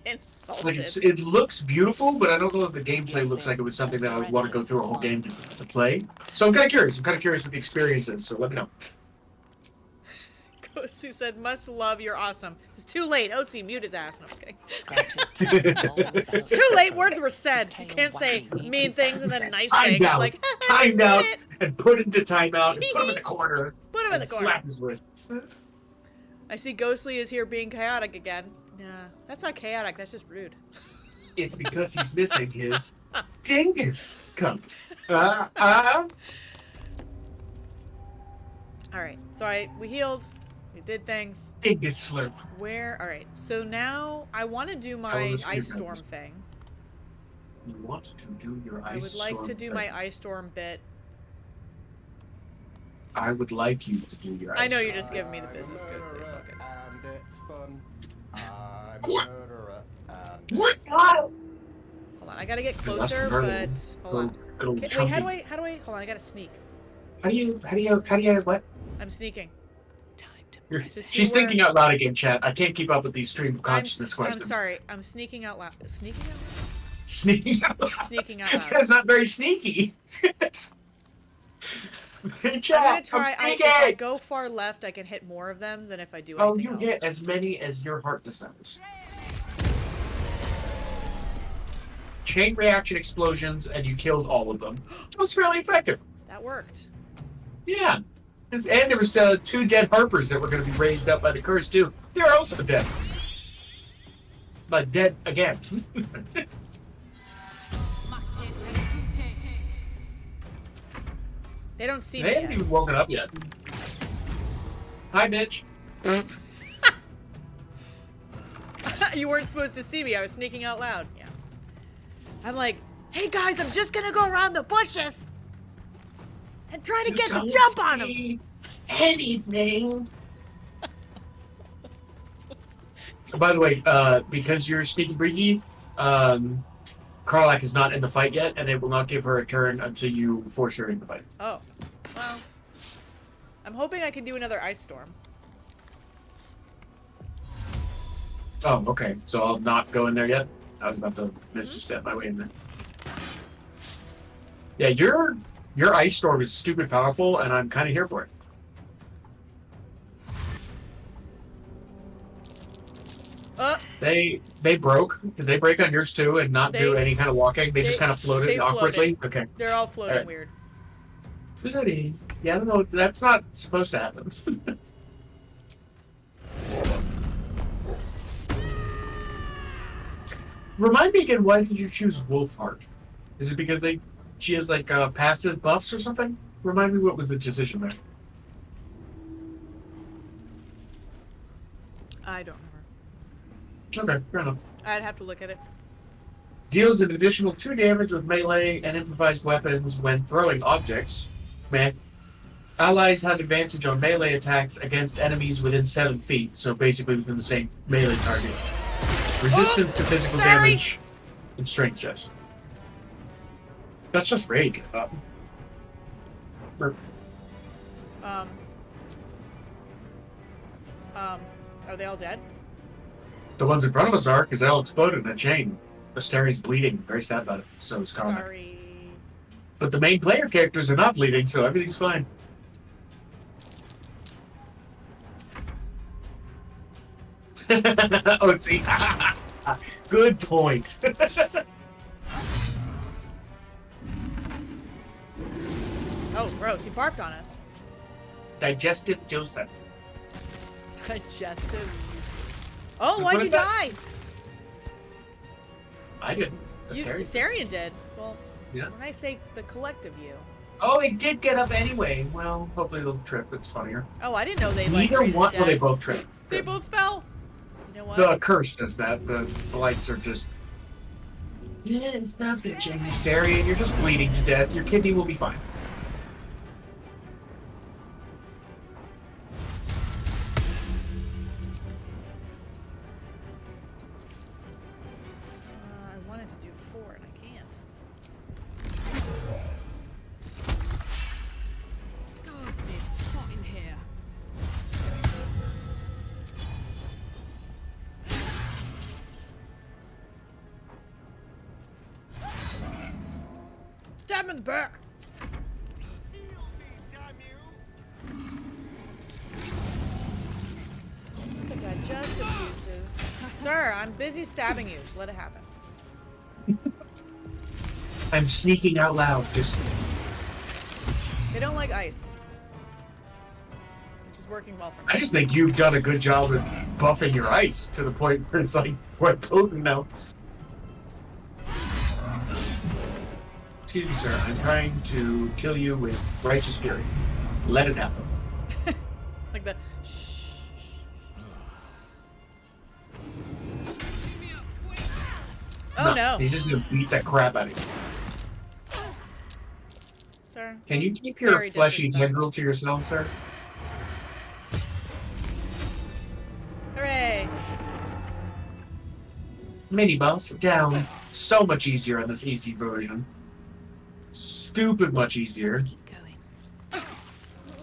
Insulted. like it looks beautiful, but I don't know if the gameplay looks like it was something that I would want to go through a whole game to play. So I'm kind of curious. I'm kind of curious what the experience is. So let me know. Ghosty said, "Must love, you're awesome." It's too late. Otzi, mute his ass. No, I'm just kidding. It's too late. Words were said. You can't say mean things and then nice Timed things. out. Like Timed did out it. and put into timeout and put him in the corner. Put him in and the corner. slap his wrists. I see Ghostly is here being chaotic again. Nah, that's not chaotic. That's just rude. It's because he's missing his dingus cup. All right. So we healed. We did things. Dingus slurp. Where? All right. So now I want to do How my was your ice storm guys'? thing. You want to do your I ice would like storm to do thing. my ice storm bit. I would like you to do your ice I know you're storm. just giving me the business, Ghostly. It's okay. And it's fun. I'm a murderer. And What? Hold on, I gotta get Dude, that's closer, murder. but hold on. Good old Okay, wait, chunky. how do I? Hold on, I gotta sneak. How do you, what? I'm sneaking. You're, To see she's where- thinking out loud again, chat. I can't keep up with these stream of consciousness I'm questions. sorry. I'm sneaking out loud. Sneaking out loud? Sneaking out loud. Sneaking out loud. That's not very sneaky. I'm gonna try. If I go far left, I can hit more of them than if I do anything you else. hit as many as your heart desires. Chain reaction explosions, and you killed all of them. It was fairly effective. That worked. Yeah. And there was 2 dead Harpers that were going to be raised up by the curse, too. They're also dead. But dead again. They don't see me They yet. haven't even woken up yet. Hi, bitch. You weren't supposed to see me. I was sneaking out loud. Yeah. I'm like, hey guys, I'm just gonna go around the bushes and try to get the jump on them. Anything. By the way, because you're sneaky breaky, Karlak is not in the fight yet, and it will not give her a turn until you force her in the fight. Oh, well, I'm hoping I can do another ice storm. Oh, okay. So I'll not go in there yet. I was about to misstep my way in there. Yeah, your ice storm is stupid powerful, and I'm kind of here for it. They broke. Did they break on yours too, and not do any kind of walking? They just kind of floated awkwardly. Okay. They're all floating Right. weird. Floaty. Yeah, I don't know. That's not supposed to happen. Remind me again, why did you choose Wolfheart? Is it because she has like passive buffs or something? Remind me what was the decision there. I don't remember. Okay, fair enough. I'd have to look at it. Deals an additional 2 damage with melee and improvised weapons when throwing objects. Man. Allies have advantage on melee attacks against enemies within 7 feet, so basically within the same melee target. Resistance to physical damage and strength checks. That's just rage. Are they all dead? The ones in front of us are, because they all exploded in a chain. Asteri's bleeding. Very sad about it. So is Karnak. Sorry. But the main player characters are not bleeding, so everything's fine. Oh, see. Good point. Oh, gross. He barked on us. Digestive Joseph. Digestive. Oh, That's why'd what you I said. die? I didn't. Asteri. Astarion did. Well, Yeah. when I say the collective you. Oh, they did get up anyway. Well, hopefully they'll trip. It's funnier. Oh, I didn't know they Neither raised one. the Well, they dead. both trip. They both fell. You know what? The curse does that. The lights are just. Yeah, stop bitching, Astarion. You're just bleeding to death. Your kidney will be fine. I wanted to do 4 and I can't. God, it's hot in here. Stab him in the back. The digestive juices. Sir, I'm busy stabbing you. Just let it happen. I'm sneaking out loud. Just. They don't like ice. Which is working well for me. I just think you've done a good job of buffing your ice to the point where it's like quite potent now. Excuse me, sir. I'm trying to kill you with righteous fury. Let it happen. Like the Oh no. He's just gonna beat the crap out of you. Sir. Can you keep your Very fleshy disrespectful. tendril to yourself, sir? Hooray. Mini boss down. So much easier on this easy version. Stupid much easier.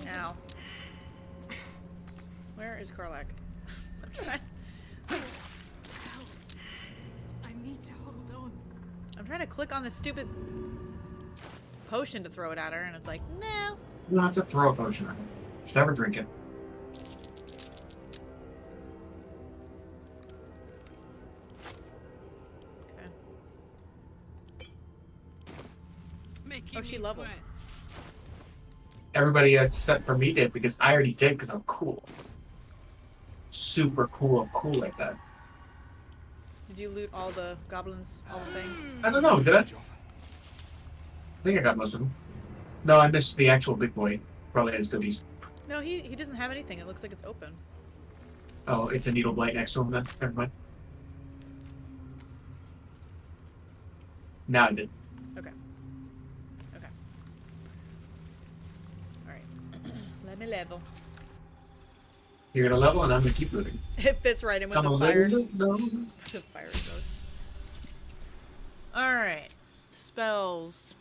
Ow. Where is Karlak? I'm trying. I need to hold on. I'm trying to click on the stupid potion to throw it at her, and it's like, no. You don't have to throw a potion at it. Just have her drink it. Oh, she leveled. Everybody except for me did, because I already did, because I'm cool. Super cool. I'm cool like that. Did you loot all the goblins, all the things? I don't know, did I? I think I got most of them. No, I missed the actual big boy. Probably has goodies. No, he doesn't have anything. It looks like it's open. Oh, it's a needle blight next to him then. Never mind. Now I did. Okay. Okay. Alright. Let me level. You're gonna level and I'm gonna keep looting. It fits right in with the fire. The fire ghosts. Alright. Spells.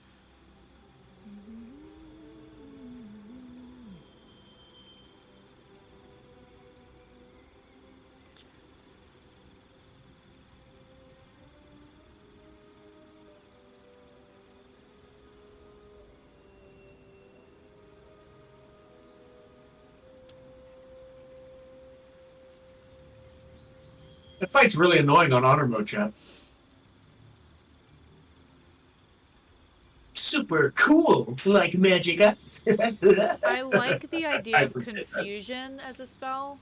That fight's really annoying on honor mode, chat. Super cool, like magic eyes. I like the idea of confusion as a spell.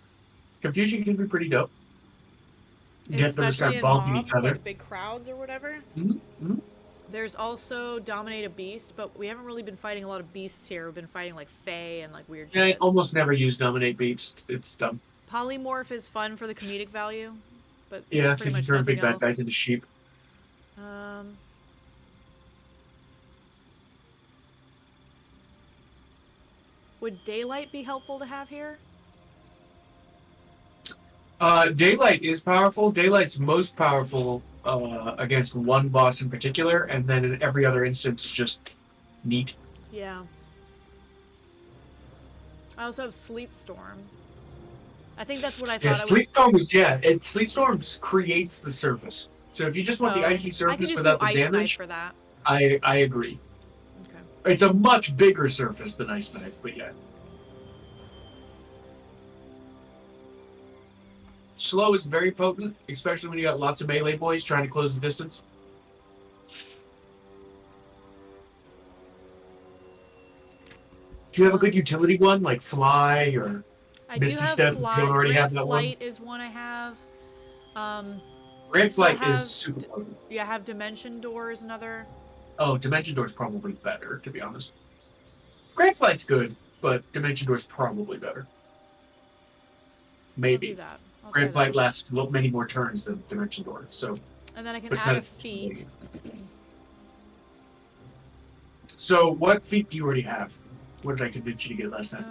Confusion can be pretty dope. Get them to Especially start in bumping mobs, each other. like big crowds or whatever. Mm-hmm. There's also Dominate a Beast, but we haven't really been fighting a lot of beasts here. We've been fighting like Fae and like weird Yeah, I shit. almost never use Dominate Beats. It's dumb. Polymorph is fun for the comedic value, but Yeah, pretty because you much turn big nothing bad else. guys into sheep. Would Daylight be helpful to have here? Daylight is powerful. Daylight's most powerful against one boss in particular, and then in every other instance, it's just neat. Yeah. I also have Sleet Storm. I think that's what I Yeah, thought. Sleet Storms. Yeah, Sleet Storms creates the surface. So if you just want the icy I could surface just without do the Ice Knife damage, for that. I agree. Okay. It's a much bigger surface than Ice Knife, but yeah. Slow is very potent, especially when you got lots of melee boys trying to close the distance. Do you have a good utility one, like Fly or I Misty do have Step, if Fly. you don't already Grand have that one? Flight is one I have. Grand still Flight have is super potent. Yeah, I have Dimension Door is another. Oh, Dimension Door's probably better, to be honest. Grand Flight's good, but Dimension Door's probably better. Maybe. I'll do that. I'll Grand try Flight that. lasts many more turns than Dimension Door, so. And then I can but it's add not a as feat. So, what feat do you already have? What did I convince you to get last time?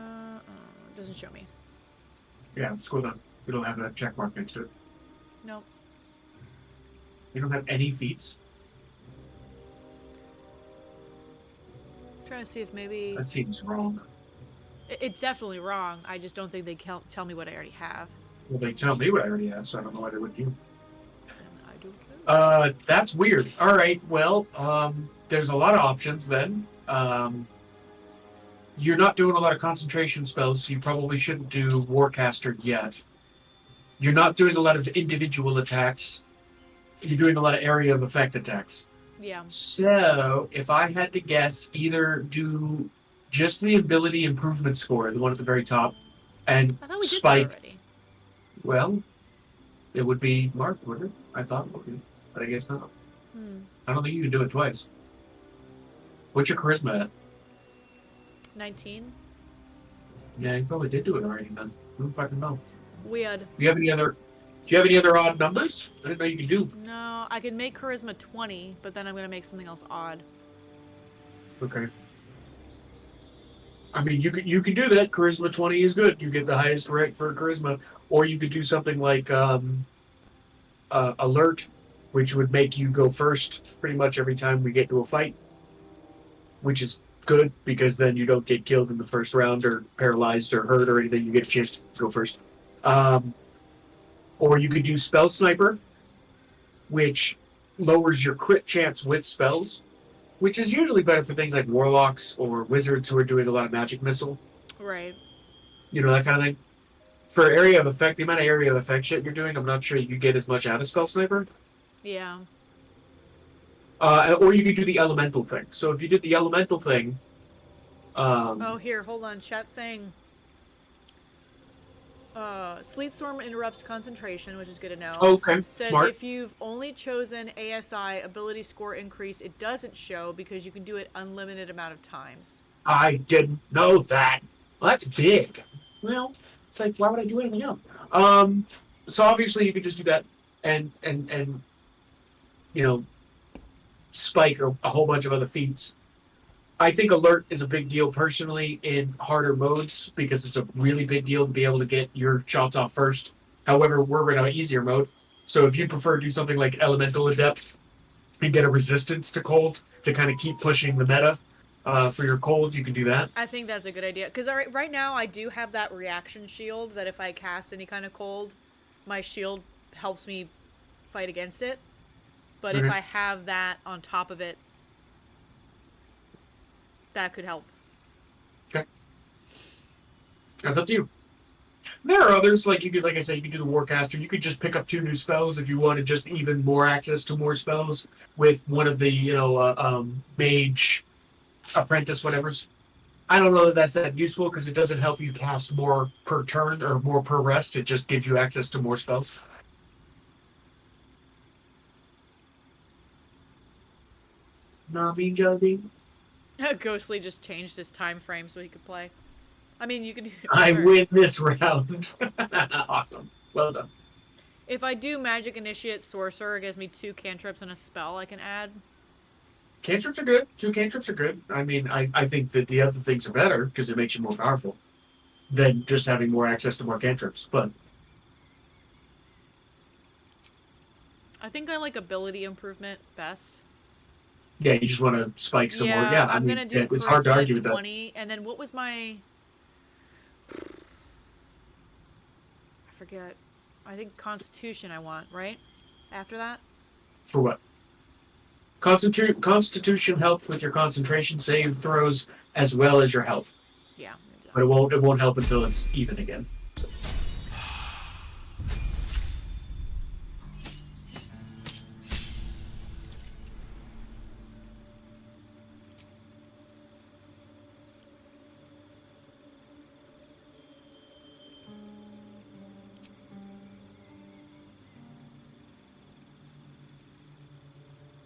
It doesn't show me. Yeah, scroll down. It'll have a check mark next to it. Nope. You don't have any feats? Trying to see if maybe That seems wrong. it's definitely wrong. I just don't think they tell me what I already have. Well, they tell me what I already have, so I don't know why they would you. I don't know. That's weird. All right, well, there's a lot of options then. You're not doing a lot of concentration spells, so you probably shouldn't do Warcaster yet. You're not doing a lot of individual attacks. You're doing a lot of area of effect attacks. Yeah. So, if I had to guess, either do just the ability improvement score, the one at the very top, and I thought we did that spike. already. Well, it would be marked, wouldn't it? I thought it would be, but I guess not. I don't think you can do it twice. What's your charisma at? 19. Yeah, you probably did do it already, then. Who fucking know? Weird. Do you have any other odd numbers? I didn't know you could do. No, I can make charisma 20, but then I'm gonna make something else odd. Okay. I mean, you can do that. Charisma 20 is good. You get the highest rank for charisma, or you could do something like alert, which would make you go first pretty much every time we get to a fight, which is good because then you don't get killed in the first round or paralyzed or hurt or anything. You get a chance to go first. Or you could do spell sniper, which lowers your crit chance with spells. which is usually better for things like warlocks or wizards who are doing a lot of magic missile. Right. You know, that kind of thing. For area of effect, the amount of area of effect shit you're doing, I'm not sure you could get as much out of Spell Sniper. Yeah. Or you could do the elemental thing. So if you did the elemental thing, Oh, here, hold on. Chat saying Sleet Storm interrupts concentration, which is good to know. Okay, Said smart. if you've only chosen ASI ability score increase, it doesn't show because you can do it unlimited amount of times. I didn't know that. Well, that's big. Well, it's like, why would I do anything else? So obviously you could just do that and you know, spike a whole bunch of other feats. I think alert is a big deal personally in harder modes because it's a really big deal to be able to get your shots off first. However, we're in an easier mode. So if you prefer to do something like Elemental Adept and get a resistance to cold to kind of keep pushing the meta for your cold, you can do that. I think that's a good idea. Because right now I do have that reaction shield that if I cast any kind of cold, my shield helps me fight against it. But if I have that on top of it, that could help. Okay. That's up to you. There are others, like you could, like I said, you could do the Warcaster. You could just pick up 2 new spells if you wanted just even more access to more spells with one of the, mage, apprentice, whatever's. I don't know that that's that useful because it doesn't help you cast more per turn or more per rest. It just gives you access to more spells. Nami Jody. Ghostly just changed his time frame so he could play. I mean, you could do. I win this round. Awesome. Well done. If I do Magic Initiate Sorcerer, it gives me 2 cantrips and a spell I can add. Cantrips are good. 2 cantrips are good. I mean, I think that the other things are better because it makes you more powerful than just having more access to more cantrips. But I think I like ability improvement best. yeah, you just want to spike some more. Yeah, I'm gonna do it's hard to Charisma argue with that. 20, and then what was my? I forget. I think Constitution I want, right? After that? For what? Constitution helps with your concentration save throws as well as your health. Yeah. But it won't help until it's even again.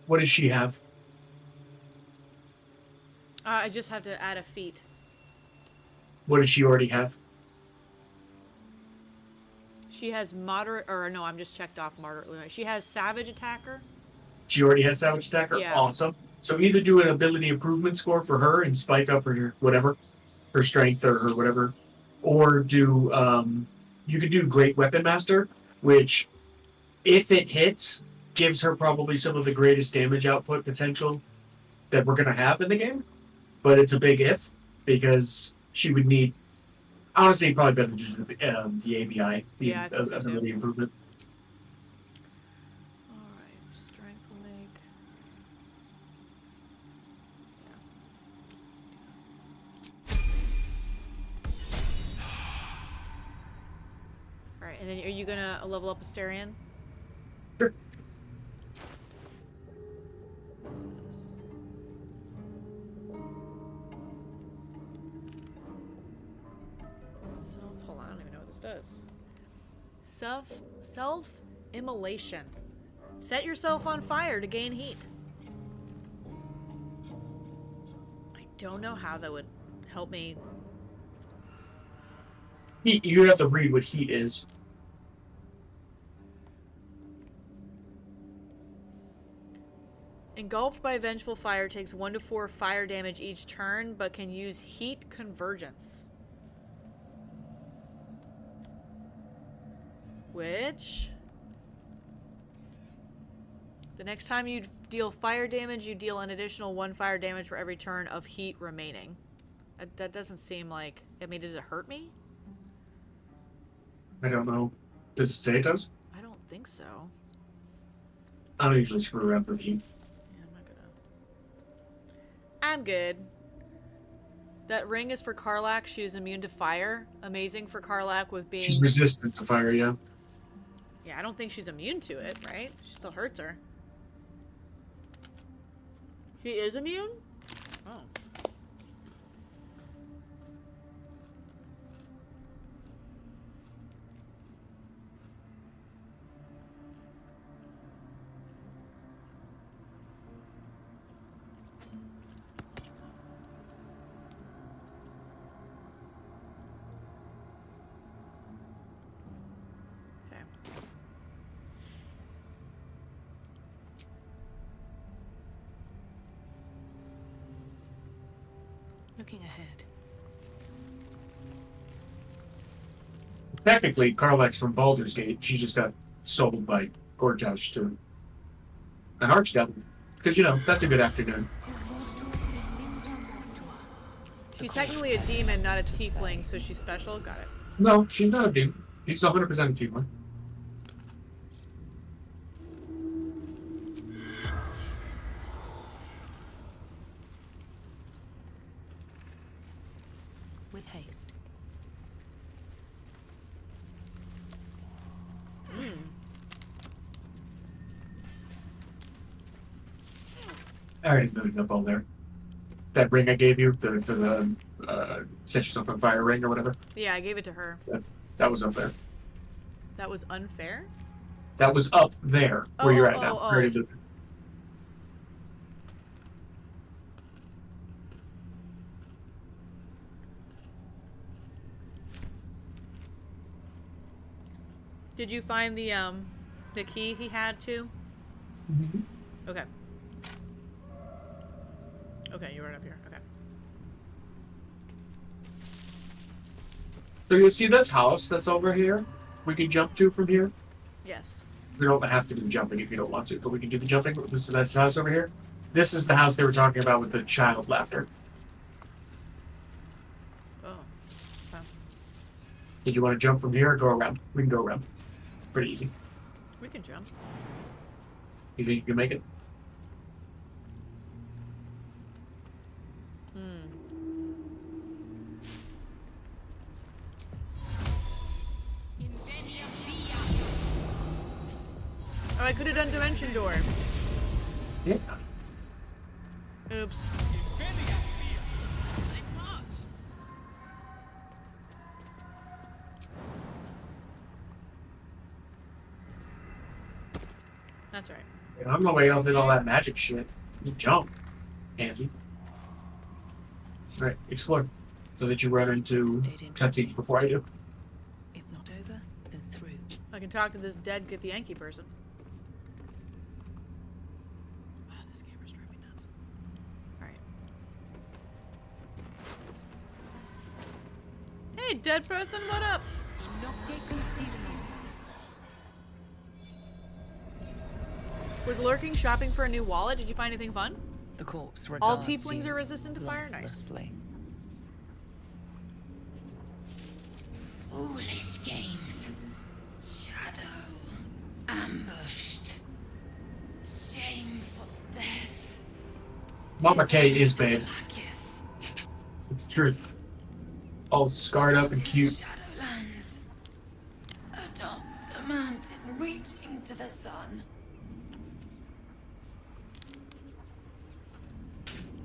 What does she have? I just have to add a feat. What does she already have? She has moderate, or no, I'm just checked off moderately. She has Savage Attacker. She already has Savage Attacker? Yeah. Awesome. So either do an ability improvement score for her and spike up her whatever, her strength or her whatever, or do you could do Great Weapon Master, which if it hits, gives her probably some of the greatest damage output potential that we're gonna have in the game. But it's a big if because she would need. Honestly, probably better to do the ABI, the ability improvement. Alright, strength will make. Alright, and then are you gonna level up Asterion? Sure. Hold on, I don't even know what this does. Self-immolation. Set yourself on fire to gain heat. I don't know how that would help me. Heat, you have to read what heat is. Engulfed by vengeful fire takes 1 to 4 fire damage each turn, but can use heat convergence. Which... the next time you deal fire damage, you deal an additional 1 fire damage for every turn of heat remaining. That doesn't seem like... I mean, does it hurt me? I don't know. Does it say it does? I don't think so. I don't usually screw around with heat. Yeah, I'm not gonna... I'm good. That ring is for Karlach. She is immune to fire. Amazing for Karlach with being... She's resistant to fire, yeah. Yeah, I don't think she's immune to it, right? She still hurts her. She is immune? Oh. Looking ahead. Technically, Karlach's from Baldur's Gate. She just got sold by Gorgeous to an archdevil. Because, you know, that's a good afternoon. She's technically a demon, not a tiefling, so she's special. Got it. No, she's not a demon. She's 100% a tiefling. With haste. I already moved up all there. That ring I gave you, for the set yourself on fire ring or whatever. Yeah, I gave it to her. That was up there. That was unfair? That was up there where you're at now. oh. I already moved. Did you find the key he had too? Mm-hmm. Okay. Okay, you're right up here. Okay. So you see this house that's over here? We can jump to from here? Yes. We don't have to do jumping if you don't want to, but we can do the jumping. This is this house over here. This is the house they were talking about with the child laughter. Oh. Okay. Did you want to jump from here or go around? We can go around. It's pretty easy. We can jump. You think you can make it? Oh, I could have done Dimension Door. Yeah. Oops. That's right. I don't know why y'all did all that magic shit. You jump, Nancy. Alright, explore. So that you run into cutscenes before I do. If not over, then through. I can talk to this dead Get the Yankee person. Wow, this camera's driving me nuts. Alright. Hey, dead person, what up? Was lurking shopping for a new wallet? Did you find anything fun? The corpse All regards tieflings you are resistant to fire? Nice. lifelessly. Foolish games. Shadow. Ambushed. Shameful death. Mama K is bad. It's the truth. All scarred up and cute. Shadowlands. Atop the mountain reaching to the sun.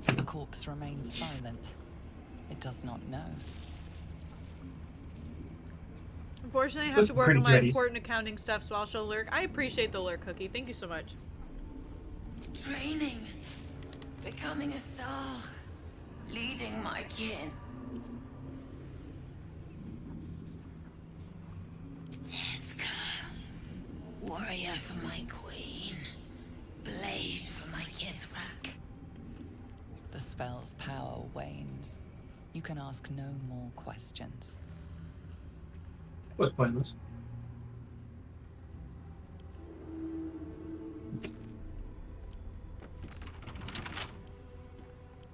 The corpse remains silent. It does not know. Unfortunately, I have That's to work on pretty my dready. important accounting stuff, so I'll show lurk. I appreciate the lurk cookie. Thank you so much. Training. Becoming a Sar. Leading my kin. Deathka. Warrior for my queen. Blade for my Kithrak. The spell's power wanes. You can ask no more questions. Was pointless.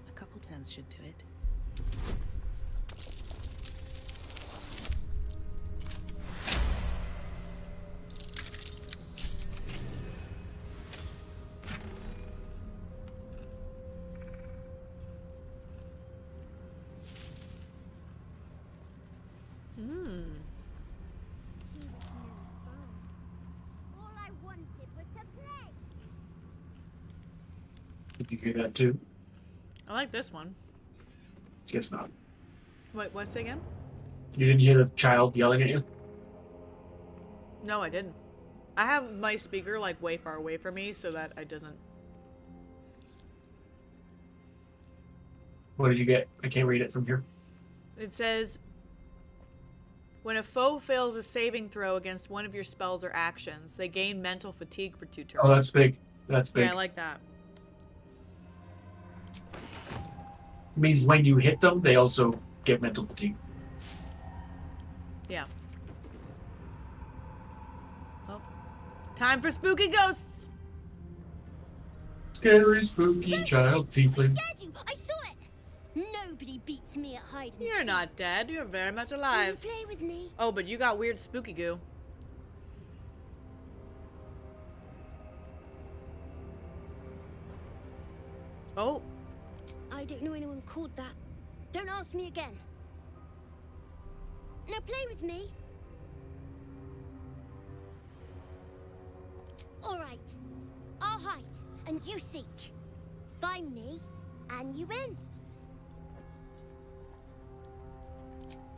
A couple turns should do it. Did you hear that too? I like this one. Guess not. Wait, what's it again? You didn't hear the child yelling at you? No, I didn't. I have my speaker like way far away from me so that it doesn't. What did you get? I can't read it from here. It says, when a foe fails a saving throw against one of your spells or actions, they gain mental fatigue for 2 turns. Oh, that's big. That's big. Yeah, I like that. Means when you hit them, they also get mental fatigue. Yeah. Oh. Time for spooky ghosts! Scary, spooky child tiefling. I saw it! Nobody beats me at hide and seek. You're not dead. You're very much alive. Will you play with me? Oh, but you got weird spooky goo. Oh. I don't know anyone called that. Don't ask me again. Now play with me. All right. I'll hide, and you seek. Find me, and you win.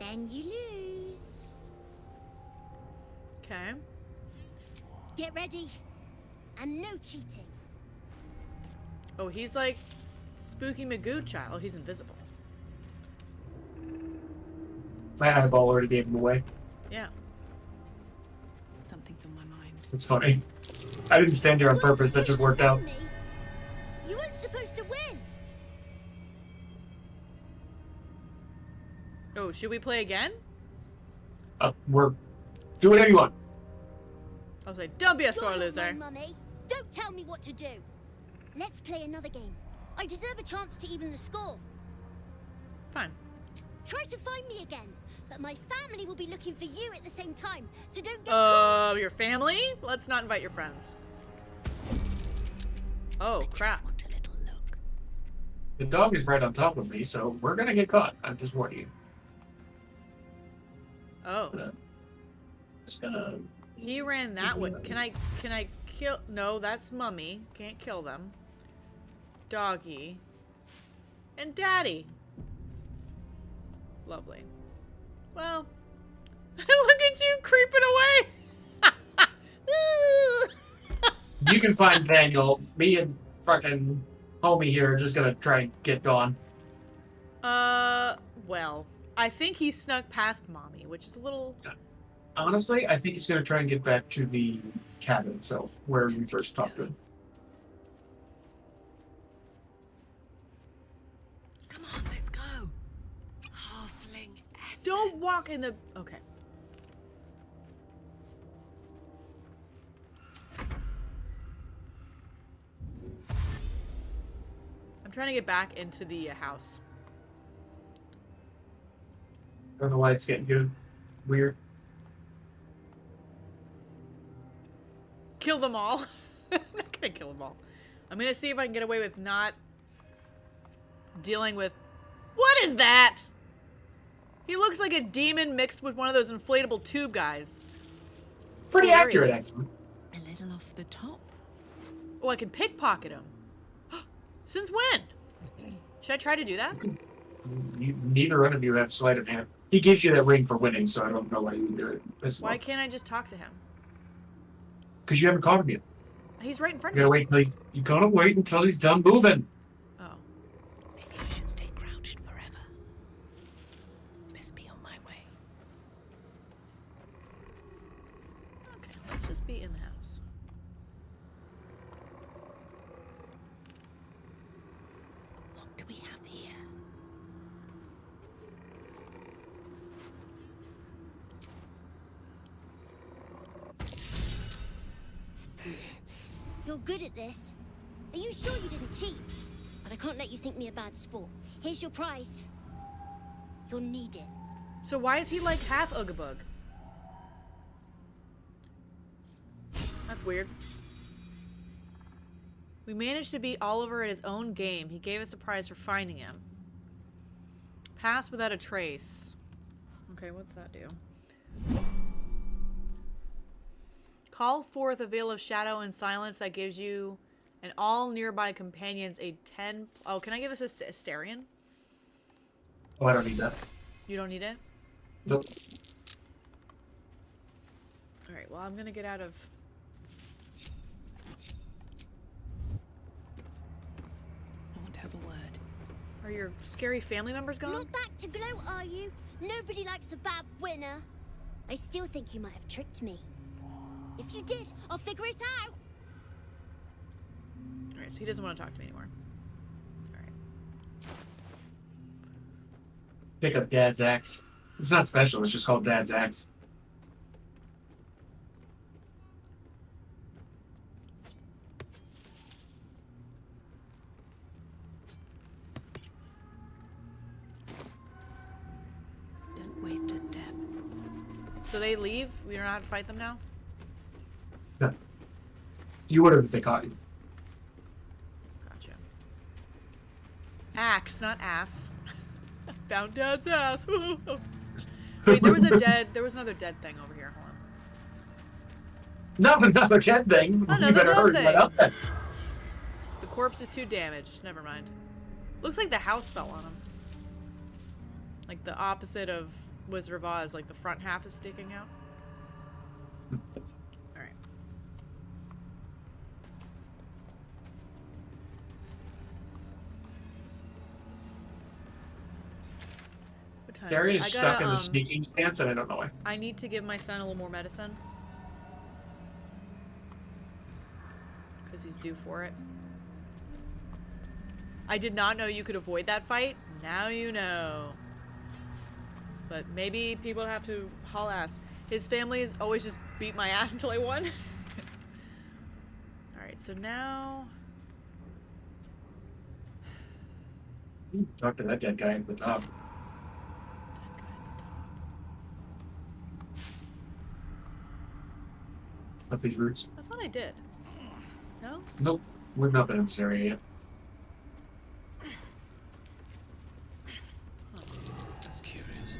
Then you lose. Okay. Get ready. And no cheating. Oh, he's like Spooky Magoo child. Oh, he's invisible. My eyeball already gave him away. Yeah. Something's on my mind. It's funny. I didn't stand here on purpose. That just worked out. You weren't supposed to win. Oh, should we play again? Do whatever you want. I was like, don't be a sore You're not loser. my mummy. Don't tell me what to do. Let's play another game. I deserve a chance to even the score. Fine. Try to find me again, but my family will be looking for you at the same time, so don't get caught. Your family? Let's not invite your friends. Oh, crap. The dog is right on top of me, so we're gonna get caught. I'm just warning you. Oh. Just gonna. He ran that way. Can I kill? No, that's Mummy. Can't kill them. Doggy. And Daddy. Lovely. Well, look at you creeping away. You can find Daniel. Me and fucking homie here are just gonna try and get Dawn. Well, I think he snuck past Mommy, which is a little... Honestly, I think he's gonna try and get back to the cabin itself, where we first talked to him. Come on, let's go. Halfling essence. Don't walk in the... Okay. I'm trying to get back into the house. I don't know why it's getting good. Weird. Kill them all. I'm not gonna kill them all. I'm gonna see if I can get away with not dealing with... What is that? He looks like a demon mixed with one of those inflatable tube guys. Pretty accurate, actually. A little off the top. Oh, I can pickpocket him. Since when? Should I try to do that? Neither one of you have sleight of hand. He gives you that ring for winning, so I don't know why you would do it. Why can't I just talk to him? Because you haven't caught him yet. He's right in front You of gotta me. wait till he's. You gotta wait until he's done moving. Oh. Maybe I should stay crouched forever. Best be on my way. Okay, let's just be in the house. What do we have here? You're good at this. Are you sure you didn't cheat? But I can't let you think me a bad sport. Here's your prize. You'll need it. So why is he like half Ugabug? That's weird. We managed to beat Oliver at his own game. He gave us a prize for finding him. Pass without a trace. Okay, what's that do? Call forth a veil of shadow and silence that gives you and all nearby companions a 10... Oh, can I give us a Asterion? Oh, I don't need that. You don't need it? Nope. Alright, well, I'm gonna get out of... I want to have a word. Are your scary family members gone? Not back to gloat, are you? Nobody likes a bad winner. I still think you might have tricked me. If you did, I'll figure it out. Alright, so he doesn't want to talk to me anymore. Pick up Dad's axe. It's not special, it's just called Dad's axe. Don't waste a step. So they leave? We don't know how to fight them now? No. You would have if they caught you. Gotcha. Axe, not ass. Found Dad's ass. Wait, there was another dead thing over here. Hold on. No, another dead thing. Another You better dead hurry thing. right up then. The corpse is too damaged. Never mind. Looks like the house fell on him. Like the opposite of Wizard of Oz, like the front half is sticking out. Alright. What time Darian is is it? stuck in the sneaking stance, and I don't know why. I need to give my son a little more medicine. Because he's due for it. I did not know you could avoid that fight. Now you know. But maybe people have to haul ass. His family has always just beat my ass until I won. Alright, so now... Talk to that dead guy at the top. Up these roots. I thought I did. No? Nope. We've not been in this area yet. That's curious.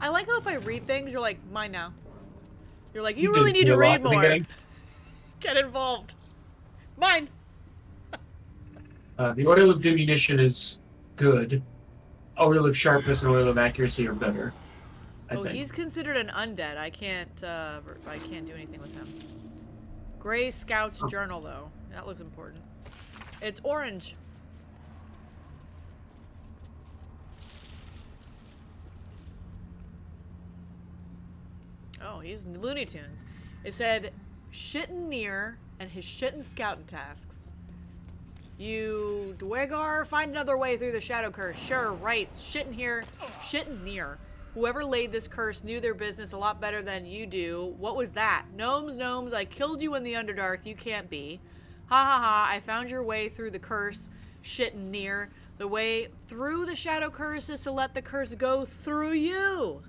I like how if I read things, you're like, mine now. You're like, you You really did need to see a lot read at the more. beginning. Get involved. Mine. The oil of diminution is good. Oil of sharpness and oil of accuracy are better. I Oh, think. he's considered an undead. I can't do anything with him. Gray Scout's Journal, though. That looks important. It's orange. Oh, he's Looney Tunes. It said, shittin' near and his shittin' scouting tasks. You, Dwegar, find another way through the shadow curse. Sure, right. Shittin' here, shittin' near. Whoever laid this curse knew their business a lot better than you do. What was that? Gnomes, I killed you in the Underdark. You can't be. Ha ha ha, I found your way through the curse. Shittin' near. The way through the shadow curse is to let the curse go through you.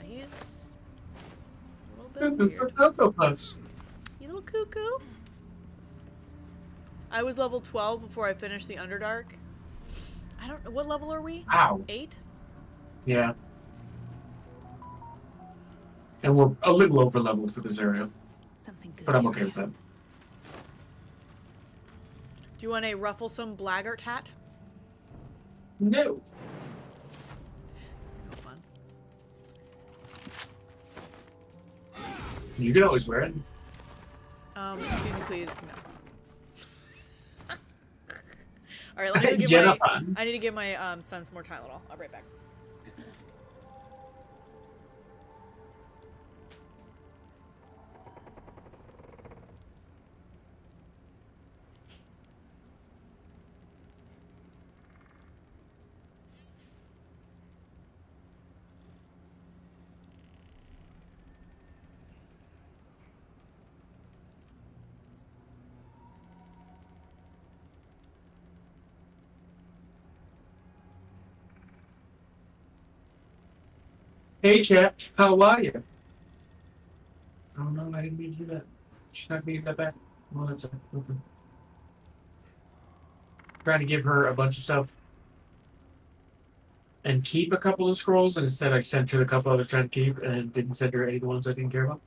He's a little bit Cuckoo for weird. Cocoa Puffs. You little cuckoo. I was level 12 before I finished the Underdark. I don't know. What level are we? Ow. 8? Yeah. And we're a little over leveled for this area. Something good. But I'm okay with that. Do you want a rufflesome blackguard hat? No. No fun. You can always wear it. Excuse me, please. No. All right, let me go give Jenna my. fun. I need to give my son some more Tylenol. I'll be right back. Hey, chat. How are you? Oh no, I didn't mean to do that. She's not gonna give that back. Well, that's okay. Trying to give her a bunch of stuff and keep a couple of scrolls, and instead I sent her the couple I was trying to keep and didn't send her any of the ones I didn't care about.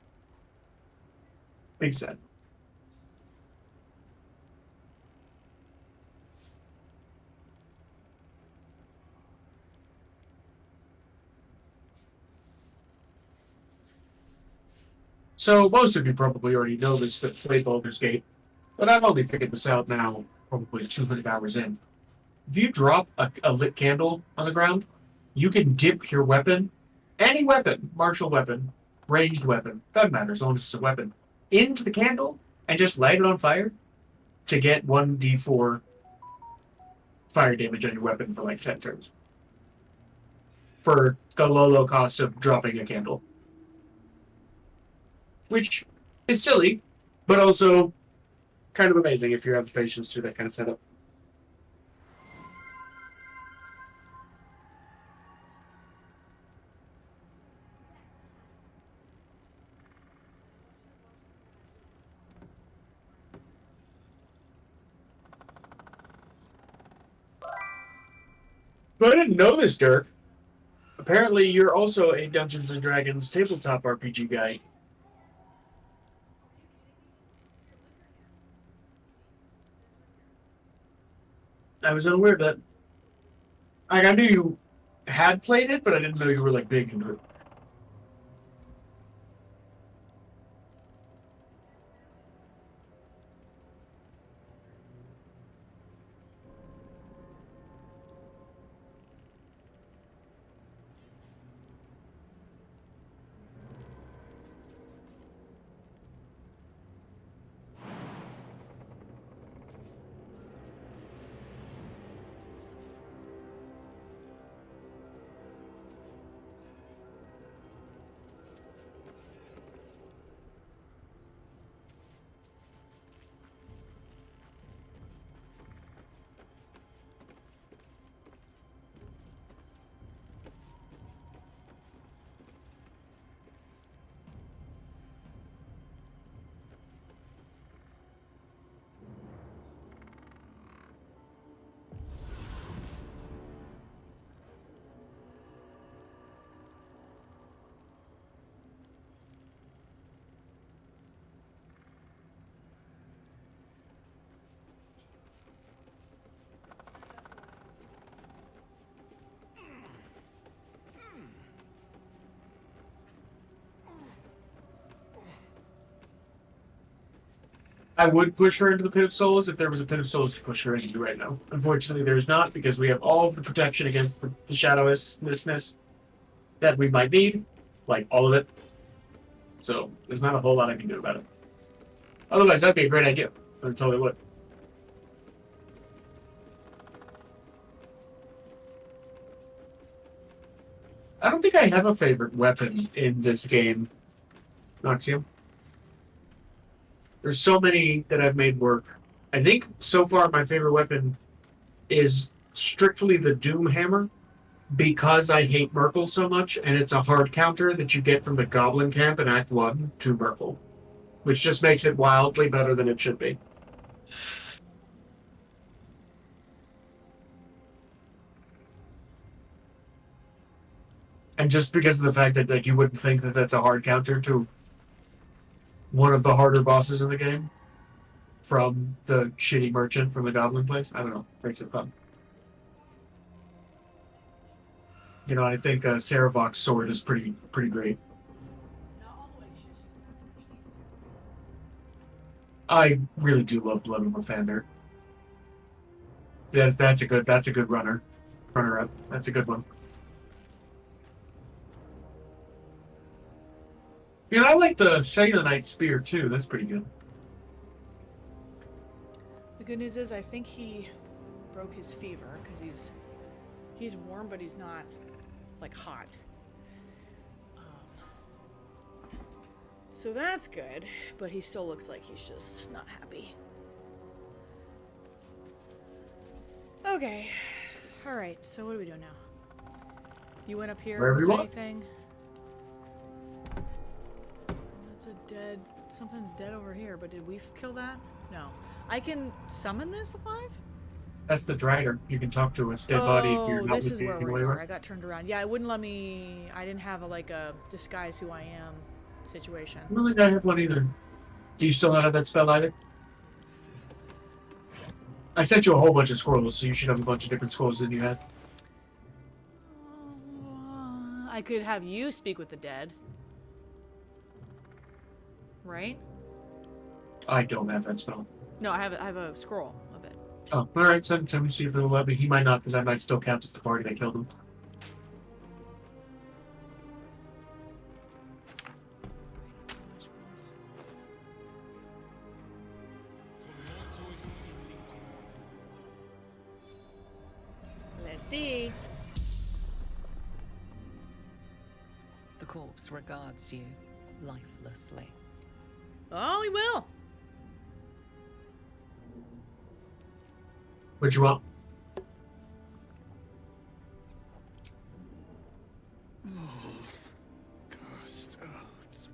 Big sad. So most of you probably already know this that play Baldur's Gate, but I've only figured this out now, probably 200 hours in. If you drop a lit candle on the ground, you can dip your weapon, any weapon, martial weapon, ranged weapon, doesn't matter as long as it's a weapon, into the candle and just light it on fire to get 1d4 fire damage on your weapon for like 10 turns. For the low cost of dropping a candle. Which is silly, but also kind of amazing if you have the patience to do that kind of setup. But I didn't know this, Dirk. Apparently, you're also a Dungeons and Dragons tabletop RPG guy. I was unaware of that. I knew you had played it, but I didn't know you were like big into it. I would push her into the Pit of Souls if there was a Pit of Souls to push her into right now. Unfortunately, there's not, because we have all of the protection against the shadowlessness that we might need. Like, all of it. So, there's not a whole lot I can do about it. Otherwise, that'd be a great idea. I totally would. I don't think I have a favorite weapon in this game, Noxium. There's so many that I've made work. I think so far my favorite weapon is strictly the Doom Hammer, because I hate Merkel so much, and it's a hard counter that you get from the Goblin Camp in Act 1 to Merkel, which just makes it wildly better than it should be. And just because of the fact that like you wouldn't think that that's a hard counter to one of the harder bosses in the game from the shitty merchant from the Goblin place, I don't know, makes it fun. You know, I think Saravok's sword is pretty great. I really do love Blood of Lathander. That's a good runner up. That's a good one. You know, I like the Cellular Knight Spear too. That's pretty good. The good news is I think he broke his fever because he's warm, but he's not like hot. So that's good, but he still looks like he's just not happy. Okay. Alright, so what do we do now? You went up here, Wherever was you there want. anything? a dead... Something's dead over here, but did we kill that? No. I can summon this alive? That's the dragger. You can talk to its dead body if you're not this is where looking we away. are. I got turned around. Yeah, it wouldn't let me... I didn't have a disguise who I am situation. I don't think I have one either. Do you still not have that spell either? I sent you a whole bunch of scrolls, so you should have a bunch of different scrolls than you had. I could have you speak with the dead. Right? I don't have that spell. No, I have a scroll of it. Oh, alright, send it to me, see if it'll let me. He might not, because I might still count as the party that killed him. Let's see. The corpse regards you lifelessly. Oh, he will. What you want? Cast out.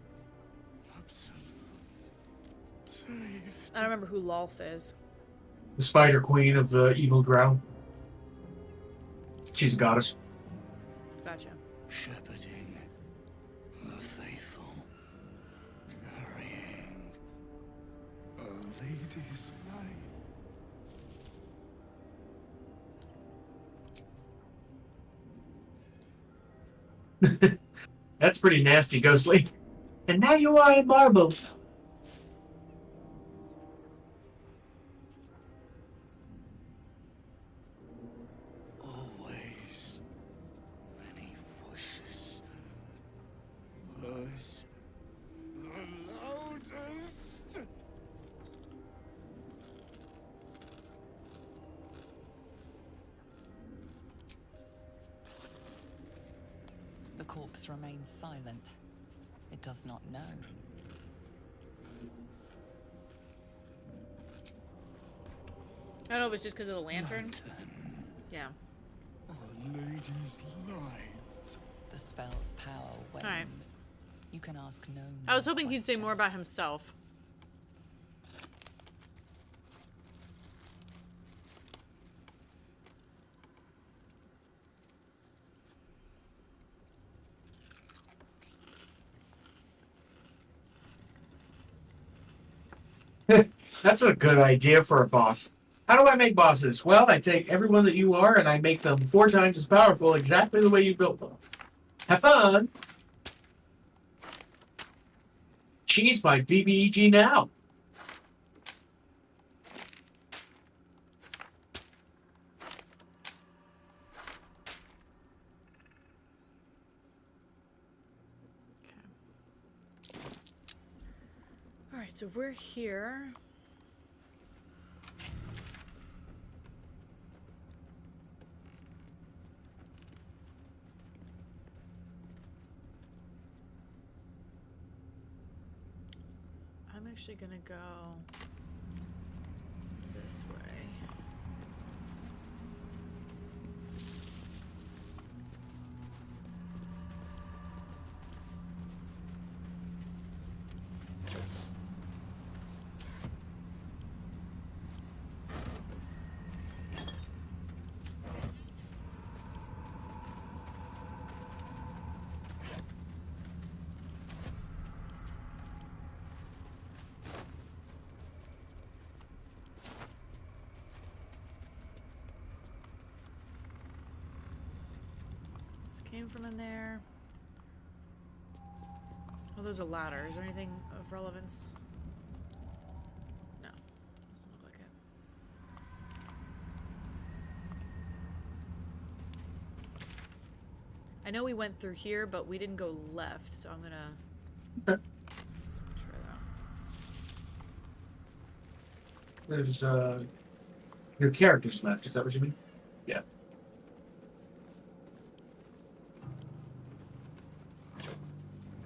Absolute. Saved. I don't remember who Lolth is. The Spider Queen of the Evil Drow. She's a goddess. Gotcha. Shepherding the faithful. Carrying a lady's light. That's pretty nasty, Ghostly. And now you are in marble. Always many voices. But the loudest. The corpse remains silent. It does not know. I don't know if it's just because of the lantern. Yeah. A lady's light. The spell's power wanes. Alright. You can ask no more I was hoping he'd say more about himself. That's a good idea for a boss. How do I make bosses? Well, I take everyone that you are and I make them 4 times as powerful, exactly the way you built them. Have fun! Cheese my BBEG now. Alright, so if we're here... I'm actually gonna go this way. Came from in there. Oh, there's a ladder. Is there anything of relevance? No. Doesn't look like it. I know we went through here, but we didn't go left, so I'm gonna try that. There's, your character's left. Is that what you mean? Yeah.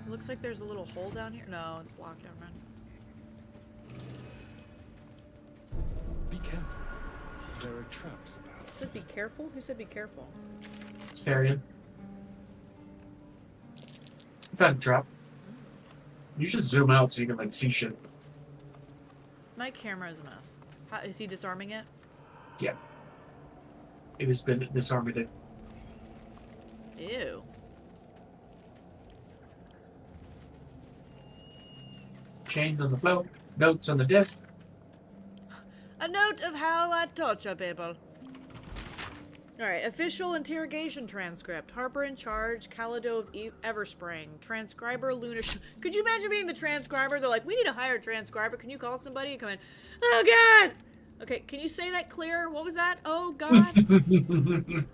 Looks like there's a little hole down here. No, it's blocked. Never mind. Be careful. There are traps about. It says be careful? Who said be careful? Starion. You found a trap. You should zoom out so you can like see shit. My camera is a mess. How, is he disarming it? Yeah. It has been disarmed. Ew. Chains on the floor. Notes on the desk. A note of how I torture people. Alright, official interrogation transcript. Harper in charge, Calido of Everspring. Transcriber Luna. Could you imagine being the transcriber? They're like, we need to hire a transcriber. Can you call somebody? You come in. Oh, God! Okay, can you say that clear? What was that? Oh, God.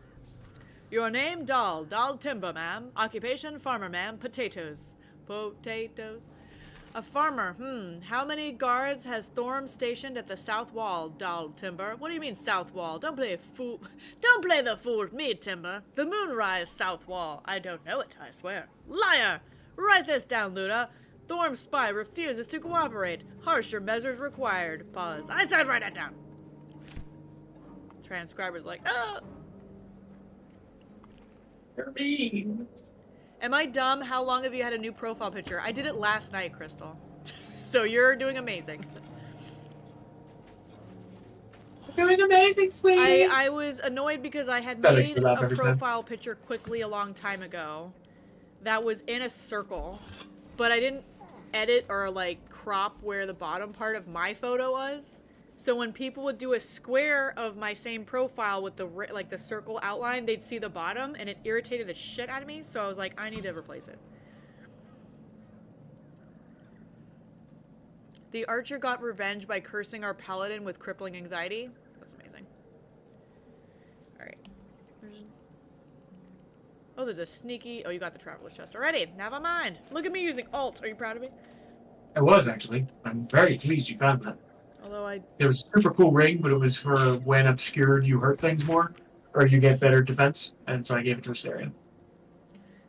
Your name, Doll. Doll Timber, ma'am. Occupation, farmer, ma'am. Potatoes. Potatoes. A farmer. How many guards has Thorm stationed at the south wall, Doll Timber? What do you mean south wall? Don't play fool. Don't play the fool with me, Timber. The moonrise south wall. I don't know it, I swear. Liar! Write this down, Luna. Thorm's spy refuses to cooperate. Harsher measures required. Pause. I said write it down. Transcriber's like, oh. You're mean. Am I dumb? How long have you had a new profile picture? I did it last night, Crystal. So you're doing amazing. Doing amazing, sweetie. I was annoyed because I had That makes made me laugh a every time. profile picture quickly a long time ago that was in a circle, but I didn't edit or like crop where the bottom part of my photo was. So when people would do a square of my same profile with the like the circle outline, they'd see the bottom, and it irritated the shit out of me. So I was like, I need to replace it. The archer got revenge by cursing our paladin with crippling anxiety. That's amazing. All right. Oh, there's a sneaky. Oh, you got the traveler's chest already. Never mind. Look at me using alt. Are you proud of me? I was actually. I'm very pleased you found that. Although I There was a super cool ring, but it was for when obscured you hurt things more, or you get better defense, and so I gave it to Asterion.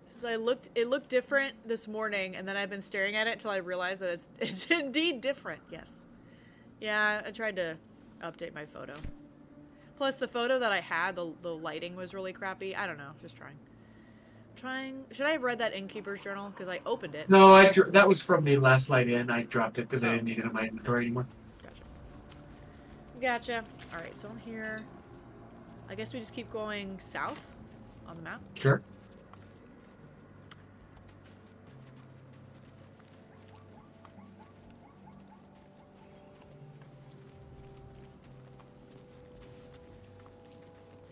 Since it looked different this morning, and then I've been staring at it until I realized that it's indeed different. Yes. Yeah, I tried to update my photo. Plus, the photo that I had, the lighting was really crappy. I don't know. Just trying. Should I have read that Innkeeper's Journal? Because I opened it. No, that was from the last light in. I dropped it because I didn't need it in my inventory anymore. Gotcha. Alright, so I'm here. I guess we just keep going south on the map. Sure.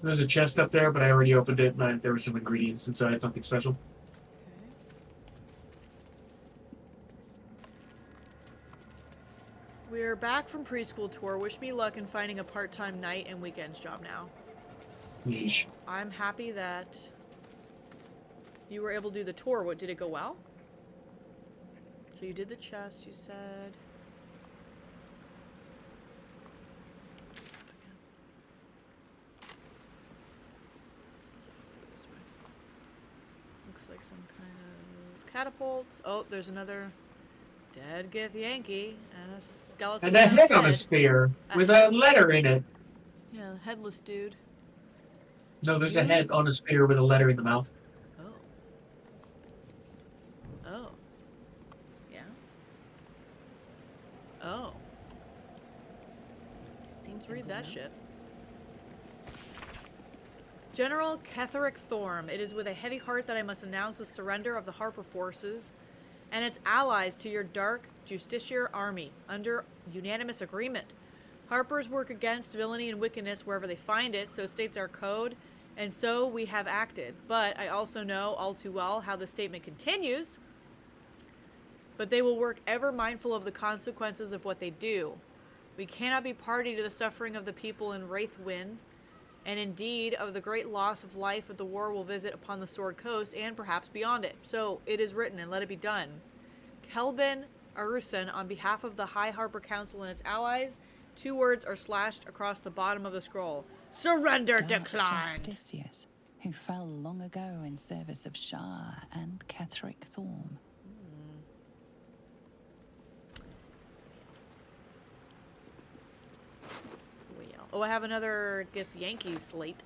There's a chest up there, but I already opened it, and there were some ingredients inside, nothing special. We're back from preschool tour. Wish me luck in finding a part-time night and weekends job now. Yeesh. I'm happy that you were able to do the tour. What, did it go well? So you did the chest, you said. Looks like some kind of catapults. Oh, there's another dead Githyanki and a skeleton. And a head on a spear with a letter in it. Yeah, headless dude. No, there's a head on a spear with a letter in the mouth. Oh. Oh. Yeah. Oh. Seems to read that shit. General Ketheric Thorm, it is with a heavy heart that I must announce the surrender of the Harper forces and its allies to your dark justiciar army under unanimous agreement. Harpers work against villainy and wickedness wherever they find it, so states our code, and so we have acted. But I also know all too well how the statement continues. But they will work ever mindful of the consequences of what they do. We cannot be party to the suffering of the people in Wraithwyn, and indeed of the great loss of life that the war will visit upon the Sword Coast and perhaps beyond it. So it is written, and let it be done. Kelvin Arusan, on behalf of the High Harper Council and its allies, 2 words are slashed across the bottom of the scroll. Surrender declined. Justicius, who fell long ago in service of Shah and Ketheric Thorm. Oh, I have another Githyanki slate.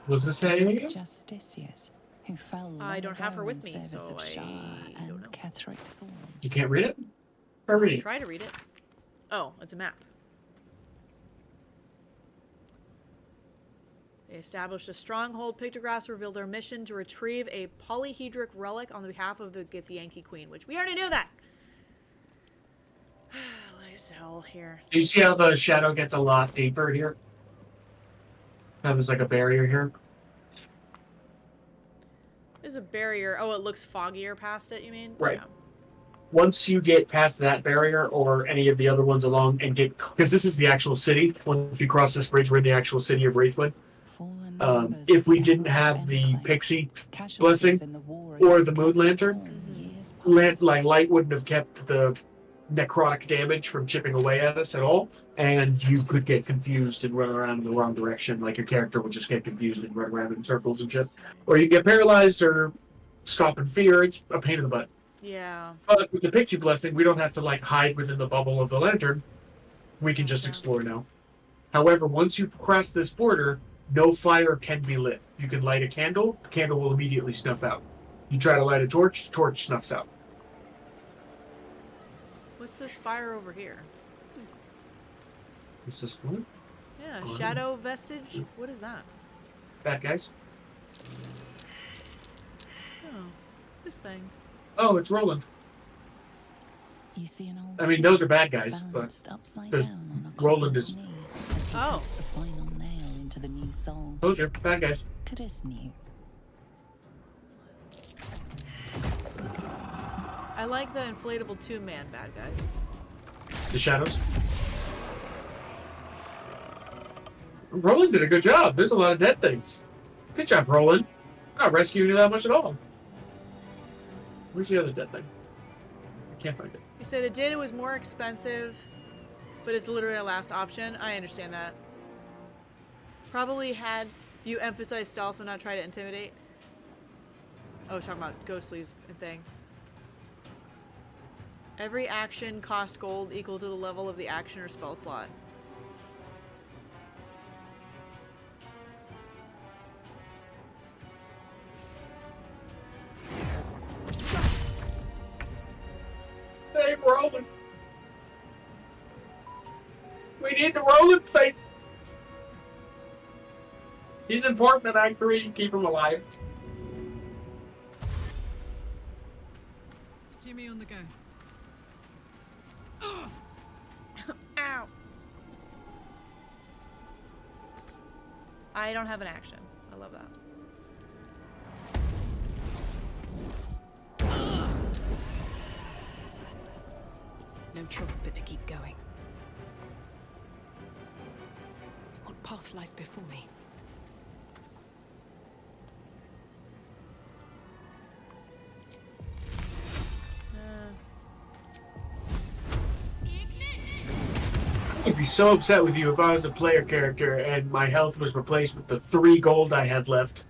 Was this a Justicius, who fell long I don't have her ago with in me, service so of Shah I and Etheric thorn. You can't read it? Try reading. Try to read it. Oh, it's a map. They established a stronghold. Pictographs revealed their mission to retrieve a polyhedric relic on behalf of the Githyanki Queen, which we already knew that. Lysel here. Do you see how the shadow gets a lot deeper here? Now there's like a barrier here. There's a barrier. Oh, it looks foggier past it, you mean? Right. Yeah. Once you get past that barrier or any of the other ones along and get, because this is the actual city. Once you cross this bridge, we're in the actual city of Wraithwood. If we didn't have the pixie blessing or the moon lantern, light wouldn't have kept the necrotic damage from chipping away at us at all, and you could get confused and run around in the wrong direction. Like your character would just get confused and run around in circles and shit, or you get paralyzed or stop in fear. It's a pain in the butt. Yeah. But with the pixie blessing, we don't have to like hide within the bubble of the lantern. We can just explore now. However, once you cross this border, no fire can be lit. You can light a candle, the candle will immediately snuff out. You try to light a torch, torch snuffs out. What's this fire over here? What's this for? Yeah, shadow vestige. What is that? Bad guys. Oh, this thing. Oh, it's Roland. You see an old I mean, those are bad guys, but there's Roland is. Oh. The final nail into the new soul. Those are bad guys. Kresny. I like the inflatable two-man bad guys. The shadows. Roland did a good job. There's a lot of dead things. Good job, Roland. I'm not rescuing you that much at all. Where's the other dead thing? I can't find it. You said it did. It was more expensive, but it's literally our last option. I understand that. Probably had you emphasize stealth and not try to intimidate. Oh, I was talking about Ghostly's thing. Every action cost gold equal to the level of the action or spell slot. Save Roland. We need the Roland face. He's important in Act 3. Keep him alive. Jimmy on the go. Ow. I don't have an action. I love that. No choice but to keep going. What path lies before me? I'd be so upset with you if I was a player character and my health was replaced with the 3 gold I had left,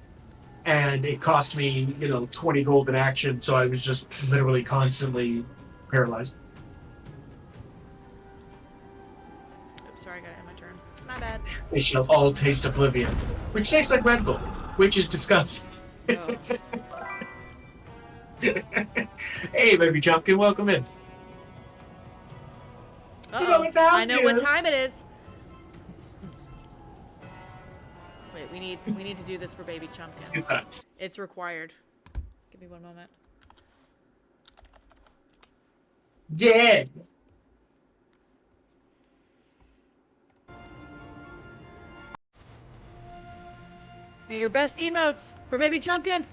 and it cost me, 20 gold in action, so I was just literally constantly paralyzed. Oops, sorry, I gotta end my turn. My bad. They shall all taste oblivion, which tastes like Red Bull, which is disgusting. Oh. Hey, baby Chumpkin, welcome in. You know what time I know it what is. time it is. Wait, we need to do this for Baby Chumpkin. It's required. Give me one moment. Yeah. Your best emotes for Baby Chumpkin.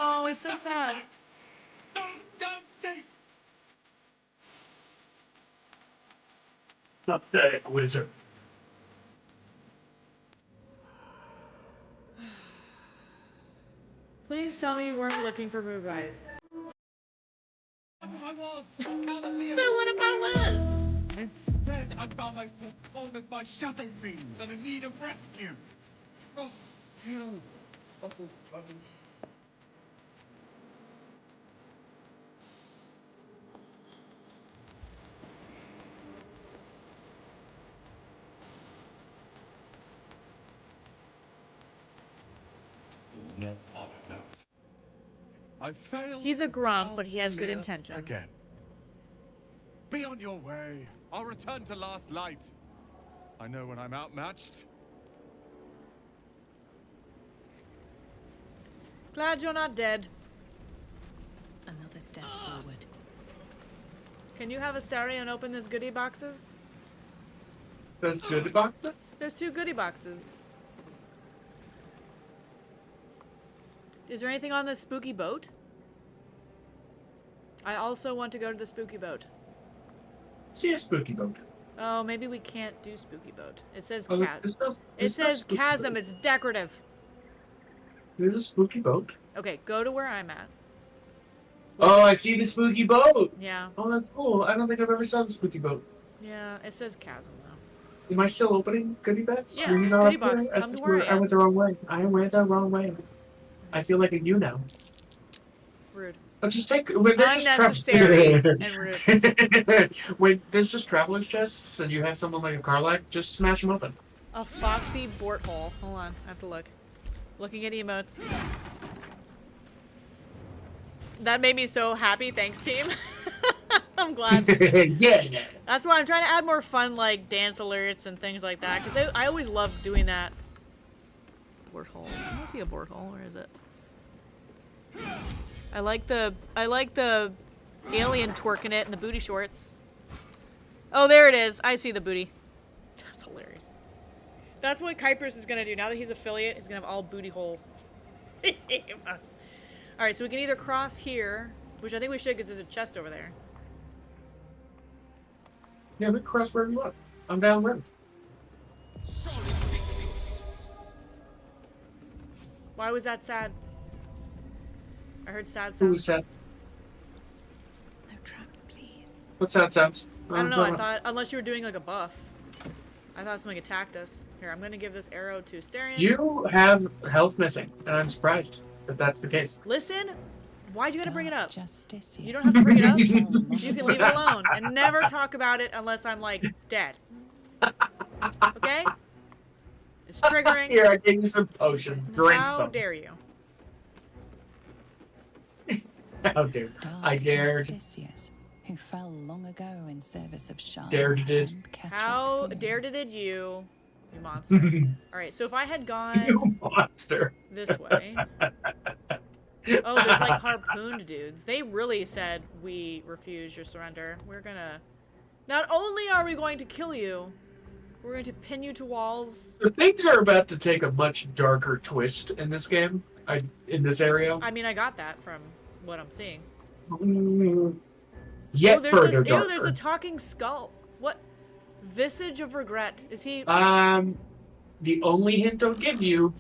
Oh, it's so sad. Okay, wizard. Please tell me you weren't looking for Move Eyes. So what if I was? Instead, I found myself cornered by shadow fiends and in need of rescue. Oh, you. I failed. He's a grump, but he has good intentions. Again. Be on your way. I'll return to Last Light. I know when I'm outmatched. Glad you're not dead. Another step forward. Can you have Astarion open his goodie boxes? There's goodie boxes? There's 2 goodie boxes. Is there anything on this spooky boat? I also want to go to the spooky boat. See a spooky boat. Oh, maybe we can't do spooky boat. It says Oh, chasm. It says chasm. It's decorative. There's a spooky boat. Okay, go to where I'm at. Oh, I see the spooky boat. Yeah. Oh, that's cool. I don't think I've ever saw the spooky boat. Yeah, it says chasm though. Am I still opening goodie bags? Yeah, Maybe there's not goodie up there? box. I Come to just where went- I I am. went the wrong way. I went the wrong way. I feel like a you now. Rude. But just take when there's Unnecessary and rude. When there's just traveler's chests and you have someone like a Carlac, just smash them open. A foxy bort hole. Hold on, I have to look. Looking at emotes. That made me so happy. Thanks, team. I'm glad. Yeah. That's why I'm trying to add more fun, like dance alerts and things like that. Because I always love doing that. Bort hole. I don't see a bort hole. Where is it? I like the alien twerking it in the booty shorts. Oh, there it is. I see the booty. That's hilarious. That's what Kuipers is gonna do. Now that he's affiliate, he's gonna have all booty hole. Alright, so we can either cross here, which I think we should because there's a chest over there. Yeah, we can cross wherever you want. I'm down with it. Why was that sad? I heard sad Who sounds. was sad? No traps, please. What's that sounds? I don't know, I thought, unless you were doing like a buff. I thought something attacked us. Here, I'm gonna give this arrow to Astarion. You have health missing, and I'm surprised that that's the case. Listen, why'd you gotta bring it up? Justice, You don't have to bring it up. You can leave it alone and never talk about it unless I'm like dead. Okay? It's triggering. Here, I gave you some potions. Drink How them. dare you? How dare I dared. Justicius, who fell long ago in service of Shah. Dared did. How dare did you monster? Alright, so if I had gone You monster. this way. Oh, there's like harpooned dudes. They really said we refuse your surrender. We're gonna... Not only are we going to kill you, we're going to pin you to walls. So things are about to take a much darker twist in this game. In this area. I mean, I got that from what I'm seeing. Yet Oh, there's further Ew, darker. there's a talking skull. What? Visage of regret. Is he... The only hint I'll give you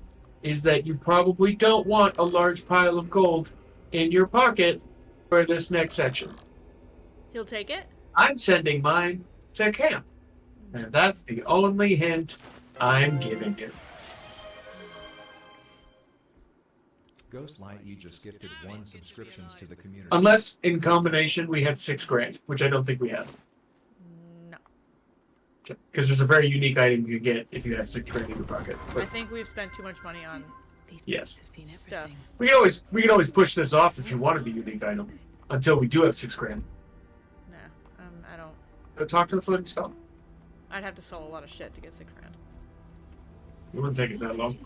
is that you probably don't want a large pile of gold in your pocket for this next section. He'll take it? I'm sending mine to camp. And that's the only hint I'm giving you. Ghostlight, you just gifted 1 subscriptions to the community. Unless in combination we had $6,000, which I don't think we have. No. Because there's a very unique item you can get if you have $6,000 in your pocket. I But think we've spent too much money on these yes, stuff. we can always push this off if you want to be unique item until we do have $6,000. Nah, I don't... Go talk to the floating skull. I'd have to sell a lot of shit to get $6,000. It wouldn't take us that long.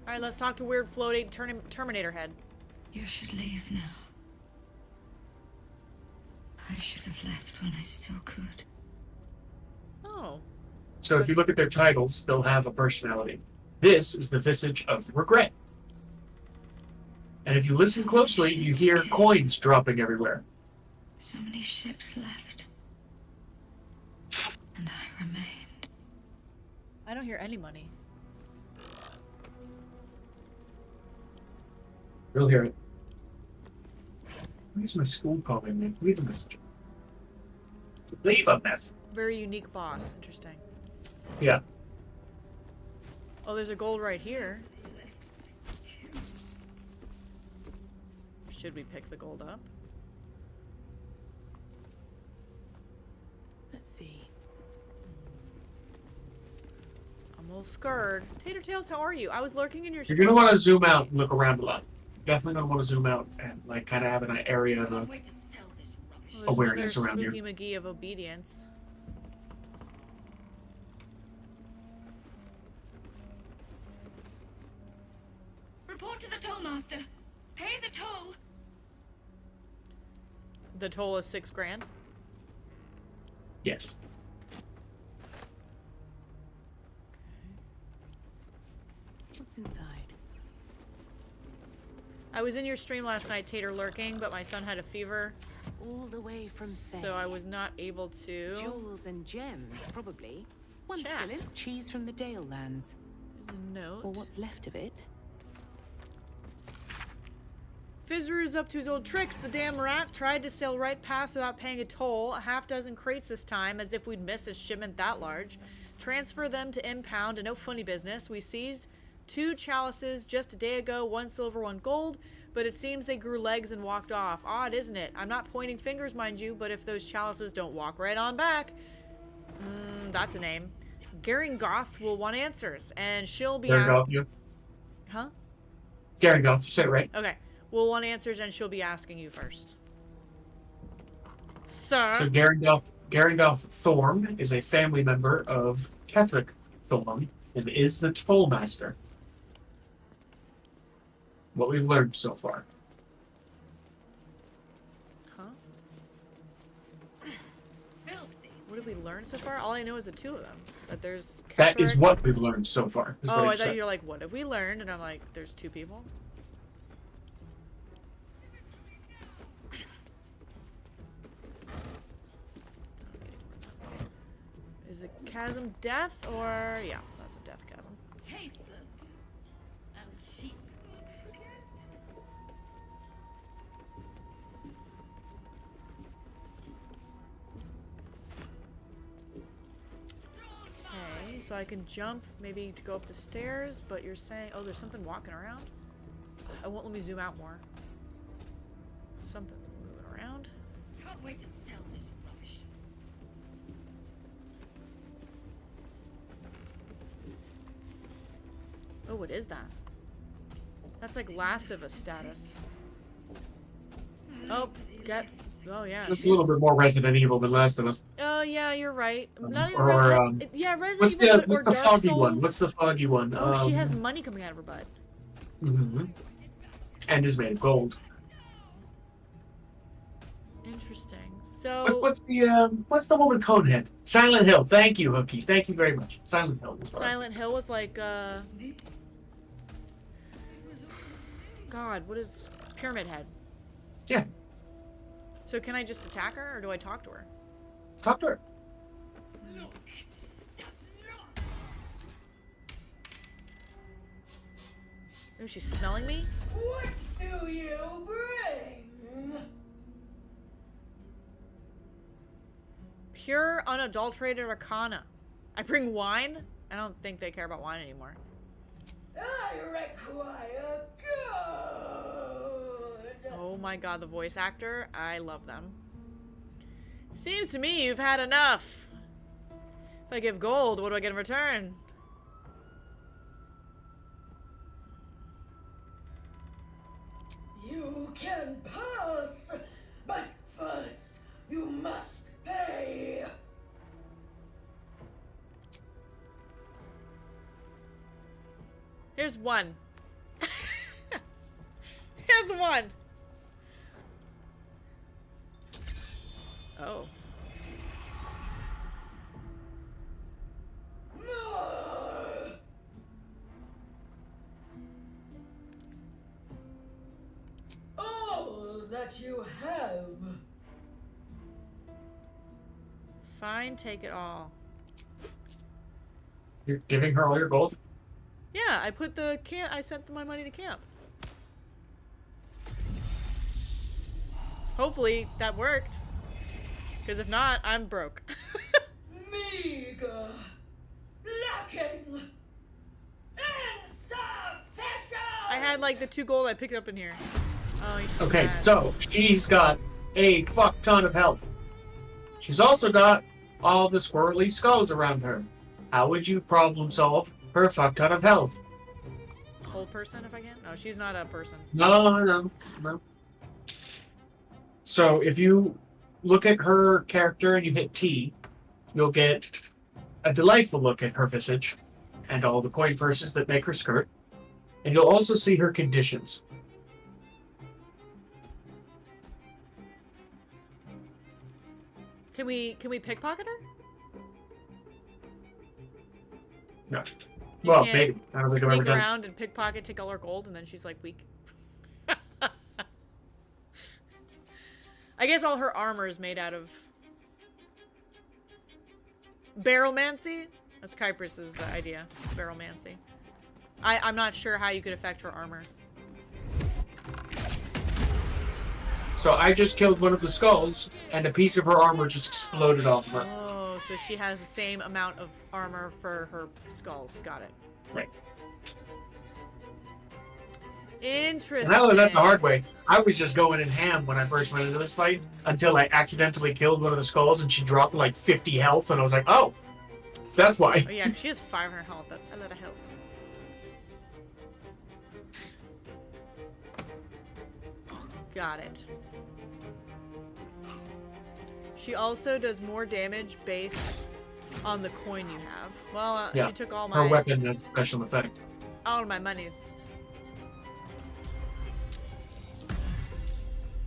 Alright, let's talk to weird floating Terminator head. You should leave now. I should have left when I still could. Oh. So if you look at their titles, they'll have a personality. This is the visage of regret. And if you listen closely, you hear coins dropping everywhere. So many ships left. And I remained. I don't hear any money. You'll hear it. Why is my school calling me? Leave a message. Leave a message. Very unique boss. Interesting. Yeah. Oh, there's a gold right here. Should we pick the gold up? Let's see. I'm little scared. Tater Tails, how are you? I was lurking in your You're stream. gonna want to zoom out and look around a lot. Definitely gonna want to zoom out and like kind of have an area of awareness around Spooky you. McGee of obedience. Report to the tollmaster. Pay the toll. The toll is $6 grand. Yes. What's inside? I was in your stream last night, Tater, lurking, but my son had a fever. All the way from So I was not able to. Jewels and gems, probably. One Chat. still in. Cheese from the Dale lands. There's a note. Or what's left of it. Fizru's up to his old tricks. The damn rat tried to sail right past without paying a toll. A half-dozen crates this time, as if we'd miss a shipment that large. Transfer them to impound, and no funny business. We seized 2 chalices just a day ago, 1 silver, 1 gold, but it seems they grew legs and walked off. Odd, isn't it? I'm not pointing fingers, mind you, but if those chalices don't walk right on back, that's a name. Goth will want answers, and she'll be Goth, you. Huh? Goth, you said it right. Okay. We'll want answers, and she'll be asking you first. Sir? So Goth Thorn is a family member of Catholic Thorn and is the tollmaster. What we've learned so far. Huh? What did we learn so far? All I know is the 2 of them. That there's That is Catholic- what we've learned so far. is what Oh, he I thought said. you were like, what have we learned? And I'm like, there's 2 people. Is it chasm death or yeah, that's a death chasm. Tasteless and cheap. Okay, so I can jump maybe to go up the stairs, but you're saying oh there's something walking around? It won't let me zoom out more. Something moving around. Can't wait to sell this rubbish. Oh, what is that? That's like Last of Us status. Oh, oh yeah. It's a little bit more Resident Evil than Last of Us. Oh yeah, you're right. Not even Or yeah, Resident what's Evil the or what's the Dark foggy Souls. one? What's the foggy one? Oh, she has money coming out of her butt. And is made of gold. Interesting. So What's the one with Conehead? Silent Hill. Thank you, Hookie. Thank you very much. Silent Hill. was what I was Silent Hill with like God, what is Pyramid Head? Yeah. So can I just attack her or do I talk to her? Talk to her. Oh, she's smelling me? What do you bring? Pure, unadulterated arcana. I bring wine? I don't think they care about wine anymore. I require good. Oh my god, the voice actor. I love them. Seems to me you've had enough. If I give gold, what do I get in return? You can pass, but first you must pay. Here's 1. Here's 1. Oh. All that you have. Fine, take it all. You're giving her all your gold? Yeah, I put the camp. I sent my money to camp. Hopefully that worked. Because if not, I'm broke. Meager. Lacking. Insufficient. I had like the 2 gold. I picked it up in here. Oh, you should Okay, do that. so she's got a fuck ton of health. She's also got all the squirrely skulls around her. How would you problem solve her a fuck ton of health. Whole person, if I can? No, she's not a person. No. So if you look at her character and you hit T, you'll get a delightful look at her visage and all the coin purses that make her skirt. And you'll also see her conditions. Can we pickpocket her? No. You Well, can't maybe. I don't think I've ever sneak done. around and pickpocket, take all her gold, and then she's like weak. I guess all her armor is made out of barrelmancy. That's Kyprus's idea. Barrelmancy. I'm not sure how you could affect her armor. So I just killed one of the skulls, and a piece of her armor just exploded off of her. Oh, so she has the same amount of armor for her skulls. Got it. Right. Interesting. And I learned that the hard way. I was just going in ham when I first went into this fight until I accidentally killed one of the skulls and she dropped like 50 health, and I was like, oh, that's why. Oh yeah, she has 500 health. That's a lot of health. Got it. She also does more damage based on the coin you have. Well, Yeah. she took all Her my weapon has special effect. all my monies.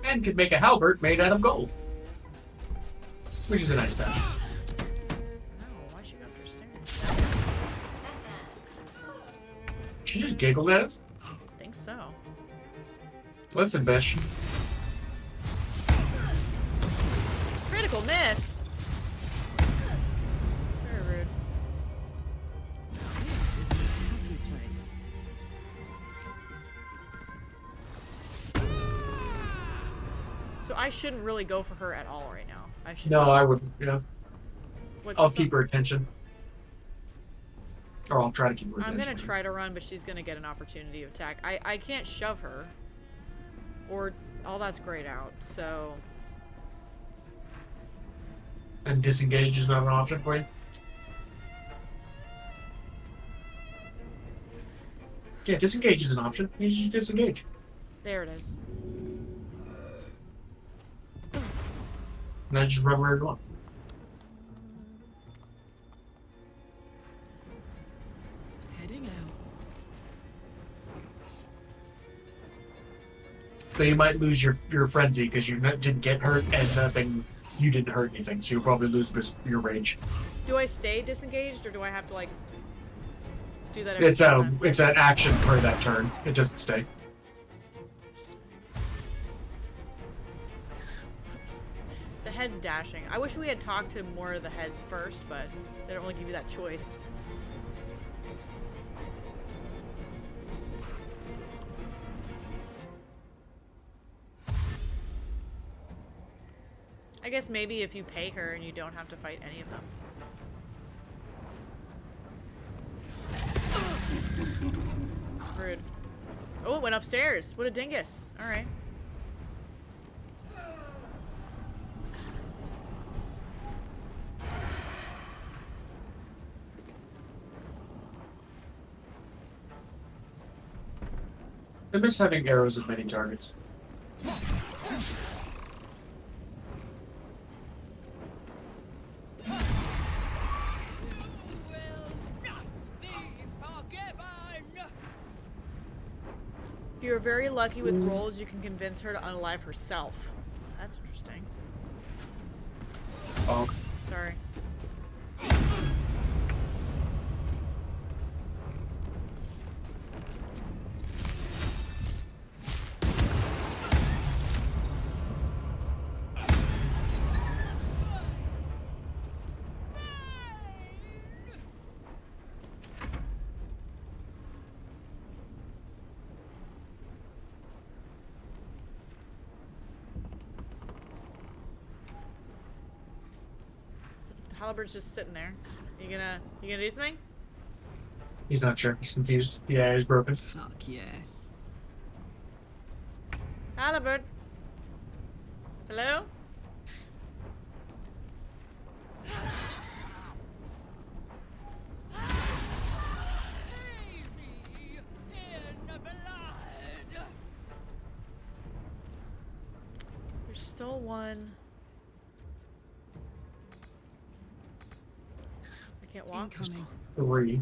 And could make a halberd made out of gold. Which is a nice touch. No, why'd she go upstairs? She just giggled at us. I think so. Listen, Bish. Critical miss. Very rude. This is a lovely place. So I shouldn't really go for her at all right now. I should. No, I wouldn't. Yeah. What's I'll keep her attention. Or I'll try to keep her I'm attention. gonna try to run, but she's gonna get an opportunity to attack. I can't shove her. Or all that's grayed out, so And disengage is not an option for you? Yeah, disengage is an option. You just disengage. there it is. And then just run where you want. Heading out. So you might lose your frenzy because you didn't get hurt and nothing. You didn't hurt anything, so you'll probably lose your rage. Do I stay disengaged or do I have to like do that every It's time? it's an action per that turn. It doesn't stay. The head's dashing. I wish we had talked to more of the heads first, but they don't really give you that choice. I guess maybe if you pay her and you don't have to fight any of them. Rude. Oh, it went upstairs. What a dingus. Alright. I miss having arrows at many targets. If you're very lucky with rolls, you can convince her to unalive herself. That's interesting. Oh. Sorry. Halbert's just sitting there. You gonna do something? He's not sure. He's confused. The eye is broken. Fuck yes. Halbert. Hello? Stole one. I can't walk. Incoming. 3.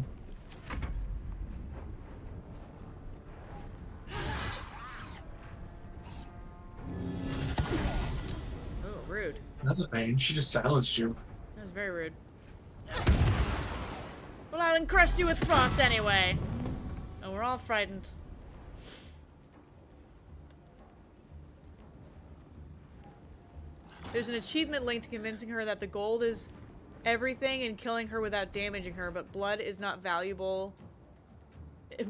Oh, rude. That's a pain. She just silenced you. That was very rude. Well, I'll encrust you with frost anyway. And we're all frightened. There's an achievement linked to convincing her that the gold is everything and killing her without damaging her, but blood is not valuable.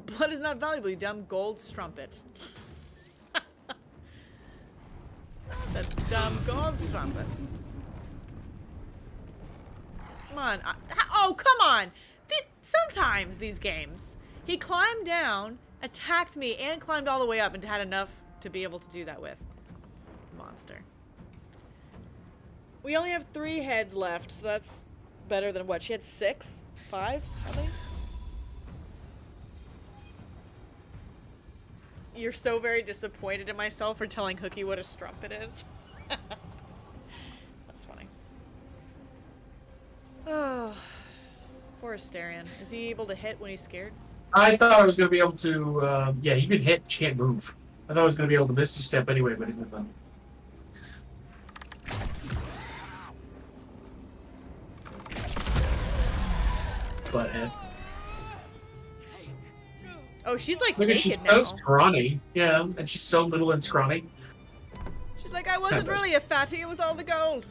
Blood is not valuable, you dumb gold strumpet. That dumb gold strumpet. Come on. Oh, come on! Sometimes these games. He climbed down, attacked me, and climbed all the way up and had enough to be able to do that with. Monster. We only have 3 heads left, so that's better than what? She had 6? 5, I think? You're so very disappointed in myself for telling Hookie what a strumpet is. That's funny. Oh, poor Astarion. Is he able to hit when he's scared? I thought I was going to be able to, yeah, you can hit, but you can't move. I thought I was going to be able to Misty Step anyway, but it didn't. Butthead. Oh, she's like Look at naked she's now. so scrawny. Yeah, and she's so little and scrawny. She's like, I wasn't really a fatty, it was all the gold.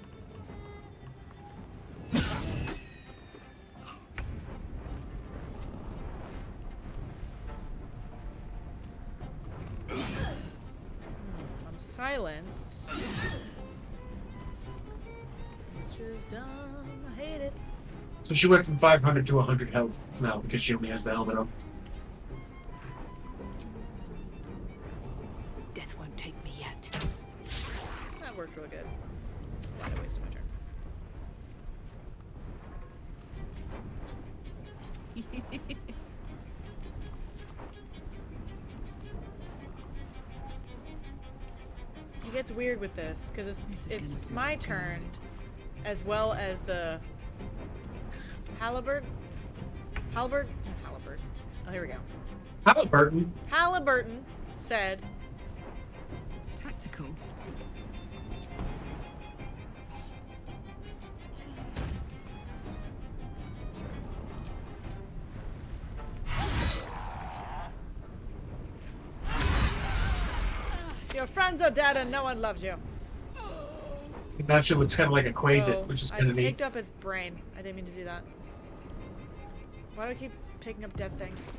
I'm silenced. Picture's done. I hate it. So she went from 500 to 100 health now because she only has the helmet on. Death won't take me yet. That worked real good. Glad I wasted my turn. It gets weird with this because it's my turn, as well as the Halliburton. Oh, here we go. Halliburton said. Tactical. Your friends are dead and no one loves you. Now she looks kind of like a Quasit, Oh, which is I kind of neat. picked up its brain. I didn't mean to do that. Why do I keep picking up dead things?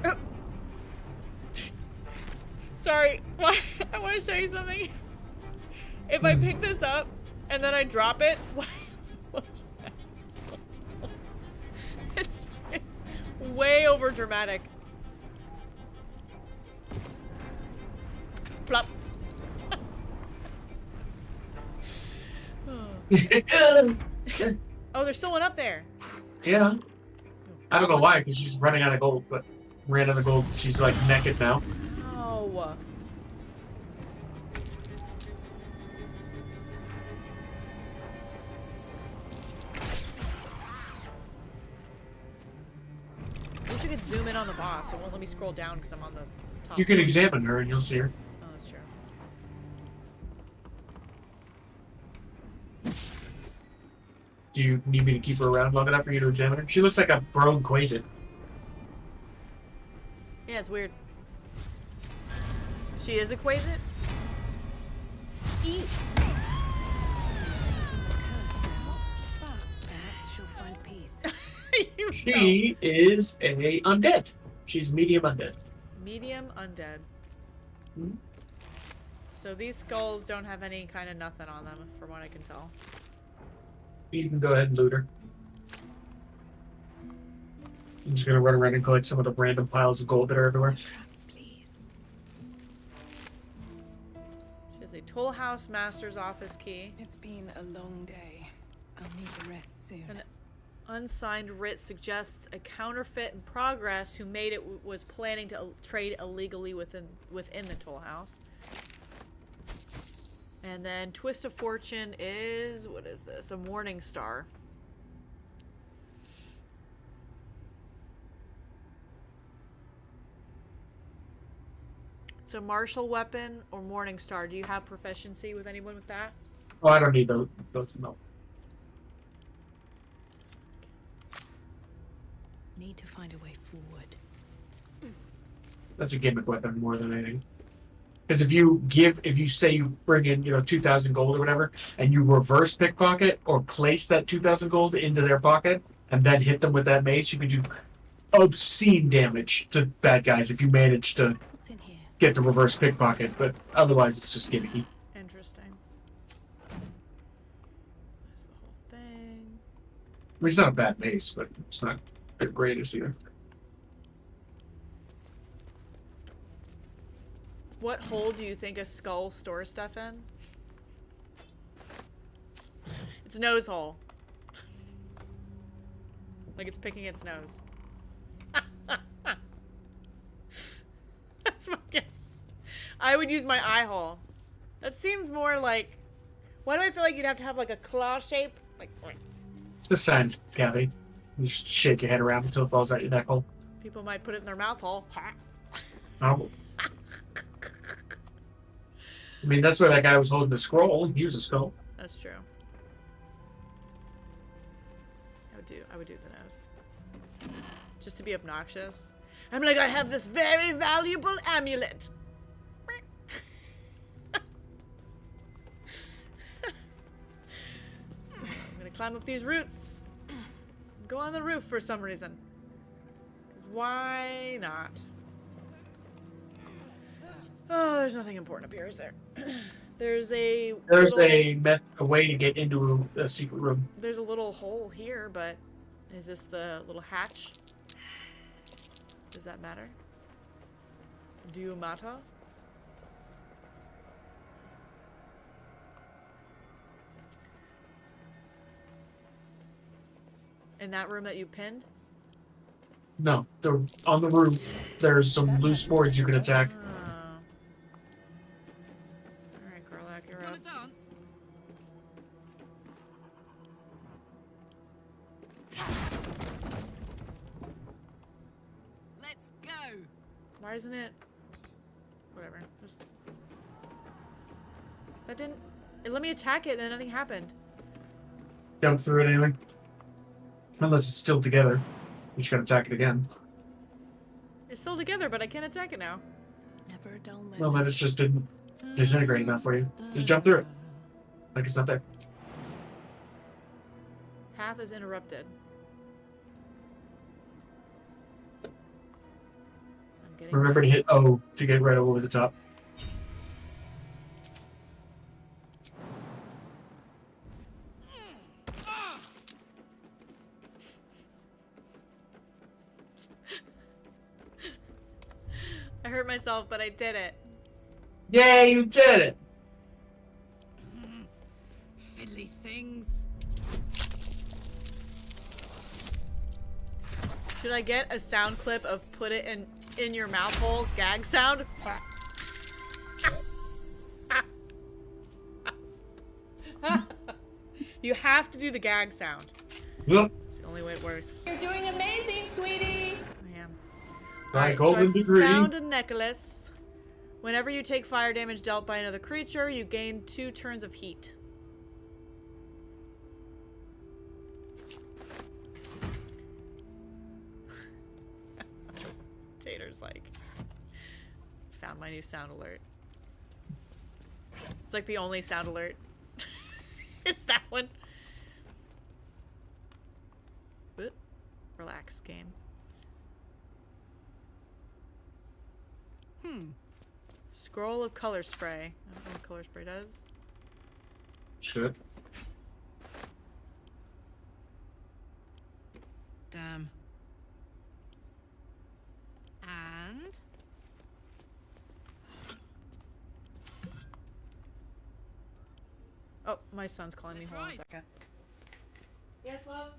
Oh. Sorry. I want to show you something. If I pick this up and then I drop it, it's way over dramatic. Plop. Oh, there's still one up there. Yeah. I don't know why, because she's running out of gold, but ran out of gold. She's like naked now. Oh. I wish I could zoom in on the boss. It won't let me scroll down because I'm on the top. You can examine her and you'll see her. Oh, that's true. Do you need me to keep her around long enough for you to examine her? She looks like a grown Quasit. Yeah, it's weird. She is a Quasit? Eat. Perhaps she'll find peace. She is a undead. She's medium undead. Medium undead. Hmm? So these skulls don't have any kind of nothing on them, from what I can tell. You can go ahead and loot her. I'm just gonna run around and collect some of the random piles of gold that are everywhere. She has a Toll House Master's office key. It's been a long day. I'll need to rest soon. An unsigned writ suggests a counterfeit in progress who made it was planning to trade illegally within the Toll House. And then Twist of Fortune is, what is this? A Morning Star. So martial weapon or Morning Star. Do you have proficiency with anyone with that? Oh, I don't need those no. Need to find a way forward. That's a gimmick weapon more than anything. Because if you say you bring in 2,000 gold or whatever, and you reverse pickpocket or place that 2,000 gold into their pocket and then hit them with that mace, you can do obscene damage to bad guys if you manage to get the reverse pickpocket. But otherwise, it's just gimmicky. Interesting. That's the whole thing. I mean, it's not a bad mace, but it's not the greatest either. What hole do you think a skull stores stuff in? It's nose hole. Like it's picking its nose. That's my guess. I would use my eye hole. That seems more like... Why do I feel like you'd have to have like a claw shape? Like... It's the science cavity. You just shake your head around until it falls out your neck hole. People might put it in their mouth hole. Oh. I mean, that's where that guy was holding the scroll. He was a skull. That's true. I would do the nose. Just to be obnoxious. I'm like, I have this very valuable amulet. I'm gonna climb up these roots. Go on the roof for some reason. 'Cause why not? Oh, there's nothing important up here, is there? There's a way to get into a secret room. There's a little hole here, but is this the little hatch? Does that matter? Do you matter? In that room that you pinned? No, on the roof, there's some loose boards you can attack. Alright, Garlac, you're up. Dance? Let's go. Why isn't it? Whatever. Just... That didn't... It let me attack it and nothing happened. Jump through it anyway. Unless it's still together. You just gotta attack it again. It's still together, but I can't attack it now. Never a dull moment. Well, then it's just didn't disintegrate enough for you. Just jump through it. Like it's not there. Path is interrupted. I'm getting... Remember to hit O to get right over the top. I hurt myself, but I did it. Yay, you did it! Fiddly things. Should I get a sound clip of put it in your mouth hole gag sound? You have to do the gag sound. Yep. It's the only way it works. You're doing amazing, sweetie. I am. By Alright, golden so I degree. found a necklace. Whenever you take fire damage dealt by another creature, you gain 2 turns of heat. Tater's like, found my new sound alert. It's like the only sound alert. Is that one? Oop. Relax, game. Scroll of color spray. I don't know what color spray does. Should. Damn. And oh, my son's calling me. That's Hold on a right. second. Yes, love.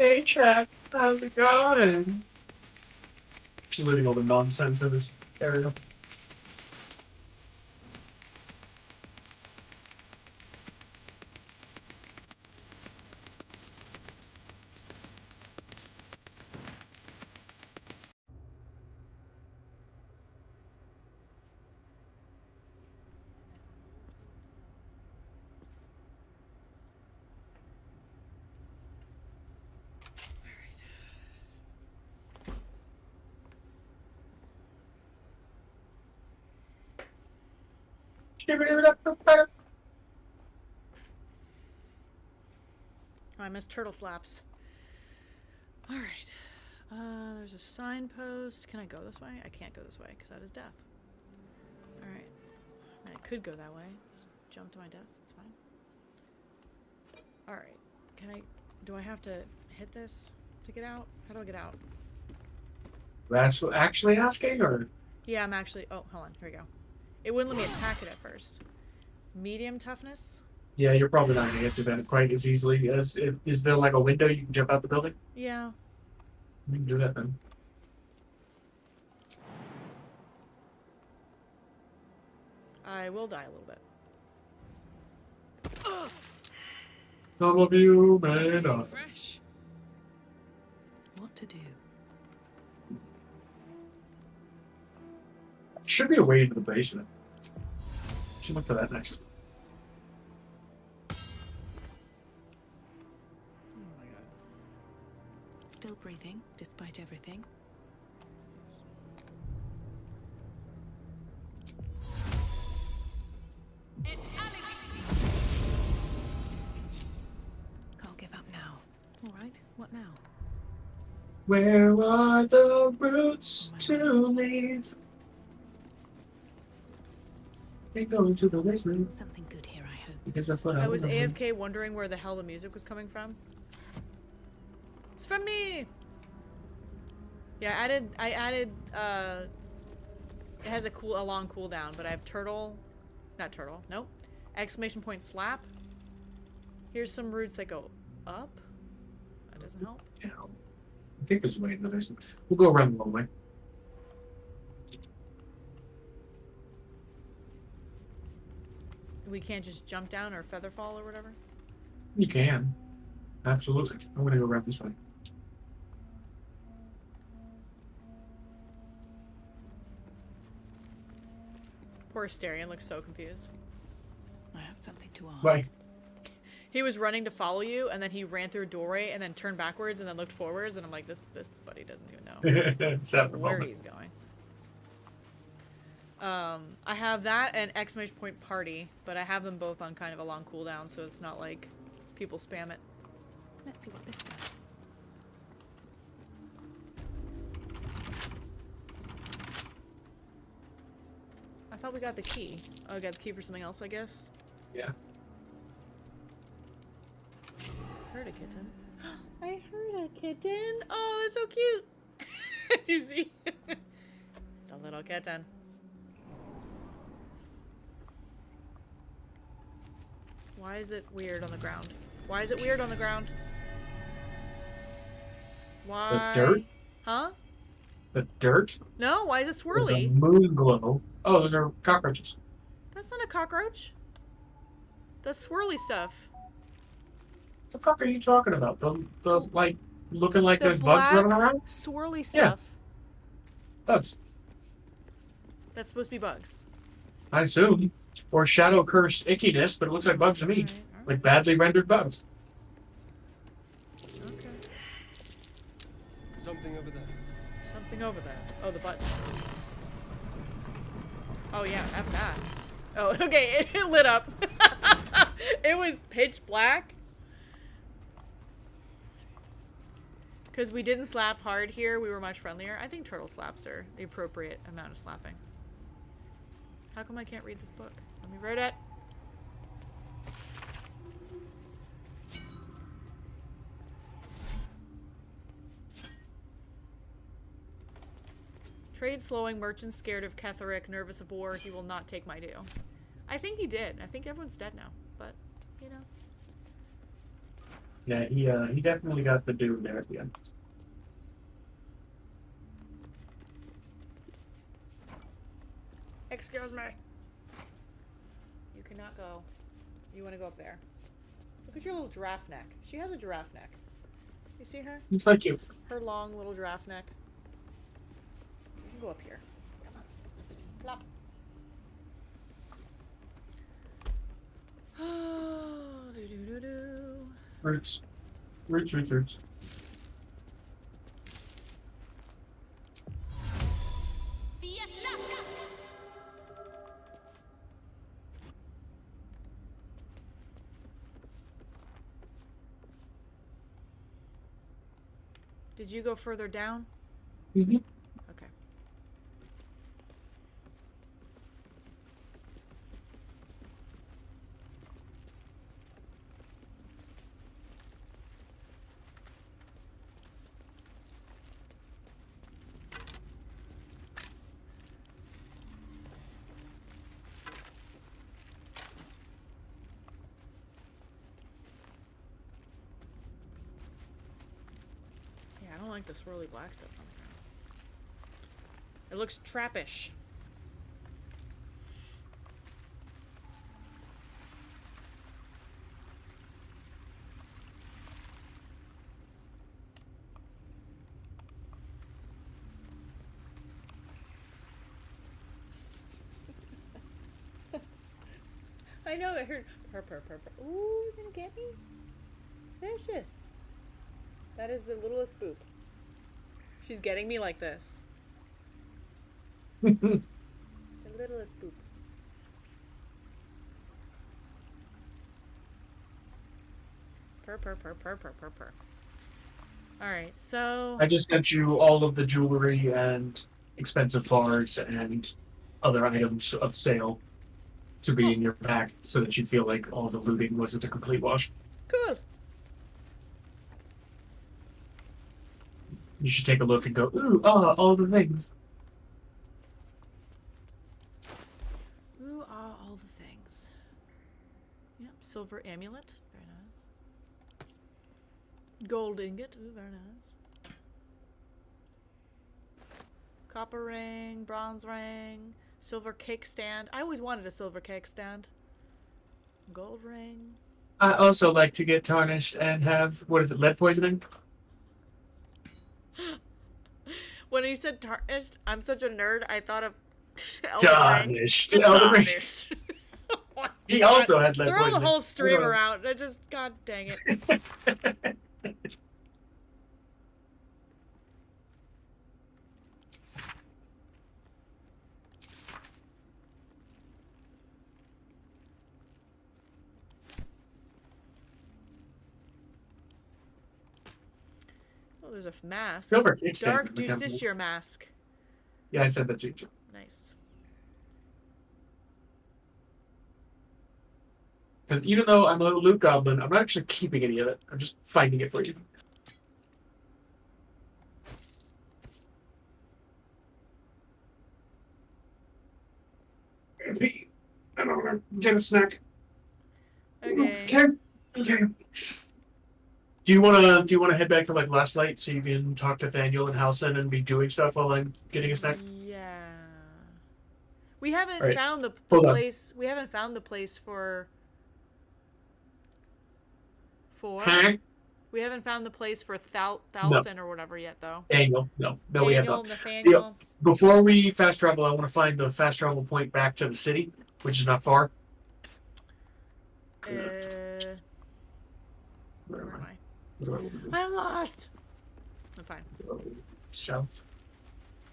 Hey, Jack. How's it going? Living all the nonsense in this area. Oh, I missed turtle slaps. Alright. There's a signpost. Can I go this way? I can't go this way because that is death. Alright. I could go that way. Jump to my death. That's fine. Alright. Can I... Do I have to hit this to get out? How do I get out? That's actually asking, or? Yeah, I'm actually... Oh, hold on. Here we go. It wouldn't let me attack it at first. Medium toughness? Yeah, you're probably not going to get to that quite as easily. Is there like a window you can jump out the building? Yeah. We can do that then. I will die a little bit. Some of you may not. Fresh. What to do? Should be a way into the basement. Should look for that next. Still breathing, despite everything. Can't give up now. All right, what now? Where are the roots to leave? They go into the basement. Something good here, I hope. Because that's what I was AFK wondering where the hell the music was coming from. It's from me! Yeah, I added, it has a long cooldown, but I have nope. Exclamation point slap. Here's some roots that go up. That doesn't help. Yeah. I think there's a way into the basement. We'll go around the long way. We can't just jump down or feather fall or whatever? You can. Absolutely. I'm gonna go around this way. Poor Asterion looks so confused. I have something to ask. Why? He was running to follow you, and then he ran through a doorway, and then turned backwards, and then looked forwards, and I'm like, this buddy doesn't even know where he's going. I have that and exclamation point party, but I have them both on kind of a long cooldown, so it's not like people spam it. Let's see what this does. I thought we got the key. Oh, we got the key for something else, I guess? Yeah. Heard a kitten. I heard a kitten. Oh, that's so cute. Do you see? It's a little kitten. Why is it weird on the ground? Why is it weird on the ground? Why? The dirt? Huh? The dirt? No, why is it There's swirly? a moon glow. Oh, those are cockroaches. That's not a cockroach. That's swirly stuff. The fuck are you talking about? The like looking like The there's bugs black, running around? swirly Yeah. stuff. Bugs. That's supposed to be bugs. I assume. Or shadow cursed ickiness, but it looks like bugs to me. Like badly rendered bugs. Okay. Something over there. Something over there. Oh, the button. Oh yeah, F that. Oh, okay, it lit up. It was pitch black. Because we didn't slap hard here, we were much friendlier. I think turtle slaps are the appropriate amount of slapping. How come I can't read this book? Let me read it. Trade slowing, merchant scared of Ketheric, nervous of war, he will not take my due. I think he did. I think everyone's dead now, but, you know. Yeah, he definitely got the dude there at the end. Excuse me. You cannot go. You want to go up there. Look at your little giraffe neck. She has a giraffe neck. You see her? It's like you. Her long little giraffe neck. You can go up here. Come on. Plop. Oh, do-do-do-do. Roots. Roots. Did you go further down? Mm-hmm. Okay. I don't like the swirly black stuff on the ground. It looks trappish. I know, I heard purr. Ooh, you're gonna get me? Vicious. That is the littlest boop. She's getting me like this. The littlest boop. Purr. Alright, so... I just sent you all of the jewelry and expensive bars and other items of sale to be in your pack so that you feel like all the looting wasn't a complete wash. Cool. You should take a look and go, ooh, all the things. Ooh, all the things. Yep, silver amulet. Very nice. Gold ingot. Ooh, very nice. Copper ring, bronze ring, silver cake stand. I always wanted a silver cake stand. Gold ring. I also like to get tarnished and have, what is it, lead poisoning? When you said tarnished, I'm such a nerd, I thought of Tarnished. Elden Ring. Tarnished. He also had lead Throw poisoning. the whole streamer out. I just, god dang it. Oh, there's a mask. Silver cake stand Dark in the temple. Justiciar mask. Yeah, I said that to you. Nice. Because even though I'm a loot goblin, I'm not actually keeping any of it. I'm just finding it for you. I don't know. Get a snack. Okay. Okay. Do you wanna head back to like last night so you can talk to Thaniel and Halson and be doing stuff while I'm getting a snack? Yeah. We haven't Right. found the Hold on. place. We haven't found the place for. Huh? We haven't found the place for Thalson or whatever yet, though. Daniel. No, we have Daniel, not. Nathaniel. Before we fast travel, I want to find the fast travel point back to the city, which is not far. Where am I? I'm lost. I'm fine. South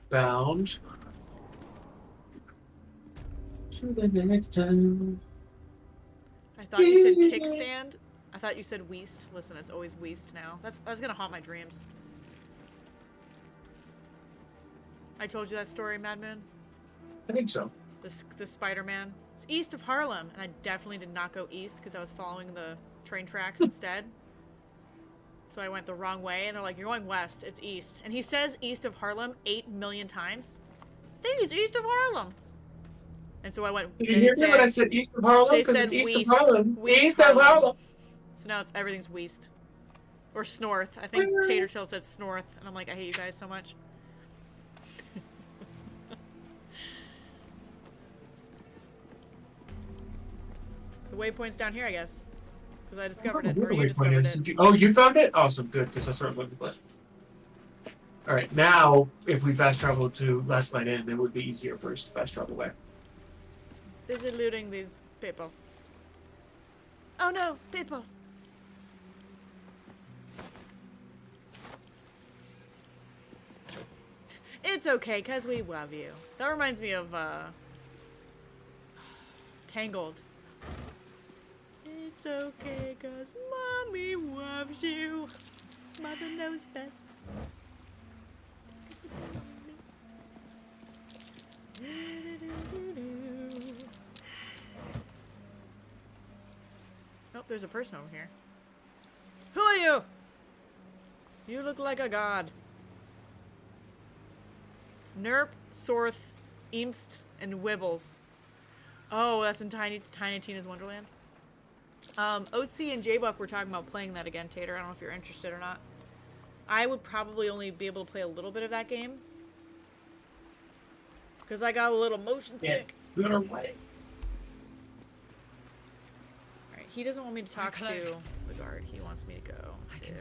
bound to the next town. I thought you said kickstand. I thought you said Weast. Listen, it's always Weast now. That's gonna haunt my dreams. I told you that story, Madman. I think so. The Spider-Man. It's east of Harlem, and I definitely did not go east because I was following the train tracks instead. So I went the wrong way, and they're like, "You're going west. It's east." And he says east of Harlem 8 million times. I think it's east of Harlem. And so I went. Did you hear me when I said east of Harlem? They Because said it's east Weast. of Harlem. Weast East of Harlem. So now everything's Weast. Or Snorth. I think Tater Tail said Snorth, and I'm like, I hate you guys so much. The waypoint's down here, I guess. Because I discovered it, or you discovered it. Oh, you found it? Awesome, good, because that's where I'm looking for. Alright, now, if we fast travel to Last Night Inn, it would be easier for us to fast travel there. Busy looting these people. Oh no, people! It's okay, because we love you. That reminds me of, Tangled. It's okay, because Mommy loves you. Mother knows best. Oh, there's a person over here. Who are you? You look like a god. Nerp, Sorth, Eamst, and Wibbles. Oh, that's in Tiny Tina's Wonderland. Oatsy and J-Buck were talking about playing that again, Tater. I don't know if you're interested or not. I would probably only be able to play a little bit of that game. Because I got a little motion sick. Alright, he doesn't want me to talk to the guard. He wants me to go to...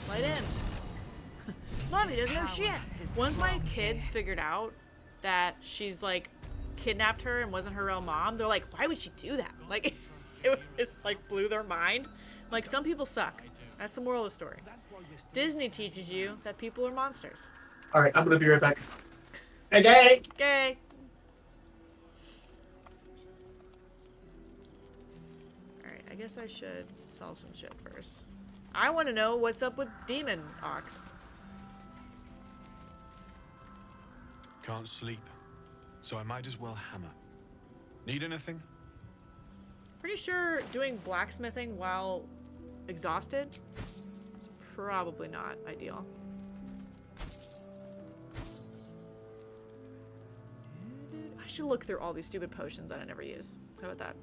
Light in. Mommy doesn't know shit. Once my kids figured out that she's like kidnapped her and wasn't her real mom, they're like, why would she do that? Like, it just like blew their mind. Like, some people suck. That's the moral of the story. Disney teaches you that people are monsters. Alright, I'm gonna be right back. Okay! Okay. Alright, I guess I should sell some shit first. I want to know what's up with Demon Ox. Can't sleep, so I might as well hammer. Need anything? Pretty sure doing blacksmithing while exhausted is probably not ideal. I should look through all these stupid potions that I never use. How about that?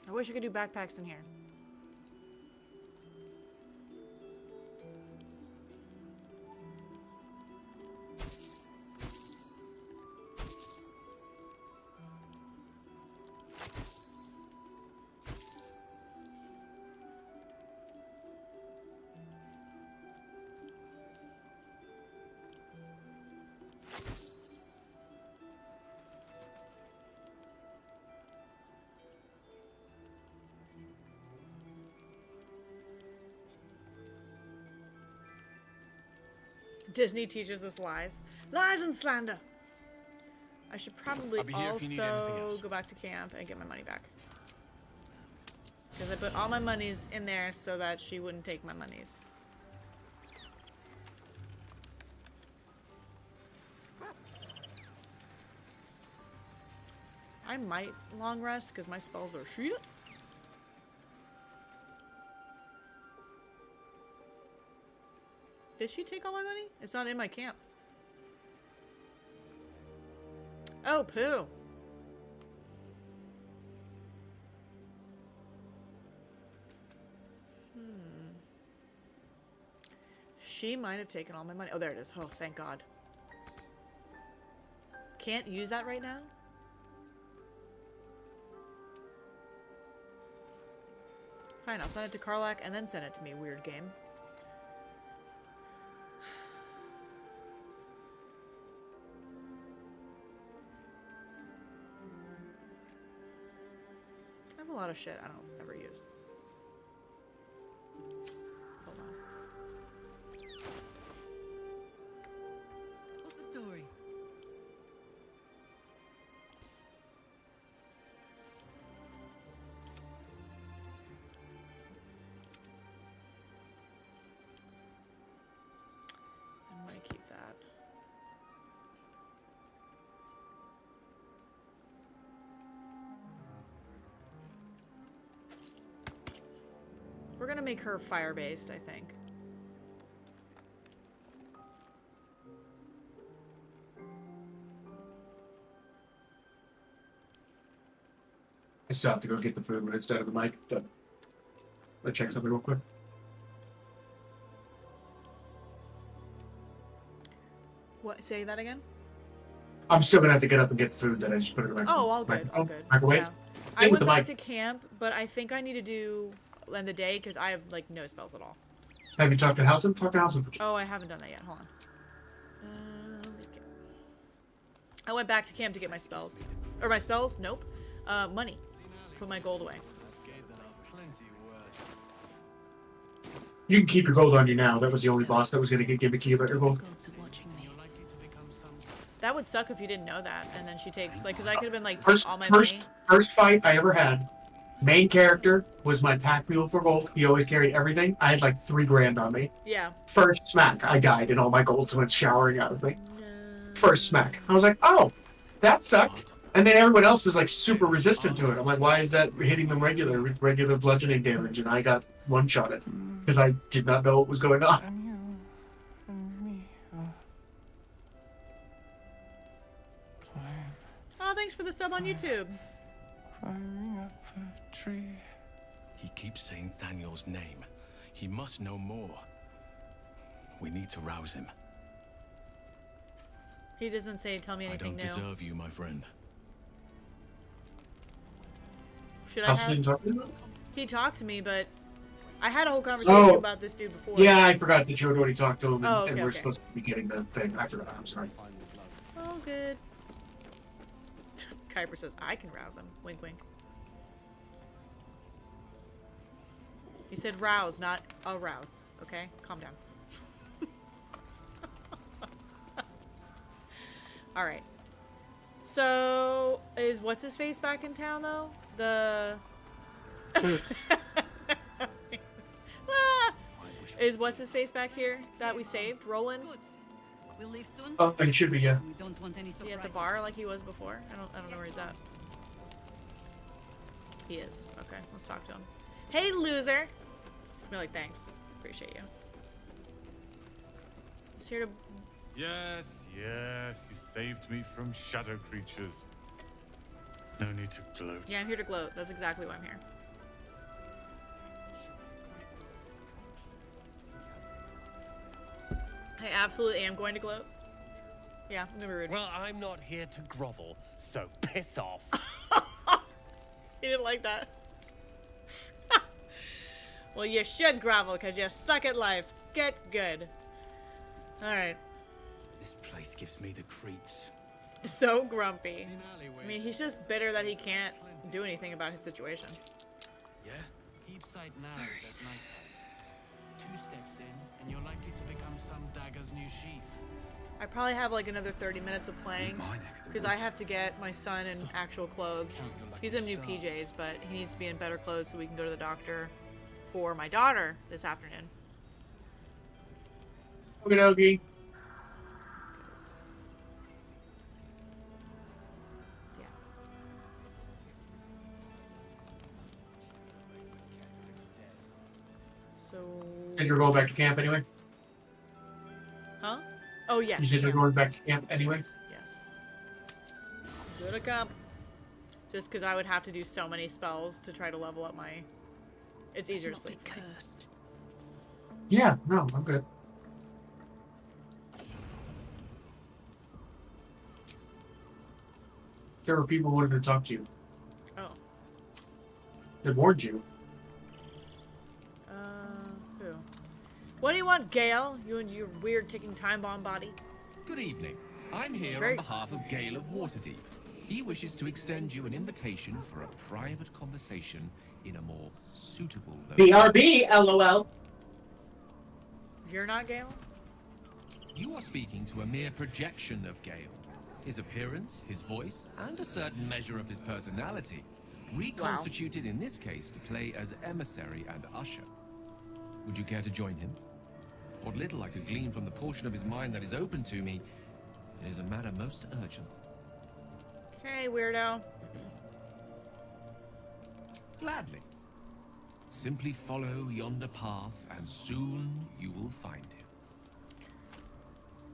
I wish I could do backpacks in here. Disney teaches us lies. Lies and slander! I should probably also go back to camp and get my money back. Because I put all my monies in there so that she wouldn't take my monies. I might long rest because my spells are shit. Did she take all my money? It's not in my camp. Oh, poo. She might have taken all my money. Oh, there it is. Oh, thank God. Can't use that right now? Fine, I'll send it to Karlak and then send it to me, weird game. I have a lot of shit I don't ever use. Hold on. What's the story? I'm gonna keep that. We're gonna make her fire-based, I think. I still have to go get the food when it's done at the mic. But let's check something real quick. What? Say that again? I'm still gonna have to get up and get the food that I just put in the microwave. Oh, all good, all good. Microwave. Yeah. I Same with went the back mic. to camp, but I think I need to do end the day because I have like no spells at all. Have you talked to Halson? Talk to Halson for Oh, I haven't done that yet. Hold on. I went back to camp to get my spells. Or my spells? Nope. Money. Put my gold away. You can keep your gold on you now. That was the only boss that was gonna get gimmicky about your gold. That would suck if you didn't know that, and then she takes like, because I could have been like, take First, all my first, money. first fight I ever had. Main character was my pack mule for gold. He always carried everything. I had like 3 grand on me. Yeah. First smack, I died, and all my gold went showering out of me. First smack, I was like, oh, that sucked. And then everyone else was like super resistant to it. I'm like, why is that hitting them with regular bludgeoning damage? And I got one-shotted because I did not know what was going on. Oh, thanks for the sub on YouTube. Climbing up a tree. He keeps saying Thaniel's name. He must know more. We need to rouse him. He doesn't say, tell me I anything don't new. deserve you, my friend. Should I Halson have... didn't talk to you? He talked to me, but I had a whole conversation about this dude before. Yeah, I forgot that you had already talked to him, and, Oh, okay, and we're okay. supposed to be getting the thing. I forgot. I'm sorry. Oh, good. Kuiper says, I can rouse him. Wink, wink. He said rouse, not arouse. Okay? Calm down. Alright. So, is what's-his-face back in town, though? The... Ah! Is what's-his-face back here that we saved? Roland? We'll leave soon. Oh, he should be, yeah. We don't want any Is he at surprises. the bar like he was before? I don't know where he's at. He is. Okay, let's talk to him. Hey, loser! Smell like thanks. Appreciate you. Just here to... Yes, yes, you saved me from shadow creatures. No need to gloat. Yeah, I'm here to gloat. That's exactly why I'm here. I absolutely am going to gloat. Yeah, I'm gonna be rude. Well, I'm not here to grovel, so piss off. He didn't like that. Well, you should grovel because you suck at life. Get good. Alright. This place gives me the creeps. So grumpy. I mean, he's just bitter that he can't do anything about his situation. Yeah? Heapside narrows at nighttime. 2 steps in, and you're likely to become some dagger's new sheath. I probably have like another 30 minutes of playing because I have to get my son in actual clothes. He's in new PJs, but he needs to be in better clothes so we can go to the doctor for my daughter this afternoon. Okie dokie. So... And you're going back to camp anyway? Huh? Oh, yes. You said you're yeah. going back to camp anyway? Yes. Go to camp. Just because I would have to do so many spells to try to level up my... It's easier to sleep. Cursed. Yeah, no, I'm good. There were people who wanted to talk to you. Oh. They warned you. What do you want, Gale? You and your weird ticking time bomb body. Good evening. I'm here on behalf of Gale of Waterdeep. He wishes to extend you an invitation for a private conversation in a more suitable location. BRB, LOL. You're not Gale? You are speaking to a mere projection of Gale. His appearance, his voice, and a certain measure of his personality, reconstituted in this case to play as emissary and usher. Would you care to join him? What little I could glean from the portion of his mind that is open to me, it is a matter most urgent. Hey, weirdo. Gladly. Simply follow yonder path, and soon you will find him.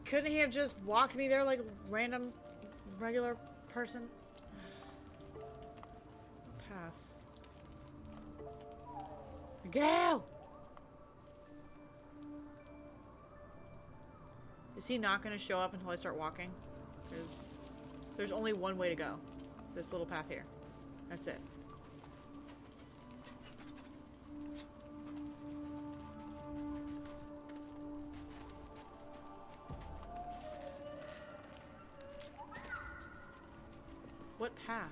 Couldn't he have just walked me there like a random, regular person? Path. Gale! Is he not going to show up until I start walking? There's only one way to go. This little path here. That's it. What path?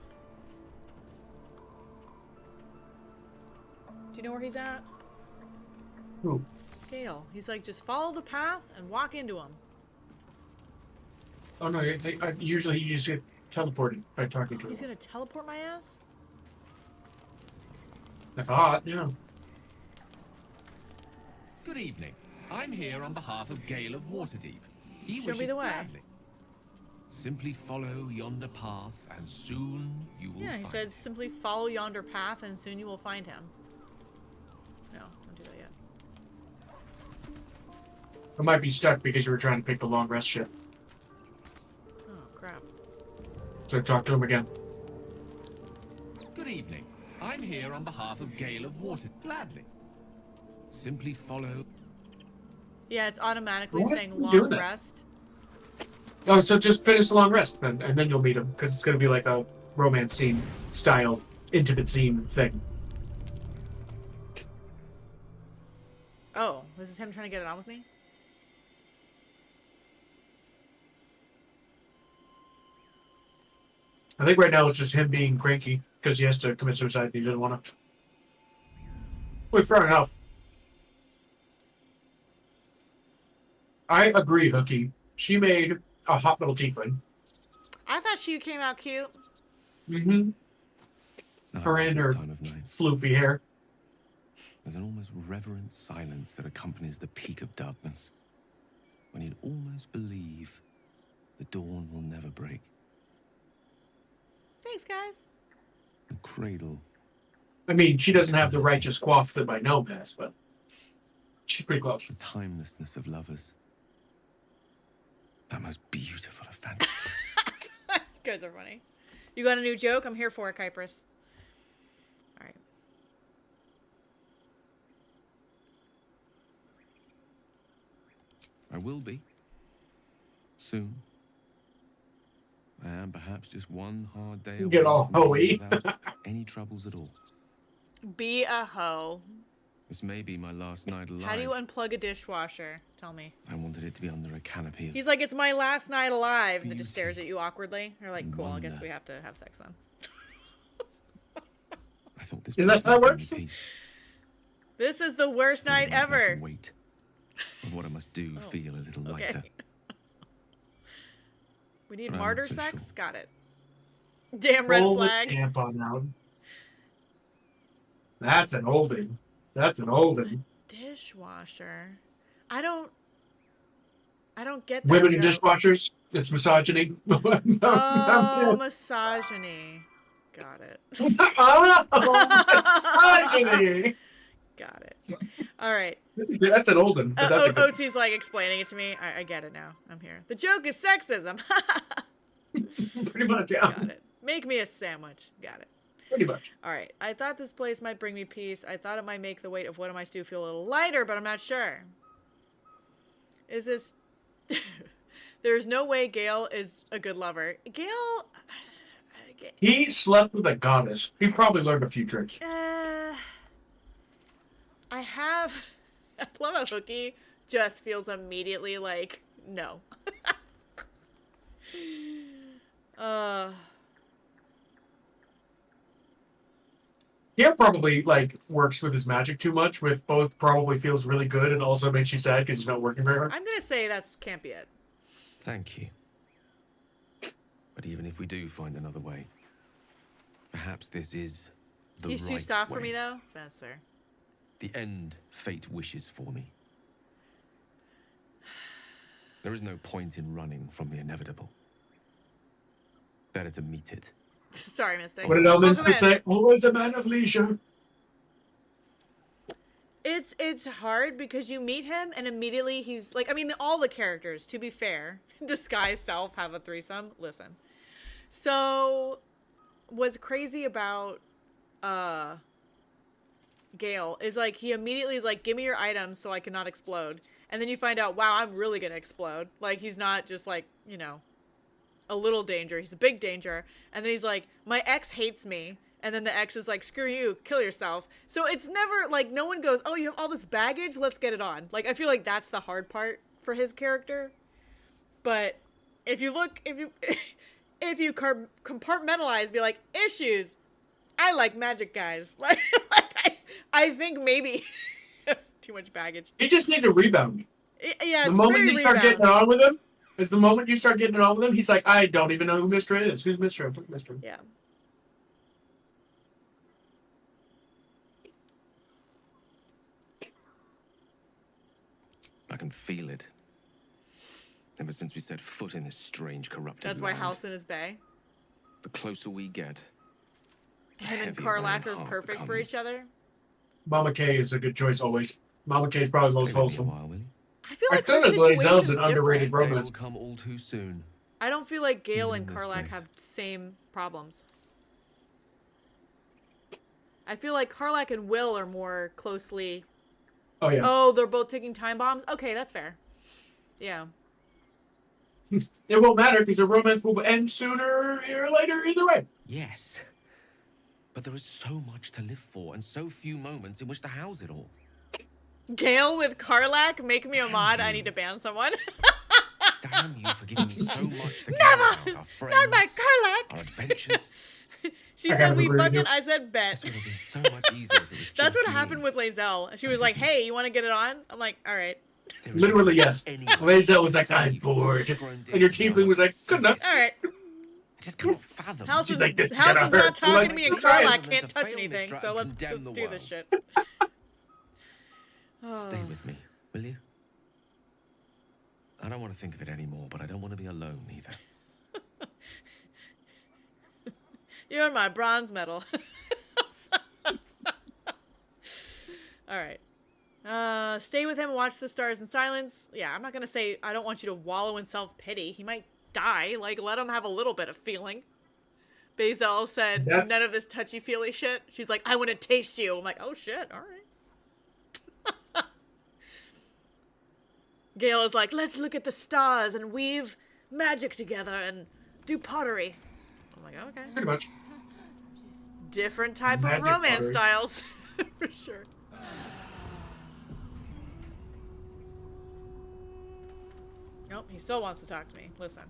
Do you know where he's at? Who? Gale. He's like, just follow the path and walk into him. Oh no, usually you just get teleported by talking to him. He's gonna teleport my ass? I thought, yeah. Good evening. I'm here on behalf of Gale of Waterdeep. He Show wishes me the way. gladly. Simply follow yonder path, and soon you will Yeah, find he said simply follow yonder path and soon you will find him. No, don't do that yet. I might be stuck because you were trying to pick the long rest ship. Oh, crap. So talk to him again. Good evening. I'm here on behalf of Gale of Water. Gladly. Simply follow. Yeah, it's automatically Why is saying he long doing that? rest. Oh, so just finish the long rest, and then you'll meet him, because it's going to be like a romance scene style, intimate scene thing. Oh, this is him trying to get it on with me? I think right now it's just him being cranky, because he has to commit suicide and he doesn't want to. Wait, fair enough. I agree, Hookie. She made a hot little tiefling. I thought she came out cute. Mm-hmm. Her and her time of night. floofy hair. There's an almost reverent silence that accompanies the peak of darkness, when you'd almost believe the dawn will never break. Thanks, guys. The cradle. I mean, she doesn't have the righteous quaff that my gnome has, but she's pretty close. The timelessness of lovers. That most beautiful of fantasies. You guys are funny. You got a new joke? I'm here for it, Kypress. Alright. I will be. Soon. I am perhaps just one hard day away Get all from being hoey. without any troubles at all. Be a hoe. This may be my last night alive. How do you unplug a dishwasher? Tell me. I wanted it to be under a canopy of He's like, it's my last night alive. And then just stares at you awkwardly. You're like, cool, I guess we have to have sex then. I thought this Is that how it works? This is the worst night ever. Weight of what I must do feel a little lighter. Okay. We need But I'm martyr not so sex? sure. Got it. Damn red Roll the flag. tampon out. That's an oldie. That's an oldie. Dishwasher. I don't get that Women in joke. dishwashers. It's misogyny. Oh, misogyny. Got it. Oh, misogyny. Got it. All right. That's an old one. But that's a good Otzi's like explaining it to me. I get it now. I'm here. The joke is sexism. Pretty much, yeah. Got it. Make me a sandwich. Got it. Pretty much. All right. I thought this place might bring me peace. I thought it might make the weight of what am I stew feel a little lighter, but I'm not sure. Is this... There's no way Gale is a good lover. Gale... He slept with a goddess. He probably learned a few tricks. I have I love how Hooky just feels immediately like, no. Gale probably like works with his magic too much. With both, probably feels really good and also makes you sad because he's not working very hard. I'm gonna say can't be it. Thank you. But even if we do find another way, perhaps this is the He's too right soft way. for me though. That's fair. The end fate wishes for me. There is no point in running from the inevitable. Better to meet it. Sorry, Mystic. What did Elminster Welcome in. say? Always a man of leisure. It's hard because you meet him and immediately he's like, I mean, all the characters, to be fair, disguise self have a threesome. Listen. So what's crazy about Gale is like he immediately is like, give me your items so I cannot explode. And then you find out, wow, I'm really gonna explode. Like he's not just like, you know, a little danger, he's a big danger. And then he's like, my ex hates me. And then the ex is like, screw you, kill yourself. So it's never like, no one goes, oh, you have all this baggage, let's get it on. Like I feel like that's the hard part for his character. But if you look, if you compartmentalize, be like, issues, I like magic guys. Like I think maybe too much baggage. He just needs a rebound. Yeah, the it's moment very you start rebound. getting on with him, is the moment you start getting on with him, he's like, I don't even know who Mystra is. Who's Mystra? Fuck Mystra. Yeah. I can feel it. Ever since we set foot in this strange, corrupted That's why land. Halcyon is bae. The closer we get, Him and heavier my Karlak are heart perfect for becomes. each other. Mama K is a good choice always. Mama K is probably the most wholesome. I feel I like still their think Blazel's situation's an underrated different. They romance. will come all too soon. I don't feel like Gale and in this Karlak place. have same problems. I feel like Karlak and Will are more closely. Oh yeah. Oh, they're both taking time bombs. Okay, that's fair. Yeah. It won't matter because the romance will end sooner or later either way. Yes. But there is so much to live for and so few moments in which to house it all. Gale with Karlak, make me a mod. I need to ban someone. Damn you for giving me so much to care Never! about. Our friends, Not my Karlak! our adventures. She I said gotta we agree with fucking. you. I said bet. This would have been so much easier if it was That's just what me. happened with Lae'zel. She was like, "Hey, you want to get it on?" I'm like, "All right, There is Literally, not yes. any Lae'zel was like, I'm bored. And your tiefling was like, good enough. all right." I just can't fathom. Halson's, She's like, this is Halson's gonna hurt. not talking Like, to me, and try it. Karlak Than can't to touch fail this anything. strat So and let's condemn the do this world. shit. Stay Oh. with me, will you? I don't want to think of it anymore, but I don't want to be alone either. You're my bronze medal. All right. Stay with him and watch the stars in silence. Yeah, I'm not gonna say I don't want you to wallow in self-pity. He might die. Like, let him have a little bit of feeling. Bazel said, That's- none of this touchy-feely shit. She's like, I want to taste you. I'm like, oh shit, all right. Gale is like, let's look at the stars and weave magic together and do pottery. I'm like, okay. Pretty much. Different type Magic of romance pottery. styles. For sure. Nope, he still wants to talk to me. Listen.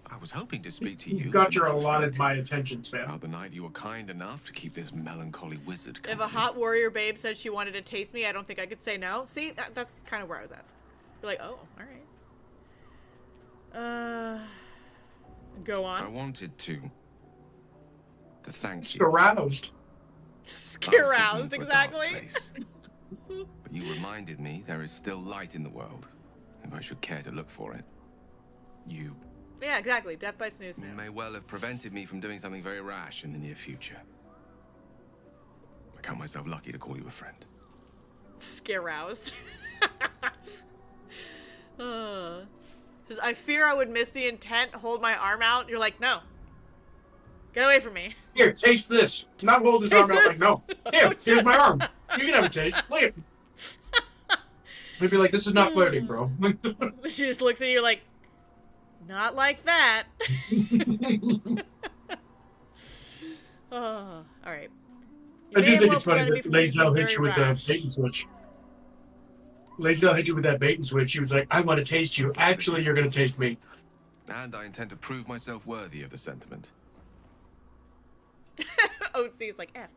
I was hoping to speak to you. You've got as your much allotted friend. my attention span. About the night you were kind enough to keep this melancholy wizard If company. a hot warrior babe said she wanted to taste me, I don't think I could say no. See, that's kind of where I was at. Be like, oh, all right. Go I on. wanted to thank Just you. aroused. Aroused, I was thinking of a dark exactly. place. But you reminded me there is still light in the world, if I should care to look for it. You Yeah, exactly. Death by snooze. may well have prevented me from doing something very rash in the near future. I count myself lucky to call you a friend. Scaroused. Says, I fear I would miss the intent. Hold my arm out. You're like, no. Get away from me. Here, taste this. Not hold his Taste arm out this? like, no. Here, here's my arm. You can have a taste. Look at They'd be like, this is not flirting, bro. She just looks at you like, not like that. Oh, all right. I do may think well it's funny prevent me that from being Lae'zel hit very you with the rash. bait and switch. Lae'zel hit you with that bait and switch. She was like, I want to taste you. Actually, you're going to taste me. And I intend to prove myself worthy of the sentiment. Oatsy is like, F.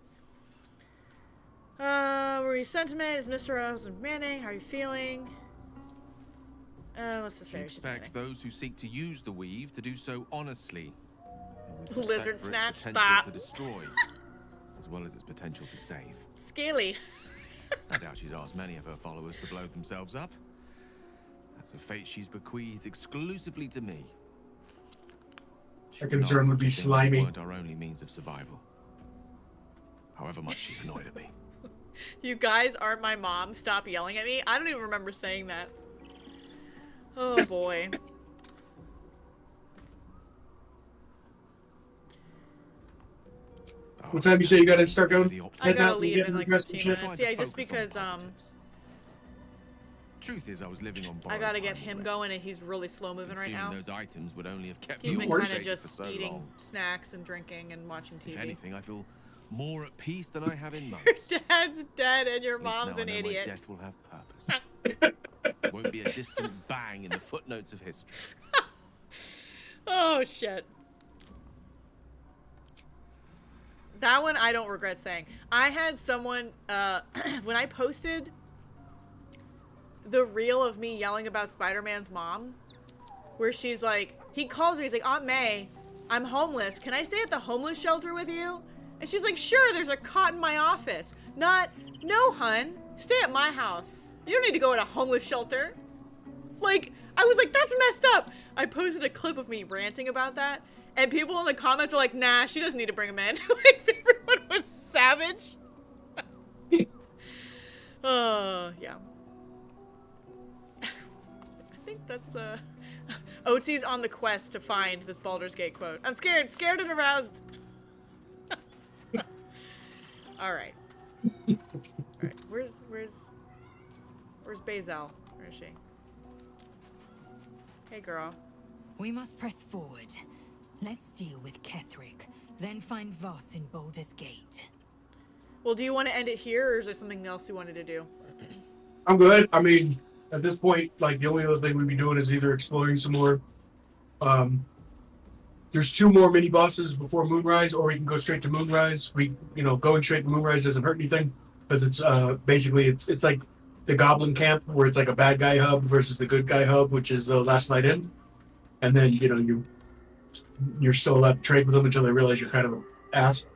Were you sentiment? Is Mr. Rose Manning? How are you feeling? Let's just She say expects those who seek to use the weave to do so honestly. with Lizard respect for snatch, its potential stop. to destroy, as well as its potential to save. Scaly. I doubt she's asked many of her followers to blow themselves up. That's a fate she's bequeathed exclusively to me. Her concern would be slimy. Weren't our only means of survival. However much she's annoyed at me. You guys aren't my mom. Stop yelling at me. I don't even remember saying that. Oh boy. What time you say you got to start going? I gotta leave in like 15 minutes. Yeah, just because Truth is, I was living on I gotta get him going, and he's really slow moving right now. Those items would only have kept He's me been kind of for just so eating long. snacks and drinking and watching TV. If anything, I feel more at peace than I have in months. Your dad's dead, and your At least mom's now an I know idiot. My death will have purpose. It won't be a distant bang in the footnotes of history. Oh shit. That one I don't regret saying. I had someone when I posted the reel of me yelling about Spider-Man's mom, where she's like, he calls her, he's like, Aunt May, I'm homeless. Can I stay at the homeless shelter with you? And she's like, sure, there's a cot in my office. Not, no, hun, stay at my house. You don't need to go to a homeless shelter. Like, I was like, that's messed up. I posted a clip of me ranting about that, and people in the comments are like, nah, she doesn't need to bring him in. Like, everyone was savage. Yeah. I think that's, Otsy's on the quest to find this Baldur's Gate quote. I'm scared and aroused. Alright. Alright, where's Bazel? Where is she? Hey, girl. We must press forward. Let's deal with Ketherick, then find Voss in Baldur's Gate. Well, do you want to end it here, or is there something else you wanted to do? I'm good. I mean, at this point, like, the only other thing we'd be doing is either exploring some more. There's 2 more mini bosses before Moonrise, or we can go straight to Moonrise. Going straight to Moonrise doesn't hurt anything, because it's basically it's like the Goblin Camp, where it's like a bad guy hub versus the good guy hub, which is the Last Night In, and then you're still allowed to trade with them until they realize you're kind of an ass.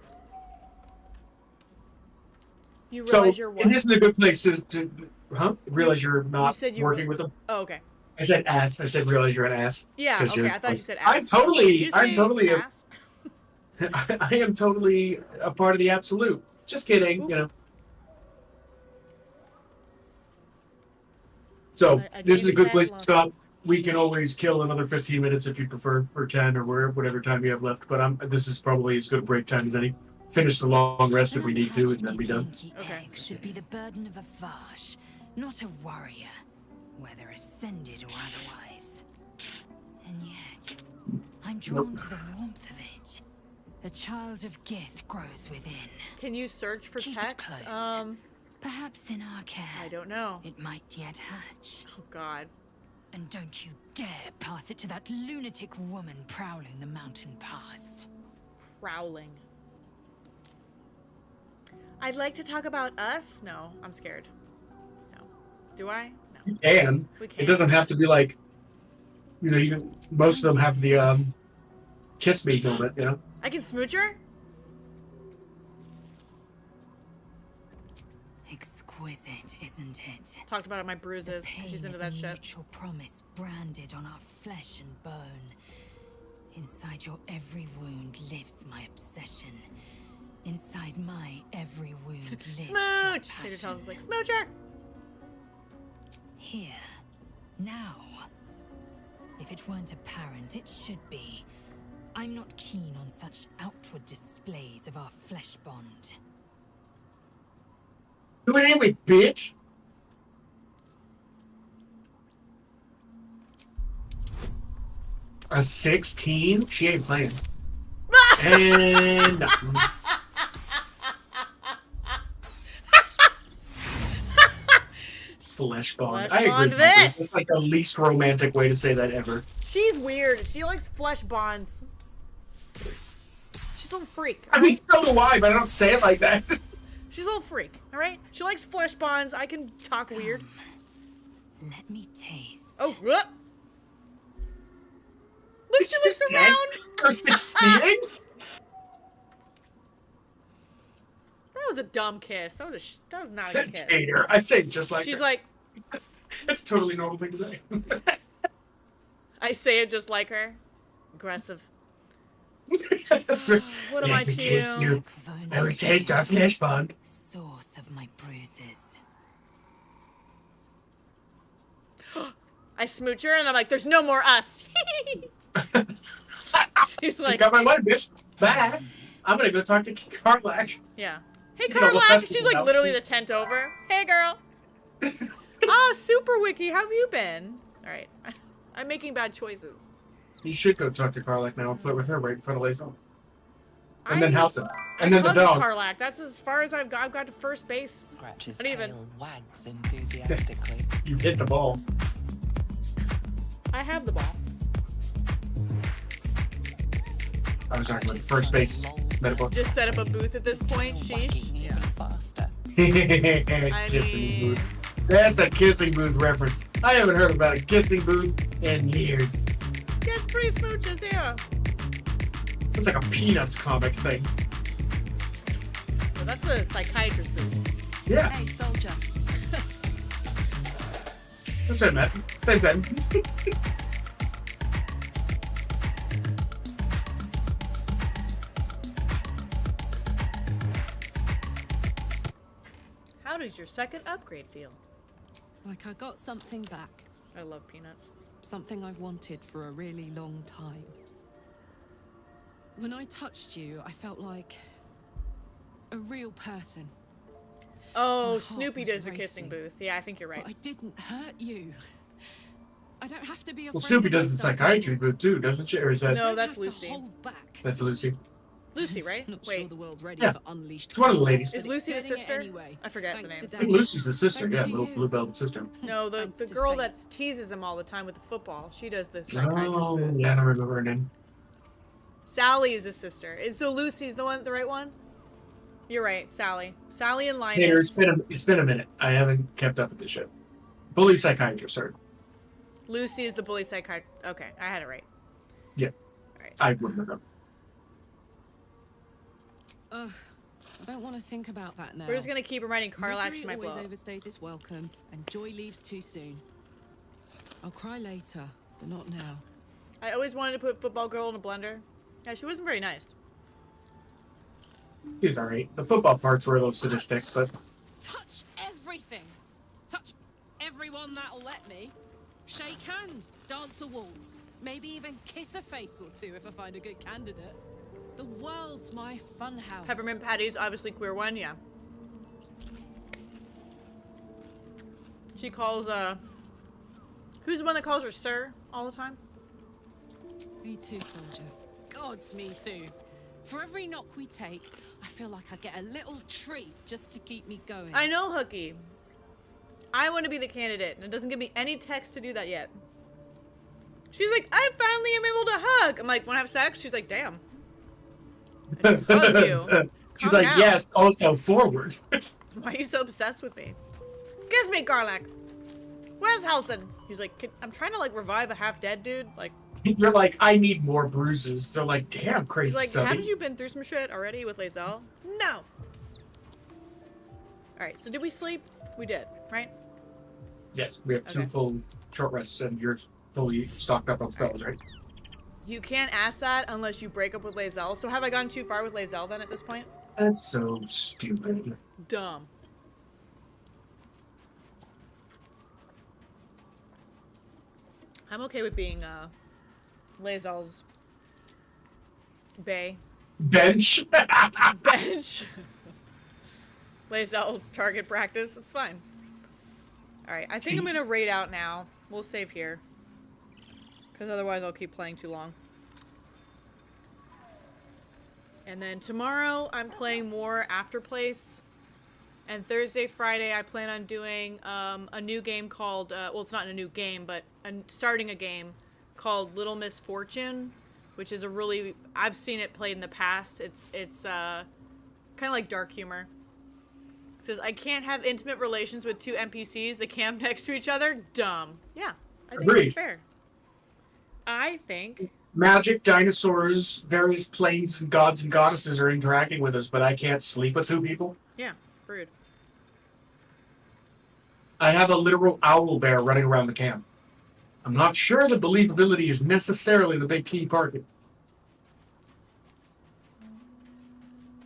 You realize you're what? And this is a good place to realize you're not said you working with them. Oh, okay. I said ass. I said realize you're an ass. Yeah, okay. I thought you said ass. I'm totally ass? I am totally a part of the absolute. Just kidding, So this is a good place to stop. We can always kill another 15 minutes if you prefer, or 10, or whatever time you have left. But this is probably as good a break time as any. Finish the long rest if we need to, and then be done. Okay. Should be the burden of a Vash, not a warrior, whether ascended or otherwise. And yet, I'm drawn to the warmth of it. A child of Gith grows within. Can you search for Keep text? it close. Perhaps in our care. I don't know. It might yet hatch. Oh, God. And don't you dare pass it to that lunatic woman prowling the mountain pass. Prowling. I'd like to talk about us? No, I'm scared. No. Do I? No. And it doesn't have to be like, most of them have the kiss me moment, I can smooch her? Exquisite, isn't it? Talked about it, my bruises. She's into that shit. Mutual promise branded on our flesh and bone. Inside your every wound lives my obsession. Inside my every wound lives your Smooch! Tater passion. tells us like, smooch her! Here. Now. If it weren't apparent, it should be. I'm not keen on such outward displays of our flesh bond. Do it anyway, bitch. A 16? She ain't playing. And Flesh bond. Flesh I agree, bond Peppers. this! That's like the least romantic way to say that ever. She's weird. She likes flesh bonds. She's a little freak. I mean, so do I, but I don't say it like that. She's a little freak, alright? She likes flesh bonds. I can talk weird. Let me taste. Oh, what? Look, she looks around! Her succeeding? That was a dumb kiss. That was not a good kiss. Hate her. I say it just like She's her. like... It's a totally normal thing to say. I say it just like her. Aggressive. What am I to you? Now we taste our flesh bond. Source of my bruises. I smooch her and I'm like, there's no more us. She's like, you got my money, bitch. Bye. I'm gonna go talk to Karlak. yeah. Hey, You know, Karlak! that's She's like about- literally the tent over. Hey, girl. Ah, Super Wiki, how have you been? Alright. I'm making bad choices. You should go talk to Karlak now and flirt with her right in front of Lae'zel. And then house him. I And then the love dog. Karlak. That's as far as I've got. I've got to first base. Scratch his Not even. tail, wags enthusiastically. You hit the ball. I have the ball. I was talking about first base metaphor. Just set up a booth at this point. Sheesh. Yeah. Faster. Kissing booth. That's a kissing booth reference. I haven't heard about a kissing booth in years. Get free smooches here. It's like a Peanuts comic thing. Well, that's the psychiatrist booth. Yeah. Hey, soldier. That's what I meant. Same thing. How does your second upgrade feel? Like I got something back. I love peanuts. Something I've wanted for a really long time. When I touched you, I felt like a real person. Oh, My Snoopy heart does the was kissing racing. booth. Yeah, I think you're right. But I didn't hurt you. I don't have to be afraid Well, Snoopy of does the myself psychiatry anymore. booth too, doesn't she? Or is that? No, that's Have to Lucy. hold back. That's Lucy. Lucy, right? Not Wait. sure the world's ready Yeah. for unleashed. It's one of the ladies. Is But Lucy the it's getting it sister? anyway, I forget thanks the to names. I think Dad. Lucy's the sister. Thanks Yeah, to little you. Bluebell sister. No, the Thanks to girl fate. that teases him all the time with the football. She does the psychiatrist Oh, booth. yeah, I don't remember her name. Sally is the sister. So Lucy's the right one? You're right, Sally. Sally and Linus. Taylor, it's been a minute. I haven't kept up with this shit. Bully psychiatrist, sorry. Lucy is the bully psychiatrist. Okay, I had it right. Yeah. Alright. I remember. Ugh, I don't want to think about that now. We're just gonna keep reminding Karlak she Misery might blow always up. overstays its welcome, and joy leaves too soon. I'll cry later, but not now. I always wanted to put Football Girl in a blender. Yeah, she wasn't very nice. He was alright. The football parts were a little sadistic, but Touch everything. Touch everyone that'll let me. Shake hands, dance a waltz, maybe even kiss a face or two if I find a good candidate. The world's my funhouse. Peppermint Patty's obviously queer one, yeah. She calls, who's the one that calls her sir all the time? Me too, soldier. Gods, me too. For every knock we take, I feel like I get a little treat just to keep me going. I know, Hookie. I want to be the candidate, and it doesn't give me any text to do that yet. She's like, I finally am able to hug. I'm like, want to have sex? She's like, damn. I just hugged you. she's Calm like, down. yes, also forward. Why are you so obsessed with me? Kiss me, Karlak. Where's Halson? He's like, I'm trying to like revive a half-dead dude. Like, You're like, I need more bruises. They're like, damn, he's crazy like, Subby. haven't you been through some shit already with Lae'zel? No. All right, so did we sleep? We did, right? Yes, we have two Okay. full short rests, and you're fully stocked up on spells, right? You can't ask that unless you break up with Lae'zel. So have I gone too far with Lae'zel then at this point? That's so stupid. Dumb. I'm okay with being Lae'zel's bae. Bench. Bench. Lae'zel's target practice. It's fine. Alright, I think I'm gonna raid out now. We'll save here. Because otherwise I'll keep playing too long. And then tomorrow I'm playing more Afterplace. And Thursday, Friday, I plan on doing a new game called, well, it's not a new game, but starting a game called Little Misfortune, which is a really, I've seen it played in the past. It's kind of like dark humor. It says, I can't have intimate relations with two NPCs that camp next to each other. Dumb. Yeah, I think Agreed. that's fair. I think Magic, dinosaurs, various planes, and gods and goddesses are interacting with us, but I can't sleep with two people. yeah, rude. I have a literal owl bear running around the camp. I'm not sure that believability is necessarily the big key part.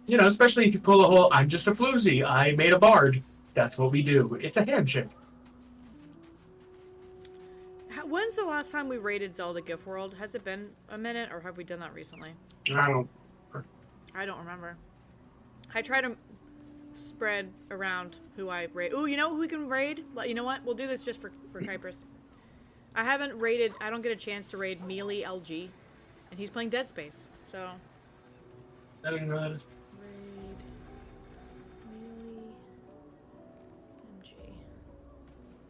You know, especially if you pull a whole, I'm just a floozy, I made a bard. That's what we do. It's a handshake. When's the last time we raided Zelda Gift World? Has it been a minute, or have we done that recently? I don't remember. I try to spread around who I raid. Ooh, you know who we can raid? Well, you know what? We'll do this just for Kuipers. I haven't raided, I don't get a chance to raid Mealy LG. And he's playing Dead Space, so. I don't know. Raid Mealy MG.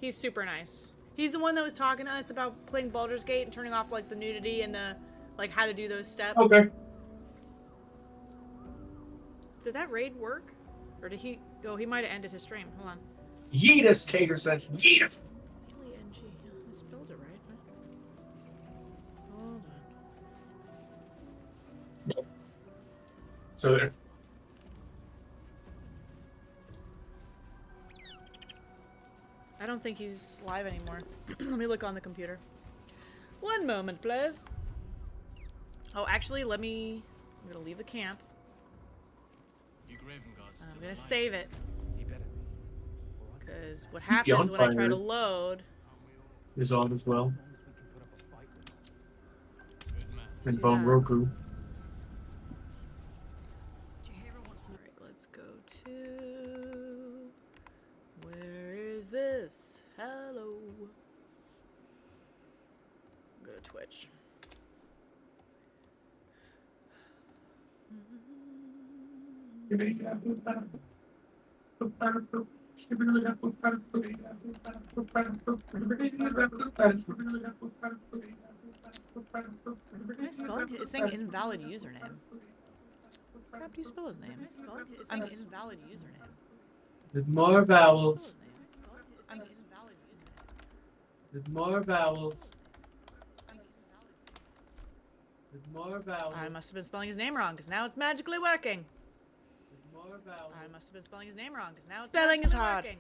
He's super nice. He's the one that was talking to us about playing Baldur's Gate and turning off, like, the nudity and the, like, how to do those steps. Okay. Did that raid work? Or did he... Oh, he might have ended his stream. Hold on. Yeetus, Tater says. Yeetus. Mealy NG. I spelled it right. Hold on. So there. I don't think he's live anymore. Let me look on the computer. One moment, please. Oh, actually, let me... I'm gonna leave the camp. I'm gonna save it. Because what happens when I try to load... Is on as well. And Bone Roku. Alright, let's go to... Where is this? Hello. Go to Twitch. It's saying invalid username. How crap do you spell his name? It's saying invalid username. With more vowels. With more vowels. With more vowels. I must have been spelling his name wrong, because now it's magically working. With more vowels. I must have been spelling his name wrong, because now it's spelling is hard. Working.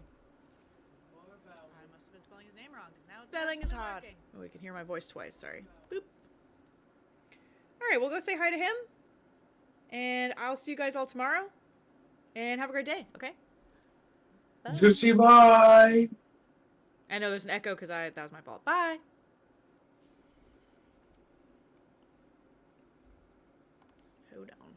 I must have been spelling his name wrong, because now spelling is hard. Oh, we can hear my voice twice. Sorry. Boop. All right, we'll go say hi to him, and I'll see you guys all tomorrow. And have a great day. Okay. Bye. It's good to see you. Bye. I know there's an echo because that was my fault. Bye. Hold on.